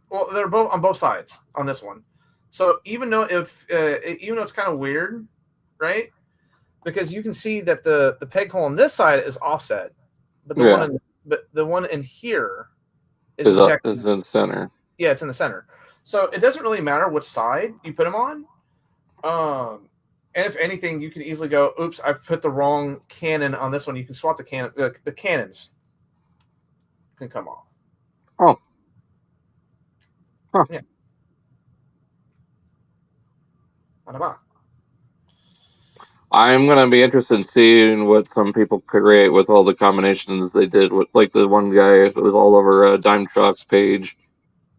Well, they're both on both sides on this one. So even though it's kind of weird, right? Because you can see that the peg hole on this side is offset, but the one in here is in the center. Yeah, it's in the center. So it doesn't really matter which side you put them on. And if anything, you can easily go, "Oops, I put the wrong cannon on this one." You can swap the cannon. The cannons can come off. Oh. Huh. Yeah. I'm going to be interested in seeing what some people create with all the combinations they did with, like the one guy, it was all over Dime Chalk's page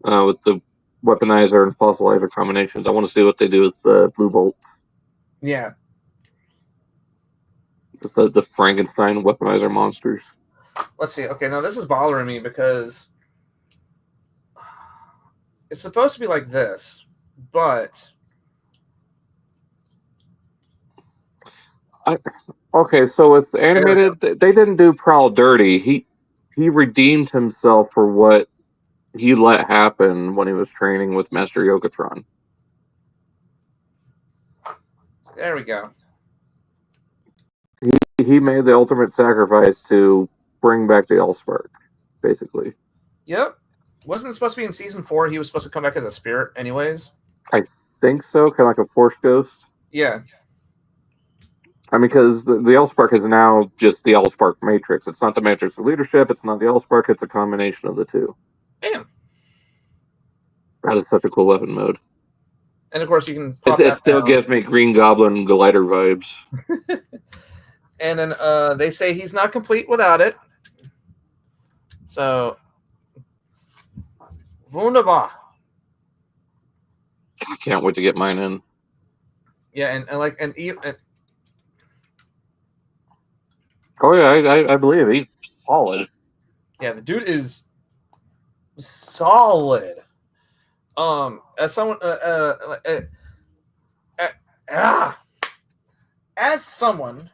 with the weaponizer and fossilizer combinations. I want to see what they do with the Blue Bolt. Yeah. The Frankenstein weaponizer monsters. Let's see. Okay, now this is bothering me because it's supposed to be like this, but okay, so with animated, they didn't do Prowl dirty. He redeemed himself for what he let happen when he was training with Master Yokotron. There we go. He made the ultimate sacrifice to bring back the Allspark, basically. Yep. Wasn't it supposed to be in season 4? He was supposed to come back as a spirit anyways? I think so, kind of like a Force Ghost. Yeah. I mean, because the Allspark is now just the Allspark Matrix. It's not the Matrix of Leadership, it's not the Allspark, it's a combination of the two. Damn. That is such a cool weapon mode. And of course you can it still gives me Green Goblin glider vibes. And then they say he's not complete without it. So, wunderbar. I can't wait to get mine in. Yeah, and Oh yeah, I believe he's solid. yeah, the dude is solid. As someone, as someone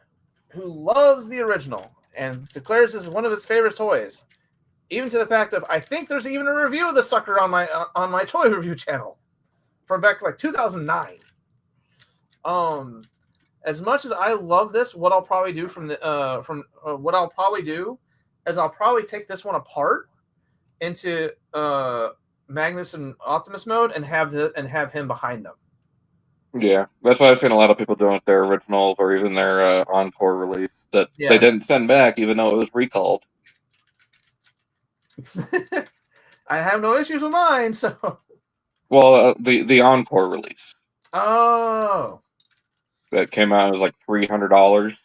who loves the original and declares this is one of his favorite toys, even to the fact of I think there's even a review of the sucker on my toy review channel from back like 2009. As much as I love this, what I'll probably do what I'll probably do is I'll probably take this one apart into Magnus and Optimus mode and have him behind them. Yeah, that's what I've seen a lot of people doing with their originals or even their encore release that they didn't send back, even though it was recalled. I have no issues with mine, so. Well, the encore release. Oh. That came out, it was like $300.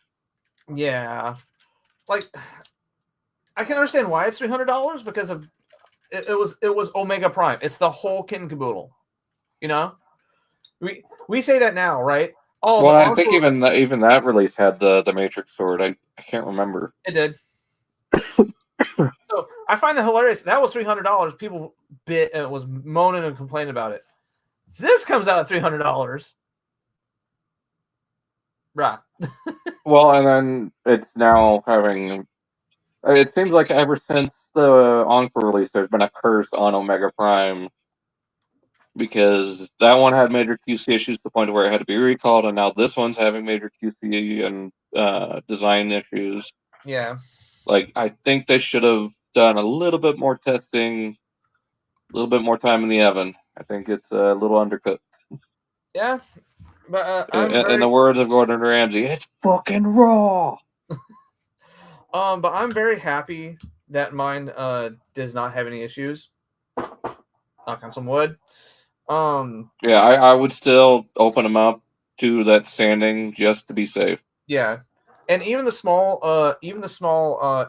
Yeah, like I can understand why it's $300 because of it was Omega Prime. It's the whole kit and caboodle. You know, we say that now, right? Oh, well, I think even that release had the Matrix sword. I can't remember. It did. So I find that hilarious. That was $300. People was moaning and complaining about it. This comes out at $300. Right. Well, and then it's now having. It seems like ever since the encore release, there's been a curse on Omega Prime because that one had major QC issues to the point where it had to be recalled, and now this one's having major QC and design issues. Yeah. Like, I think they should have done a little bit more testing, a little bit more time in the oven. I think it's a little undercooked. Yeah. But in the words of Gordon Ramsay, it's fucking raw. But I'm very happy that mine does not have any issues. Knock on some wood. Yeah, I would still open them up to that sanding just to be safe. Yeah, and even the small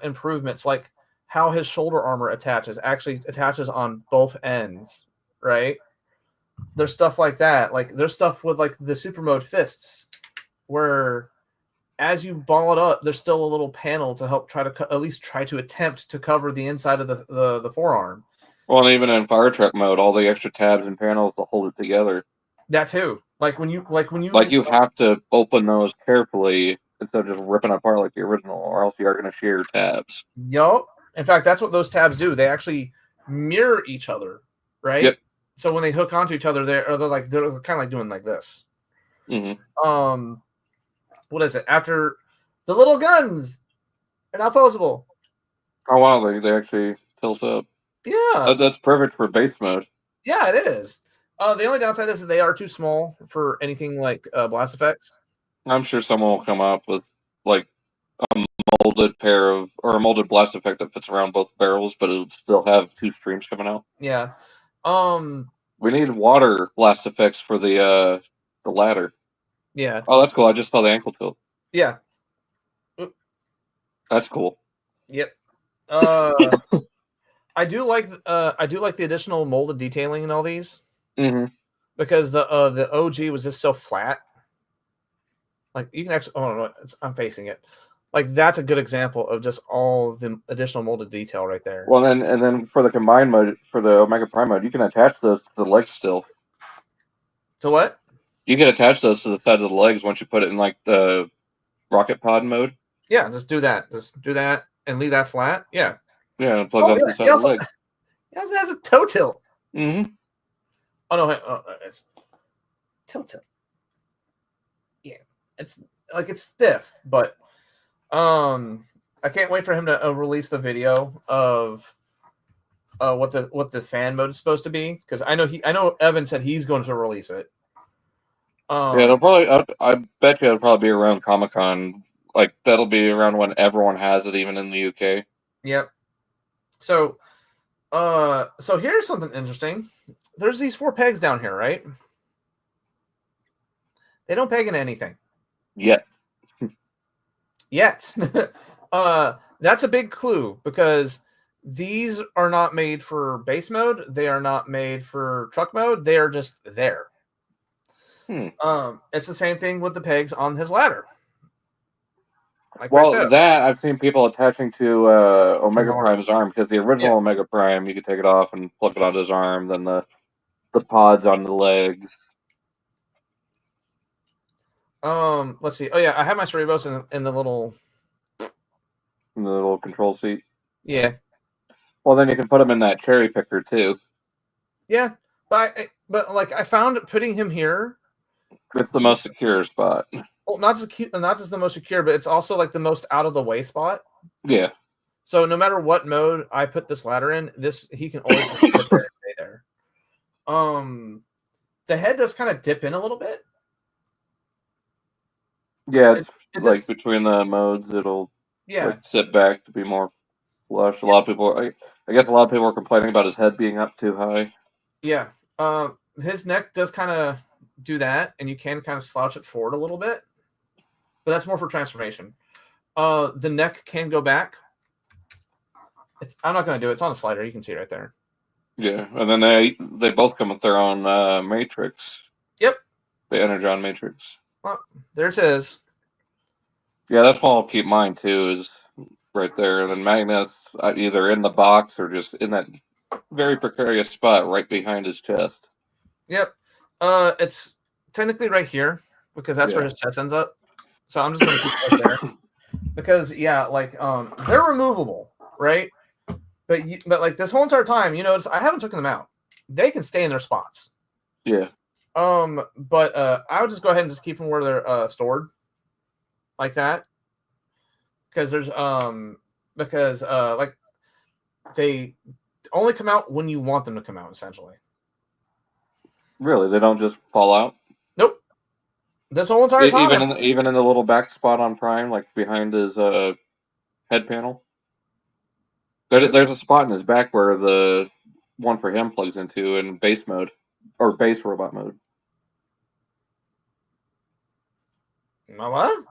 improvements like how his shoulder armor attaches on both ends, right? There's stuff like that. Like there's stuff with like the super mode fists, where as you ball it up, there's still a little panel to help at least try to attempt to cover the inside of the forearm. Well, and even in fire truck mode, all the extra tabs and panels to hold it together. That too. Like when you you have to open those carefully instead of just ripping apart like the original, or else you are going to share tabs. Yup. In fact, that's what those tabs do. They actually mirror each other, right? Yep. So when they hook onto each other, they're kind of like doing like this. Mm-hmm. What is it? After the little guns are not posable. Oh wow, they actually tilt up. Yeah, that's perfect for base mode. Yeah, it is. The only downside is that they are too small for anything like blast effects. I'm sure someone will come up with like a molded molded blast effect that fits around both barrels, but it'll still have two streams coming out. Yeah. We need water blast effects for the ladder. Yeah. Oh, that's cool. I just saw the ankle tilt. Yeah. That's cool. Yep. I do like the additional molded detailing in all these. Mm-hmm. Because the OG was just so flat. Like you can actually, oh no, I'm facing it. Like that's a good example of just all the additional molded detail right there. Well, then for the combined mode, for the Omega Prime mode, you can attach those to the legs still. To what? You can attach those to the sides of the legs once you put it in like the rocket pod mode. Yeah, just do that. Just do that and leave that flat. Yeah. Yeah, and it plugs onto the side of the legs. It also has a toe tilt. Mm-hmm. Oh no, it's tilt. Yeah, it's like it's stiff, but I can't wait for him to release the video of what the fan mode is supposed to be, because I know Evan said he's going to release it. Yeah, it'll probably. I bet you it'll probably be around Comic-Con. Like that'll be around when everyone has it, even in the UK. Yep. So here's something interesting. There's these 4 pegs down here, right? They don't peg into anything. Yet. yet. That's a big clue because these are not made for base mode. They are not made for truck mode. They are just there. It's the same thing with the pegs on his ladder. Like well, right that I've seen people attaching to Omega Arm. Prime's arm, because the original Omega Prime, you could take it off and plug it on his arm, then the pods on the legs. Let's see. Oh yeah, I have my Cerebos in the little control seat. Yeah. Well, then you can put him in that cherry picker too. Yeah, but I found putting him here. It's the most secure spot. Well, not just the most secure, but it's also like the most out of the way spot. Yeah. So no matter what mode I put this ladder in, he can always sit there and stay there. The head does kind of dip in a little bit. Yeah, it's like just, between the modes, it'll sit back to be more flush. A lot of people, I guess, a lot of people are complaining about his head being up too high. Yeah. His neck does kind of do that, and you can kind of slouch it forward a little bit, but that's more for transformation. The neck can go back. I'm not going to do it. It's on a slider. You can see it right there. Yeah, and then they both come with their own matrix. Yep. The Energon matrix. Well, there's his. Yeah, that's why I'll keep mine too, is right there. And then Magnus either in the box or just in that very precarious spot right behind his chest. Yep. It's technically right here because that's where his chest ends up. So I'm just going to keep it right there. Because they're removable, right? But like this whole entire time, you notice I haven't taken them out. They can stay in their spots. Yeah. But I would just go ahead and just keep them where they're stored, like that. Because there's like they only come out when you want them to come out, essentially. Really, they don't just fall out? Nope. This whole entire time, even in the little back spot on Prime, like behind his head panel. There's a spot in his back where the one for him plugs into in base mode or base robot mode. What?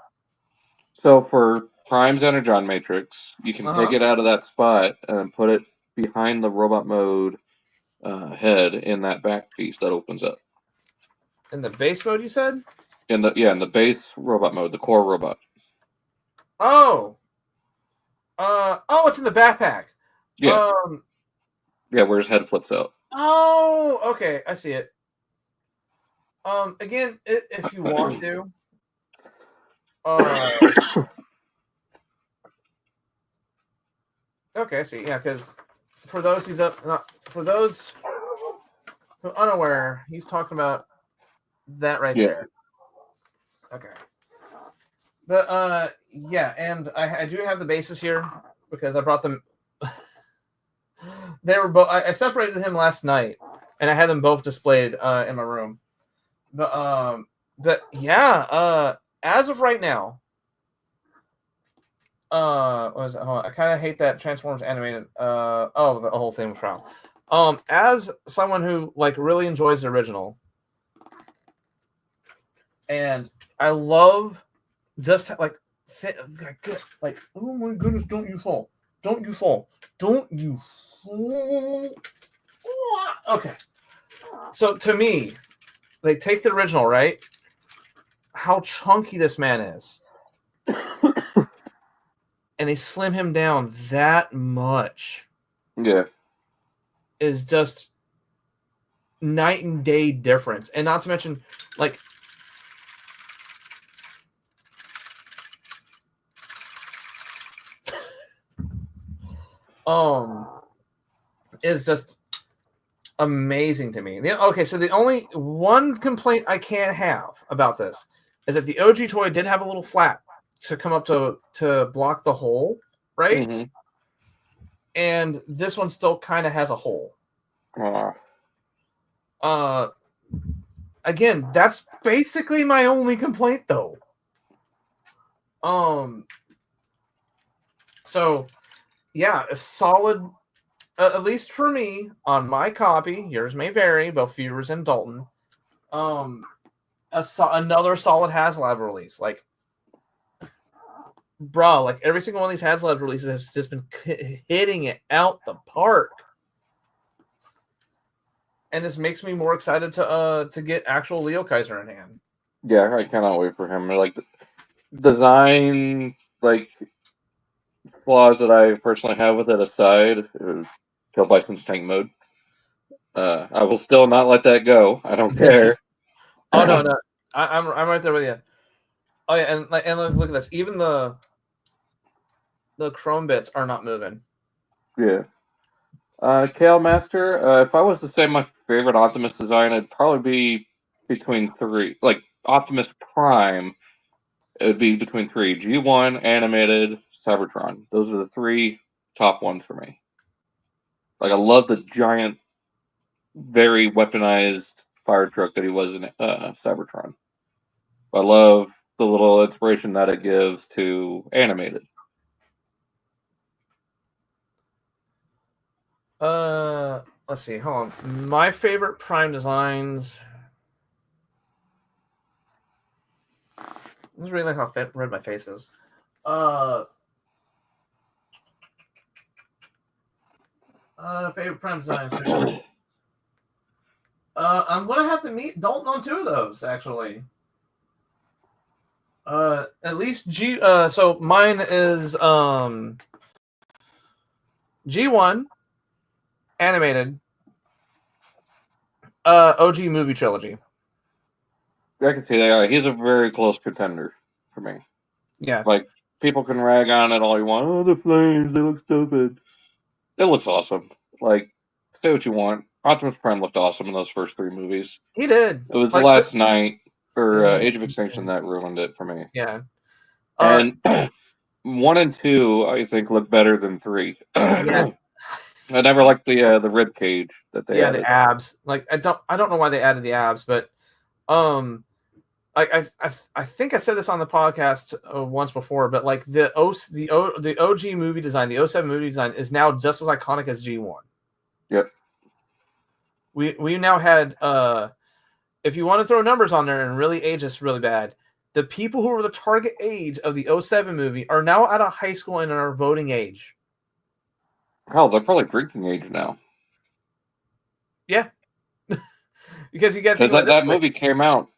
So for Prime's Energon Matrix, you can take it out of that spot and put it behind the robot mode head in that back piece that opens up. In the base mode, you said? In the base robot mode, the core robot. Oh, it's in the backpack. Yeah. Yeah, where his head flips out. Oh, okay, I see it. Again, if you want to. Okay, I see. Yeah, because for those for those who are unaware, he's talking about that right there. Okay. But yeah, and I do have the bases here because I brought them. They were both. I separated him last night, and I had them both displayed in my room. But yeah, as of right now, I kind of hate that Transformers animated. The whole thing was wrong. As someone who really enjoys the original, and I love just oh my goodness, don't you fall. Okay. So to me, they take the original, right? How chunky this man is. And they slim him down that much. Yeah. Is just night and day difference. And not to mention, is just amazing to me. Okay, so the only one complaint I can't have about this is that the OG toy did have a little flap to come up to block the hole, right? Mm-hmm. And this one still kind of has a hole. Again, that's basically my only complaint, though. So, yeah, a solid. At least for me, on my copy, yours may vary, both viewers and Dalton. Another solid Haslab release. bro, like every single one of these Haslab releases has just been hitting it out the park. And this makes me more excited to get actual Leo Kaiser in hand. Yeah, I cannot wait for him. Like design, like flaws that I personally have with it aside, Kill Bison's tank mode. I will still not let that go. I don't care. Oh no, I'm right there with you. Oh yeah, and look at this. Even the chrome bits are not moving. Yeah. Kale Master. If I was to say my favorite Optimus design, it'd probably be between three. Like Optimus Prime, it would be between three: G1, Animated, Cybertron. Those are the three top ones for me. Like I love the giant, very weaponized fire truck that he was in Cybertron. I love the little inspiration that it gives to Animated. Let's see. Hold on. My favorite Prime designs. I just really like how red my face is. Favorite Prime designs. I'm gonna have to meet Dalton on two of those actually. At least G. So mine is G1 animated. OG movie trilogy. I can see that. He's a very close contender for me. Yeah. Like, people can rag on it all you want. Oh, the flames, they look stupid. It looks awesome. Like, say what you want. Optimus Prime looked awesome in those first three movies. He did. It was like, the last night, or Age of Extinction, that ruined it for me. Yeah. And 1 and 2, I think, look better than 3. Yeah. I never liked the rib cage that they added. The abs. Like I don't know why they added the abs, but I think I said this on the podcast once before, but like the OG movie design, the 07 movie design is now just as iconic as G1. Yep. We now had if you want to throw numbers on there and really age us really bad, the people who were the target age of the 07 movie are now out of high school and are voting age. Hell, they're probably drinking age now. Yeah. Because you get that movie came out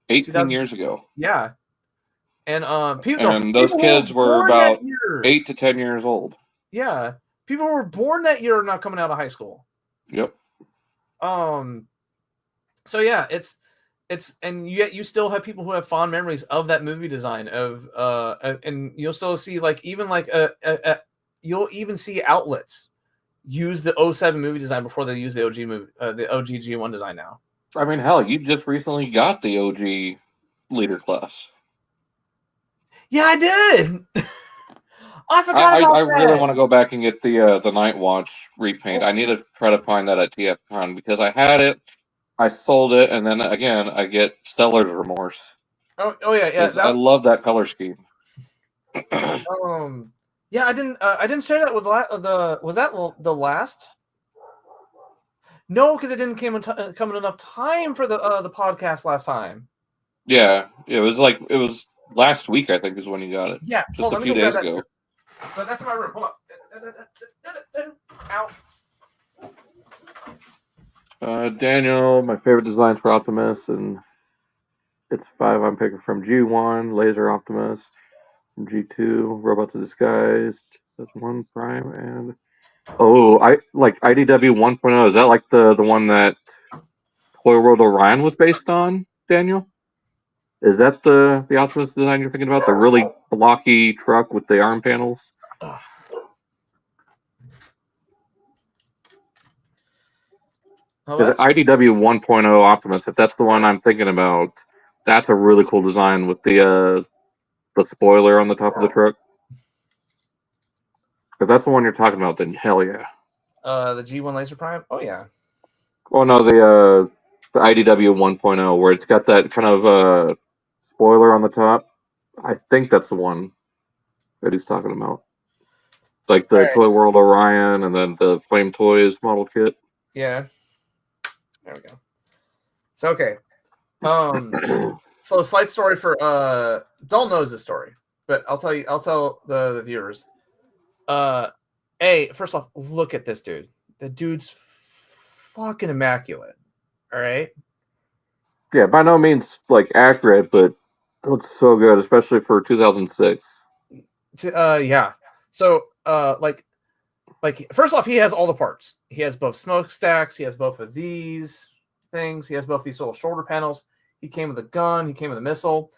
18 years ago. Yeah. And those kids were about 8 to 10 years old. Yeah. People who were born that year are not coming out of high school. Yep. So yeah, it's and yet you still have people who have fond memories of that movie design and you'll still see like even like you'll even see outlets use the 07 movie design before they use the OG movie the OG G1 design now. I mean, hell, you just recently got the OG leader class. Yeah, I did. I forgot about that. I really want to go back and get the Night Watch repaint. I need to try to find that at TFCon because I had it, I sold it, and then again I get seller's remorse. Oh yeah. I love that color scheme. Yeah, I didn't share that with was that the last? No, because it didn't come in enough time for the podcast last time. Yeah, it was last week, I think, is when you got it. Yeah, just a few days ago. But that's my room. Hold on. Ow. Daniel, my favorite designs for Optimus, and it's 5 I'm picking from G1, Laser Optimus, from G2, Robots of Disguised, that's 1 Prime, and I like IDW 1.0. Is that like the one that Toy World Orion was based on, Daniel? Is that the Optimus design you're thinking about? The really blocky truck with the arm panels? IDW 1.0 Optimus, if that's the one I'm thinking about, that's a really cool design with the spoiler on the top of the truck. If that's the one you're talking about, then hell yeah. The G1 Laser Prime? Oh yeah. Oh no, the IDW 1.0 where it's got that kind of spoiler on the top. I think that's the one that he's talking about. Like the Toy World Orion and then the Flame Toys model kit. Yeah. There we go. So okay. So slight story for Dalton knows this story. but I'll tell the viewers. First off, look at this dude. The dude's fucking immaculate. All right. Yeah, by no means like accurate, but it looks so good, especially for 2006. Yeah. So, like first off, he has all the parts. He has both smokestacks. He has both of these things. He has both these little shoulder panels. He came with a gun. He came with a missile.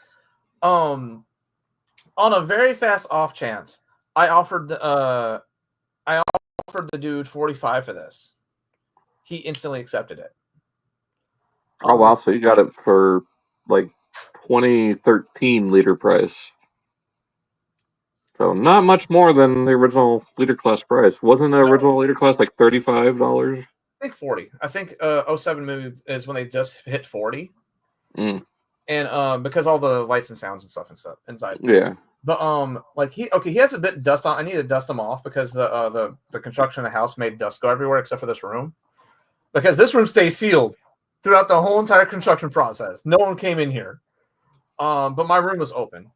On a very fast off chance, I offered the dude 45 for this. He instantly accepted it. Oh wow! So you got it for like 2013 leader price. So not much more than the original leader class price. Wasn't the original leader class like $35? I think 40. I think 07 movie is when they just hit 40. Mm. And because all the lights and sounds and stuff inside. Yeah. But like he has a bit of dust on. I need to dust him off because the construction of the house made dust go everywhere except for this room. Because this room stays sealed throughout the whole entire construction process. No one came in here. But my room was open.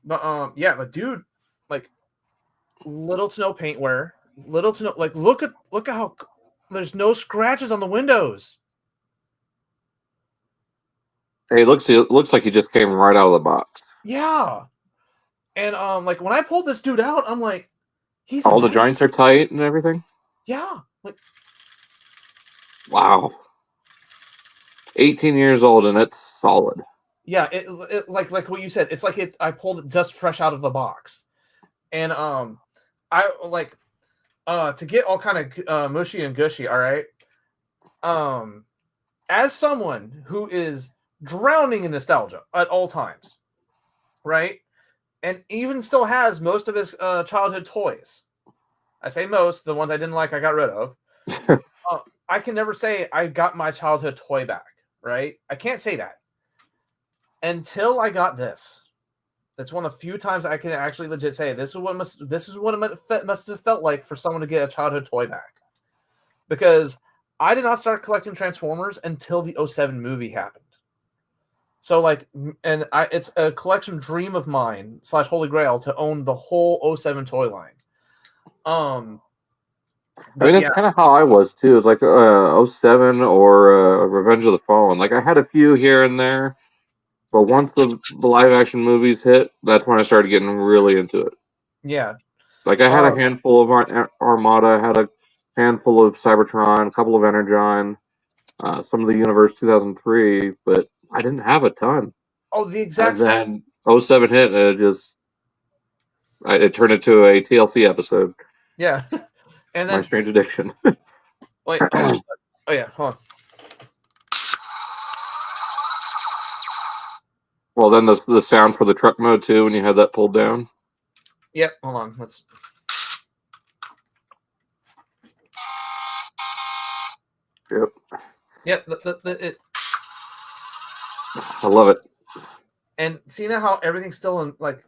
But yeah, the dude, like, little to no paint wear, little to no, like, look at how there's no scratches on the windows. Hey, it looks like he just came right out of the box. Yeah. And like when I pulled this dude out, I'm like, he's all the joints are tight and everything. Yeah, like, wow. 18 years old and it's solid. Yeah, it like what you said. It's like I pulled it just fresh out of the box, and I like to get all kind of mushy and gushy. All right, as someone who is drowning in nostalgia at all times, right, and even still has most of his childhood toys. I say most. The ones I didn't like, I got rid of. I can never say I got my childhood toy back. Right, I can't say that. Until I got this. That's one of the few times I can actually legit say this is what it must have felt like for someone to get a childhood toy back. Because I did not start collecting Transformers until the 07 movie happened. So like, and it's a collection dream of mine / Holy Grail to own the whole 07 toy line. I mean, that's kind of how I was too. It's like 07 or Revenge of the Fallen. Like I had a few here and there. But once the live action movies hit, that's when I started getting really into it. Yeah. Like I had a handful of Armada, I had a handful of Cybertron, a couple of Energon, some of the Universe 2003, but I didn't have a ton. Oh, the exact same. Then 07 hit, and it turned into a TLC episode. Yeah. And then My Strange Addiction. Wait, hold on. Oh yeah, hold on. Well, then the sound for the truck mode too, when you had that pulled down. Yep, hold on. Let's. Yep. Yep. I love it. And see now how everything's still in like.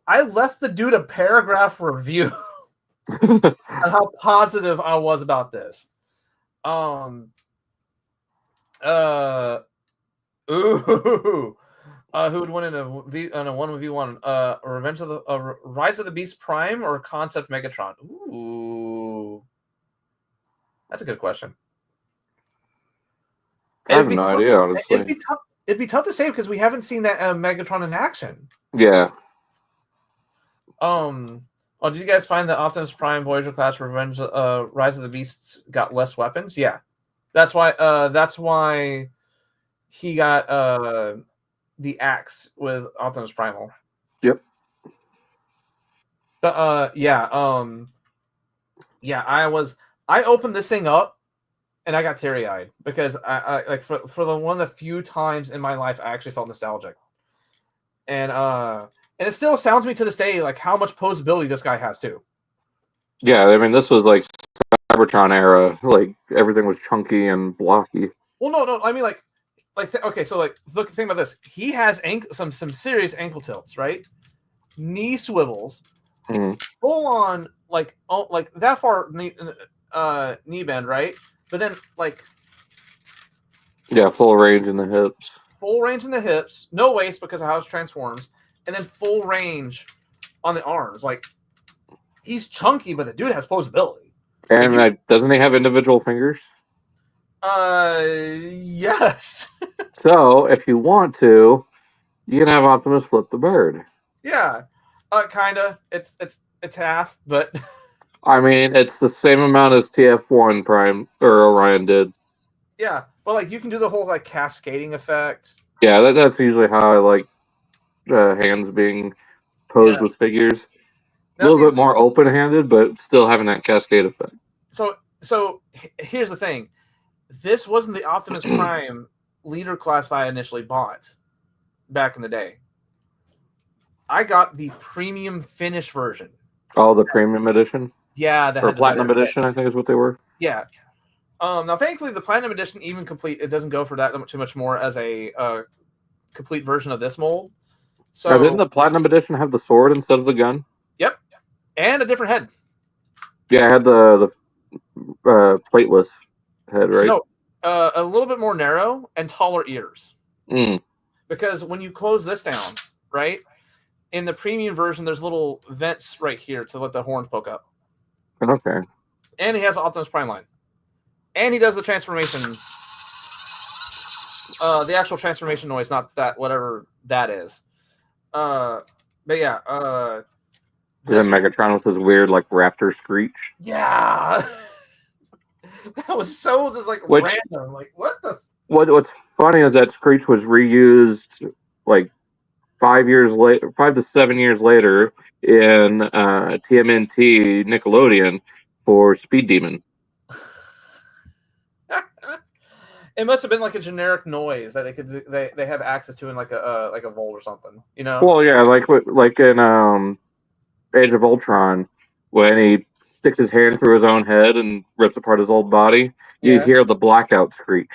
I left the dude a paragraph review on how positive I was about this. Ooh. Who would win in a 1v1? Revenge of the Rise of the Beast Prime or Concept Megatron? Ooh, that's a good question. I have no idea, honestly. It'd be tough to say because we haven't seen that Megatron in action. Yeah. Oh, did you guys find that Optimus Prime, Voyager class, Rise of the Beasts got less weapons? Yeah, that's why he got the axe with Optimus Primal. Yep. But I opened this thing up and I got teary-eyed because I like for the one of the few times in my life I actually felt nostalgic. And it still astounds me to this day like how much posability this guy has too. Yeah, I mean this was like Cybertron era, like everything was chunky and blocky. Well, no, I mean okay, so like think about this. He has some serious ankle tilts, right? Knee swivels, full on like that far knee bend, right? But then like full range in the hips. Full range in the hips, no waist because of how it transforms, and then full range on the arms. Like, he's chunky, but the dude has posability. And doesn't he have individual fingers? Yes. So, if you want to, you can have Optimus flip the bird. Yeah, kinda. It's half, but I mean, it's the same amount as TF1 Prime or Orion did. yeah, but like you can do the whole like cascading effect. Yeah, that's usually how I like hands being posed with figures. Now, A little bit more open-handed, but still having that cascade effect. So here's the thing. This wasn't the Optimus Prime leader class that I initially bought back in the day. I got the premium finish version. Oh, the premium edition? Yeah, or platinum edition, I think is what they were. Yeah. Now, thankfully, the platinum edition, even complete, it doesn't go for that too much more as a complete version of this mold. So, now, didn't the platinum edition have the sword instead of the gun? Yep, and a different head. Yeah, it had the plateless head, right? No, a little bit more narrow and taller ears. Because when you close this down, right, in the premium version, there's little vents right here to let the horns poke up. Okay. And he has the Optimus Prime line. And he does the transformation. The actual transformation noise, not that, whatever that is. But yeah. Then Megatron with his weird, like, raptor screech. Yeah. That was so just, like, random. Like, what the? What's funny is that screech was reused, like, 5 to 7 years later in TMNT Nickelodeon for Speed Demon. It must have been like a generic noise that they have access to in like a Volt or something, you know? Well, yeah, like in Age of Ultron, when he sticks his hand through his own head and rips apart his old body, you hear the blackout screech.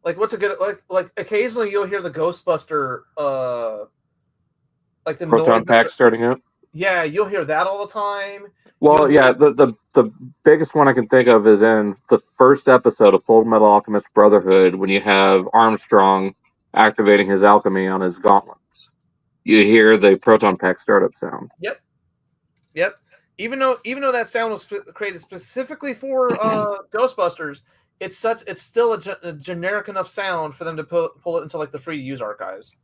Like what's a good like occasionally you'll hear the Ghostbuster like the proton pack starting up. Yeah, you'll hear that all the time. Well, yeah, the biggest one I can think of is in the first episode of Full Metal Alchemist Brotherhood when you have Armstrong activating his alchemy on his gauntlets. You hear the proton pack startup sound. Yep. Even though that sound was created specifically for Ghostbusters, it's still a generic enough sound for them to pull it into like the free use archives.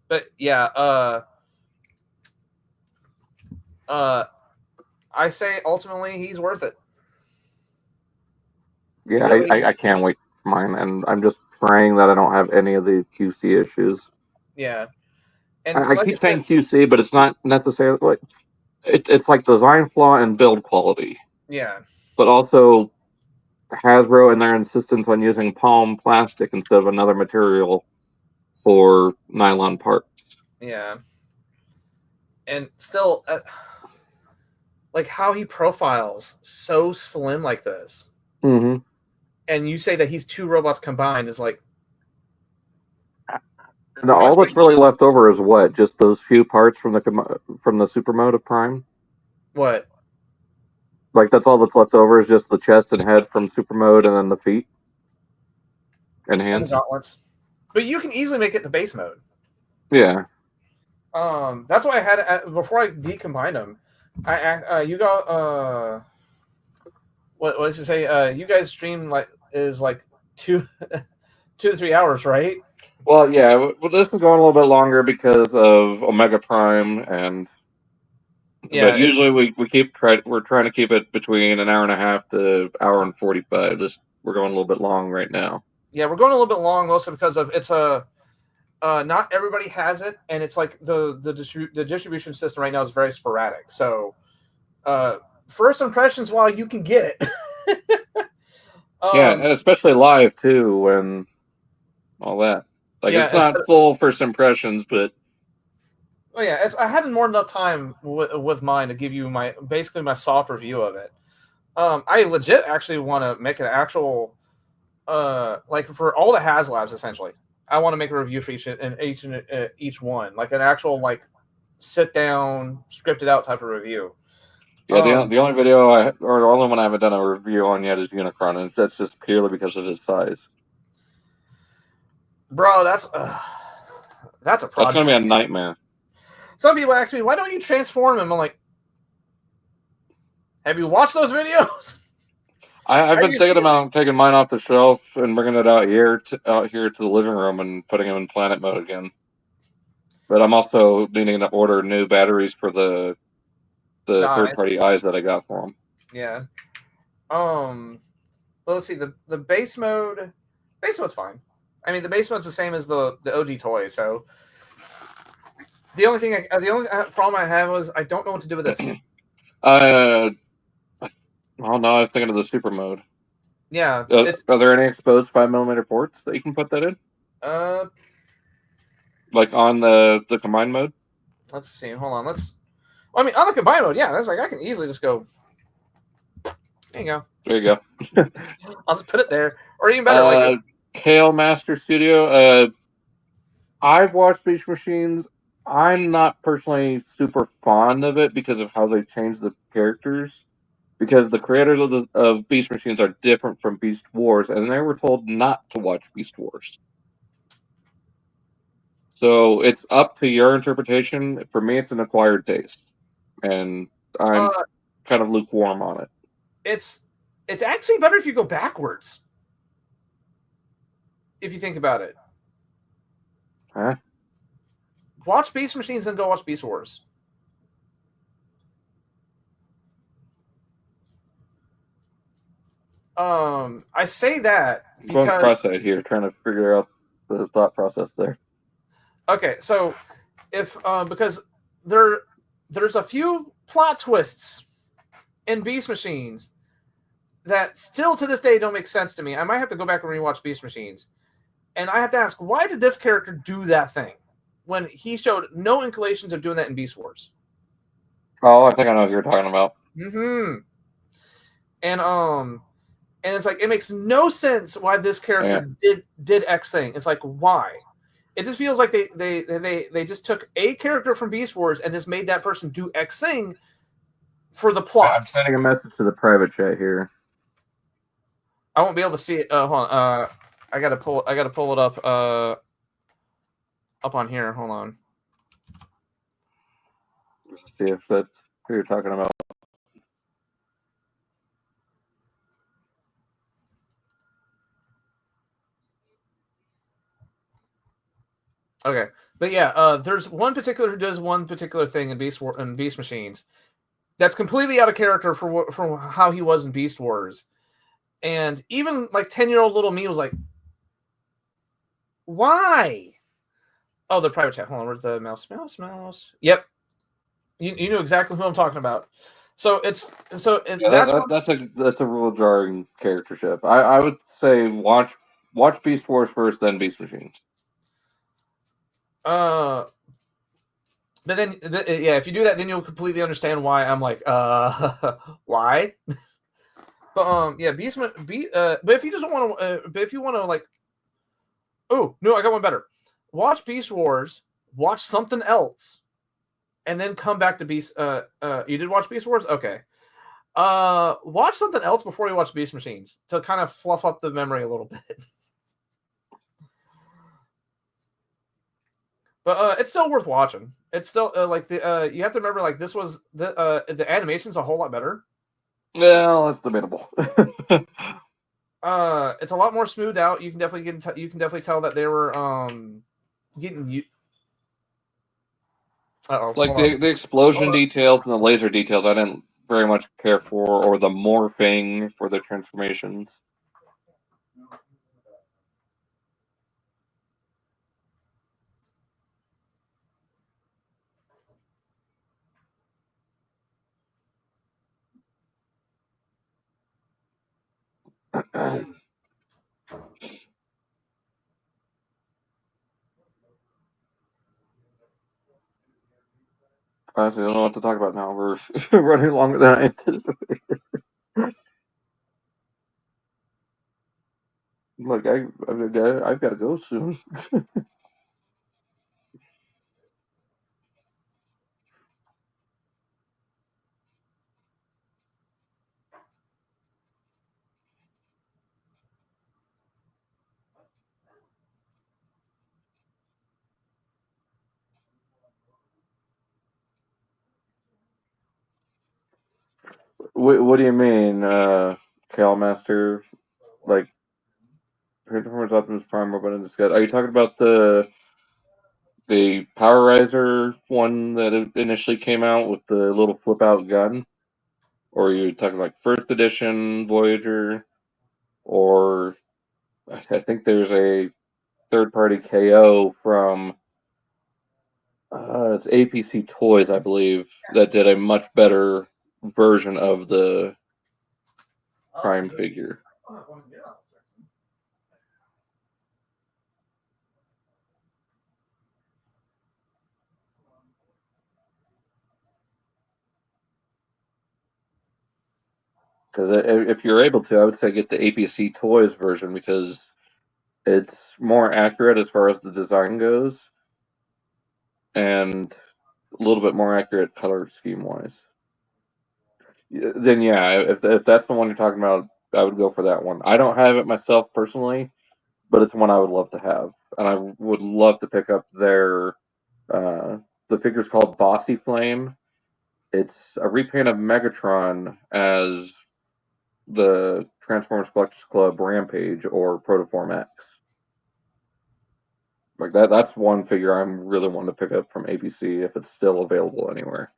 But yeah, I say ultimately he's worth it. Yeah, really? I can't wait for mine, and I'm just praying that I don't have any of the QC issues. Yeah, and I keep saying QC, but it's not necessarily like it's like design flaw and build quality. Yeah, but also Hasbro and their insistence on using palm plastic instead of another material for nylon parts. Yeah, and still, like how he profiles so slim like this, and you say that he's two robots combined is like. And all that's really left over is what? Just those few parts from the super mode of Prime? What? Like that's all that's left over is just the chest and head from super mode and then the feet and hands. And gauntlets. But you can easily make it the base mode. Yeah. That's why I had it before I decombined them. You got what does it say? You guys stream is 2 to 3 hours, right? Well, yeah. Well, this is going a little bit longer because of Omega Prime, and but usually we're trying to keep it between an hour and a half to hour and 45. We're going a little bit long right now. Yeah, we're going a little bit long, mostly because of it's not everybody has it, and it's like the distribution system right now is very sporadic. So, first impressions while you can get it. Yeah, and especially live too, when all that. It's not full first impressions, but. Oh yeah, I had more than enough time with mine to give you my soft review of it. I legit actually want to make an actual, for all the Haslabs essentially. I want to make a review for each one, like an actual sit down, scripted out type of review. Yeah, the only video or the only one I haven't done a review on yet is Unicron, and that's just purely because of his size. bro, that's a That's project. going to be a nightmare. Some people ask me, why don't you transform him? I'm like, have you watched those videos? I've been thinking about taking mine off the shelf and bringing it out here to the living room and putting them in planet mode again. But I'm also needing to order new batteries for the third-party eyes that I got for them. Yeah. Well, let's see. The base mode's fine. I mean, the base mode's the same as the OG toy. So the only problem I have was I don't know what to do with this. Oh no, I was thinking of the super mode. Yeah. Are there any exposed 5mm ports that you can put that in? Like on the combined mode? Let's see. Hold on. I mean, on the combined mode, yeah, that's like I can easily just go. There you go. There you go. I'll just put it there, or even better, Kale Master Studio. I've watched Beach Machines. I'm not personally super fond of it because of how they changed the characters. Because the creators of Beast Machines are different from Beast Wars, and they were told not to watch Beast Wars. So it's up to your interpretation. For me, it's an acquired taste, and I'm kind of lukewarm on it. It's actually better if you go backwards. If you think about it. Huh? Watch Beast Machines, then go watch Beast Wars. I say that because I'm going cross-eyed here, trying to figure out the thought process there. Okay, so if because there's a few plot twists in Beast Machines that still to this day don't make sense to me. I might have to go back and rewatch Beast Machines, and I have to ask, why did this character do that thing when he showed no inclinations of doing that in Beast Wars? Oh, I think I know what you're talking about. And it's like it makes no sense why this character did X thing. It's like, why? It just feels like they just took a character from Beast Wars and just made that person do X thing for the plot. I'm sending a message to the private chat here. I won't be able to see it. Hold on. I gotta pull it up. Up on here. Hold on. Let's see if that's who you're talking about. Okay, but yeah, there's one particular who does one particular thing in Beast Machines that's completely out of character for how he was in Beast Wars, and even like 10-year-old little me was like, why? Oh, the private chat. Hold on, where's the mouse? Yep, you knew exactly who I'm talking about. So that's a real jarring character shift. I would say watch Beast Wars first, then Beast Machines. But then if you do that, then you'll completely understand why I'm like, why? But yeah, but if you just want to, but if you want to like, oh no, I got one better. Watch Beast Wars, watch something else, and then come back to Beast. You did watch Beast Wars, okay. Watch something else before you watch Beast Machines to kind of fluff up the memory a little bit. But it's still worth watching. It's still like the you have to remember like this was the animation's a whole lot better. Well, that's debatable. It's a lot more smoothed out. You can definitely tell that they were getting you. Like the explosion details and the laser details, I didn't very much care for, or the morphing for the transformations. Honestly, I don't know what to talk about now. We're running longer than I anticipated. Look, I've got to go soon. What do you mean, Cal Master? Like Transformers Optimus Prime Robot in Disguise? Are you talking about the Power Riser one that initially came out with the little flip out gun? Or are you talking like first edition Voyager? Or I think there's a third party KO from it's APC Toys, I believe, that did a much better version of the Prime figure. Because if you're able to, I would say get the APC Toys version because it's more accurate as far as the design goes, and a little bit more accurate color scheme wise. Then yeah, if that's the one you're talking about, I would go for that one. I don't have it myself personally, but it's one I would love to have, and I would love to pick up their the figure's called Bossy Flame. It's a repaint of Megatron as the Transformers Collectors Club Rampage or Protoform X. Like that's one figure I'm really wanting to pick up from ABC if it's still available anywhere.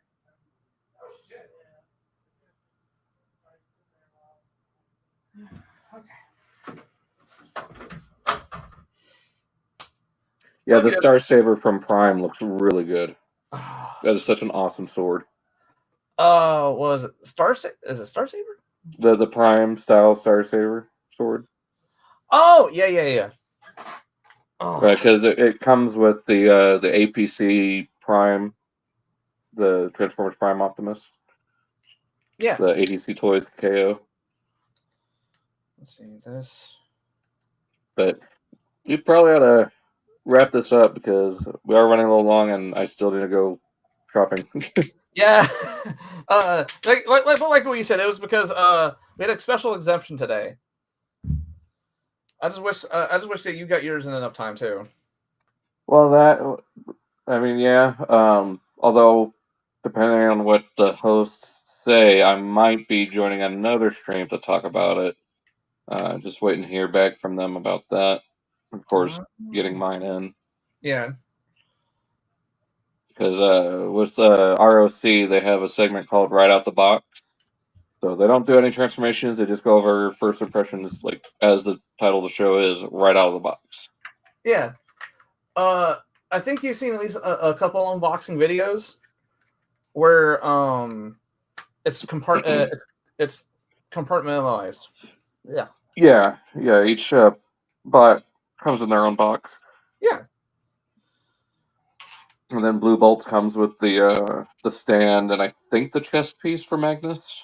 Yeah, the Star Saber from Prime looks really good. That is such an awesome sword. Was it Star Saber? Is it Star Saber? The Prime style Star Saber sword. Oh yeah. Oh. Right, because it comes with the APC Prime, the Transformers Prime Optimus. Yeah. The ATC Toys KO. Let's see this. But you probably ought to wrap this up because we are running a little long and I still need to go shopping. Yeah. Like what you said, it was because we had a special exemption today. I just wish that you got yours in enough time too. Well, yeah. Although, depending on what the hosts say, I might be joining another stream to talk about it. Just waiting to hear back from them about that. Of course, getting mine in. Yeah. Because with ROC, they have a segment called Right Out the Box. So they don't do any transformations. They just go over first impressions, like as the title of the show is, right out of the box. Yeah. I think you've seen at least a couple unboxing videos where it's it's compartmentalized. Yeah. Yeah. Each bot comes in their own box. Yeah. And then Blue Bolts comes with the stand and I think the chest piece for Magnus.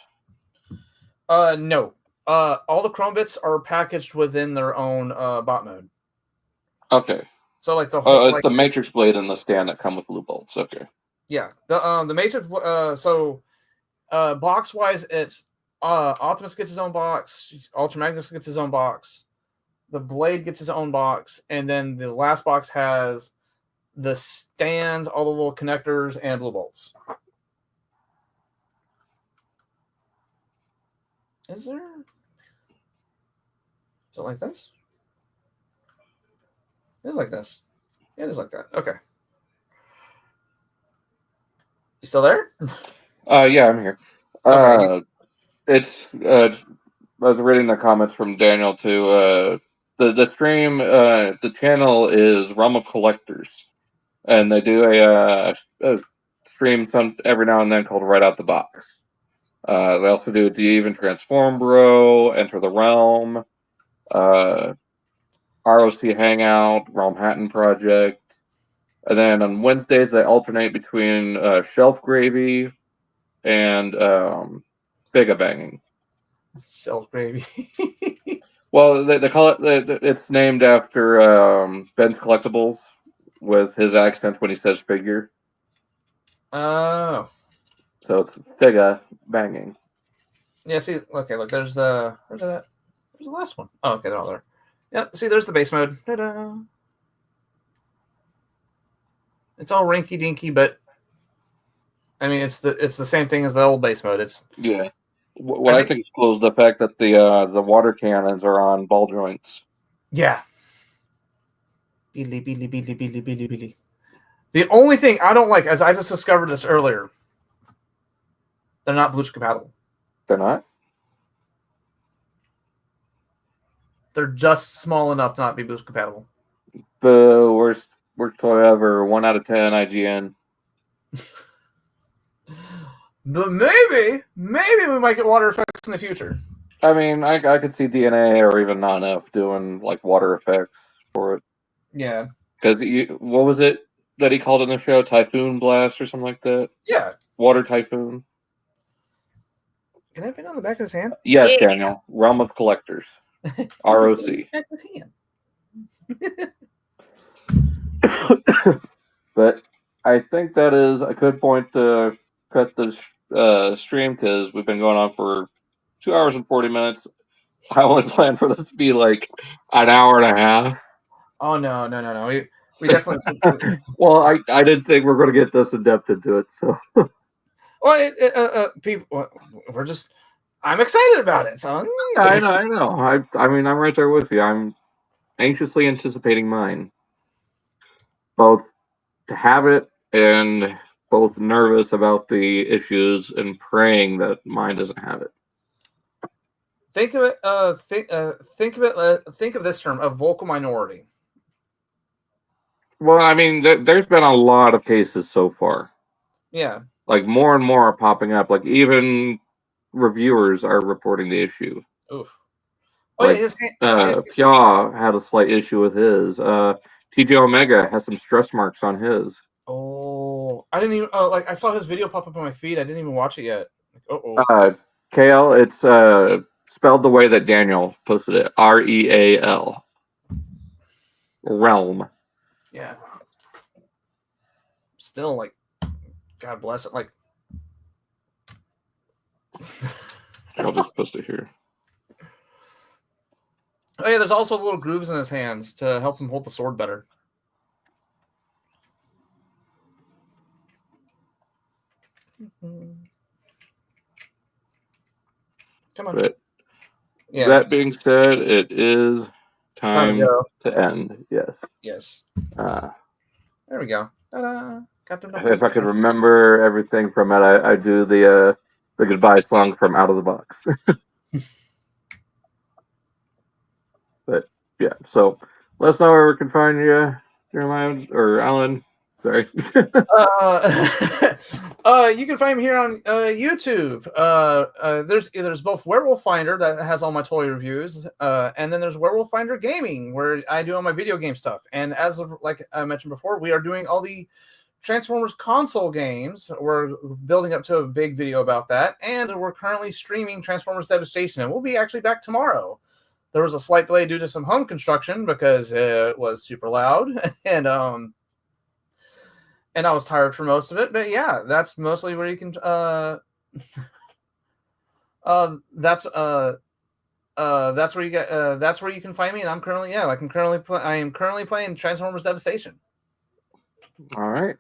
No. All the chrome bits are packaged within their own bot mode. Okay. So like the whole it's the Matrix blade and the stand that come with Blue Bolts. Okay. Yeah. The Matrix box wise it's Optimus gets his own box, Ultra Magnus gets his own box, the blade gets his own box, and then the last box has the stands, all the little connectors, and Blue Bolts. Is it like this? It is like this. It is like that. Okay. You still there? Yeah, I'm here. Okay. It's I was reading the comments from Daniel too. The stream, the channel is Realm of Collectors, and they do a stream every now and then called Right Out the Box. They also do Even Transform Bro, Enter the Realm, ROC Hangout, Realm Hatton Project, and then on Wednesdays they alternate between Shelf Gravy and Biga Banging. Shelf Gravy. Well, they call it. It's named after Ben's Collectibles with his accent when he says figure. Oh. So it's Figa Banging. Yeah. See. Okay. Look. There's the. Where's that? There's the last one. Oh. Okay. They're all there. Yeah. See. There's the base mode. Ta-da. It's all rinky dinky, but I mean, it's the same thing as the old base mode. It's yeah. What I think is cool is the fact that the water cannons are on ball joints. Yeah. Beely. The only thing I don't like, as I just discovered this earlier, they're not Bluetooth compatible. They're not? They're just small enough to not be Bluetooth compatible. The worst toy ever. 1 out of 10 IGN. But maybe we might get water effects in the future. I mean, I could see DNA or even not enough doing like water effects for it. Yeah. Because what was it that he called in the show? Typhoon Blast or something like that? Yeah. Water Typhoon. Can I fit on the back of his hand? Yes, yeah. Daniel. Realm of Collectors. ROC. But I think that is a good point to cut the stream because we've been going on for 2 hours and 40 minutes. I only plan for this to be like an hour and a half. Oh no! We definitely. Well, I didn't think we are going to get this in depth into it. So. Well, people, we're just. I'm excited about it. So I know. I mean, I'm right there with you. I'm anxiously anticipating mine. Both to have it and both nervous about the issues and praying that mine doesn't have it. Think of it. Think of this term: a vocal minority. Well, I mean, there's been a lot of cases so far. Yeah. Like more and more are popping up. Like even reviewers are reporting the issue. Oof. Oh, like, yeah, Pia had a slight issue with his. TJ Omega has some stress marks on his. Oh, I didn't even. Like I saw his video pop up on my feed. I didn't even watch it yet. KL, it's spelled the way that Daniel posted it. REAL. Realm. Yeah. Still, like, God bless it. Like, I'll just post it here. Oh yeah, there's also little grooves in his hands to help him hold the sword better. Come on. But yeah. That being said, it is time to end. Yes. Yes. There we go. Ta-da. If I could remember everything from it, I do the goodbye song from Out of the Box. But yeah, so let us know where we can find you, Jeremiah or Alan. Sorry. You can find me here on YouTube. There's both Werewolf Finder that has all my toy reviews, and then there's Werewolf Finder Gaming where I do all my video game stuff. And as of, like I mentioned before, we are doing all the Transformers console games. We're building up to a big video about that, and we're currently streaming Transformers Devastation, and we'll be actually back tomorrow. There was a slight delay due to some home construction because it was super loud, and I was tired for most of it. But yeah, that's mostly where you can. That's where you get. That's where you can find me, and I'm currently I am currently playing Transformers Devastation. All right.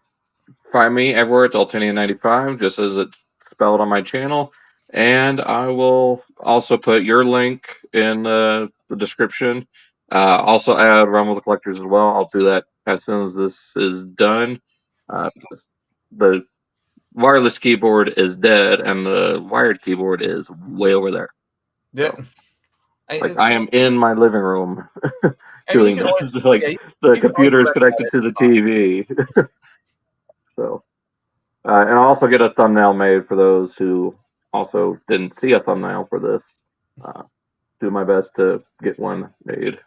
Find me everywhere at Daltonian95, just as it's spelled on my channel. And I will also put your link in the description. Also add Realm of the Collectors as well. I'll do that as soon as this is done. The wireless keyboard is dead, and the wired keyboard is way over there. Yeah. So, I am in my living room doing this. Always, the computer is connected to the TV. So, and I'll also get a thumbnail made for those who also didn't see a thumbnail for this. Do my best to get one made.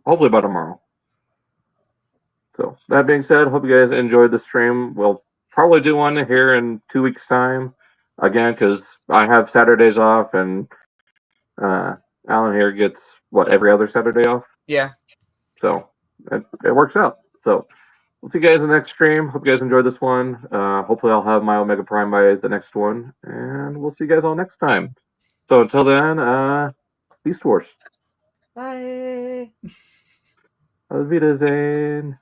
Hopefully by tomorrow. So, that being said, hope you guys enjoyed the stream. We'll probably do one here in 2 weeks' time. Again, because I have Saturdays off, and Alan here gets, every other Saturday off? Yeah. So, it works out. So, we'll see you guys in the next stream. Hope you guys enjoyed this one. Hopefully I'll have my Omega Prime by the next one. And we'll see you guys all next time. So until then, Beast Wars. Bye. Auf Wiedersehen.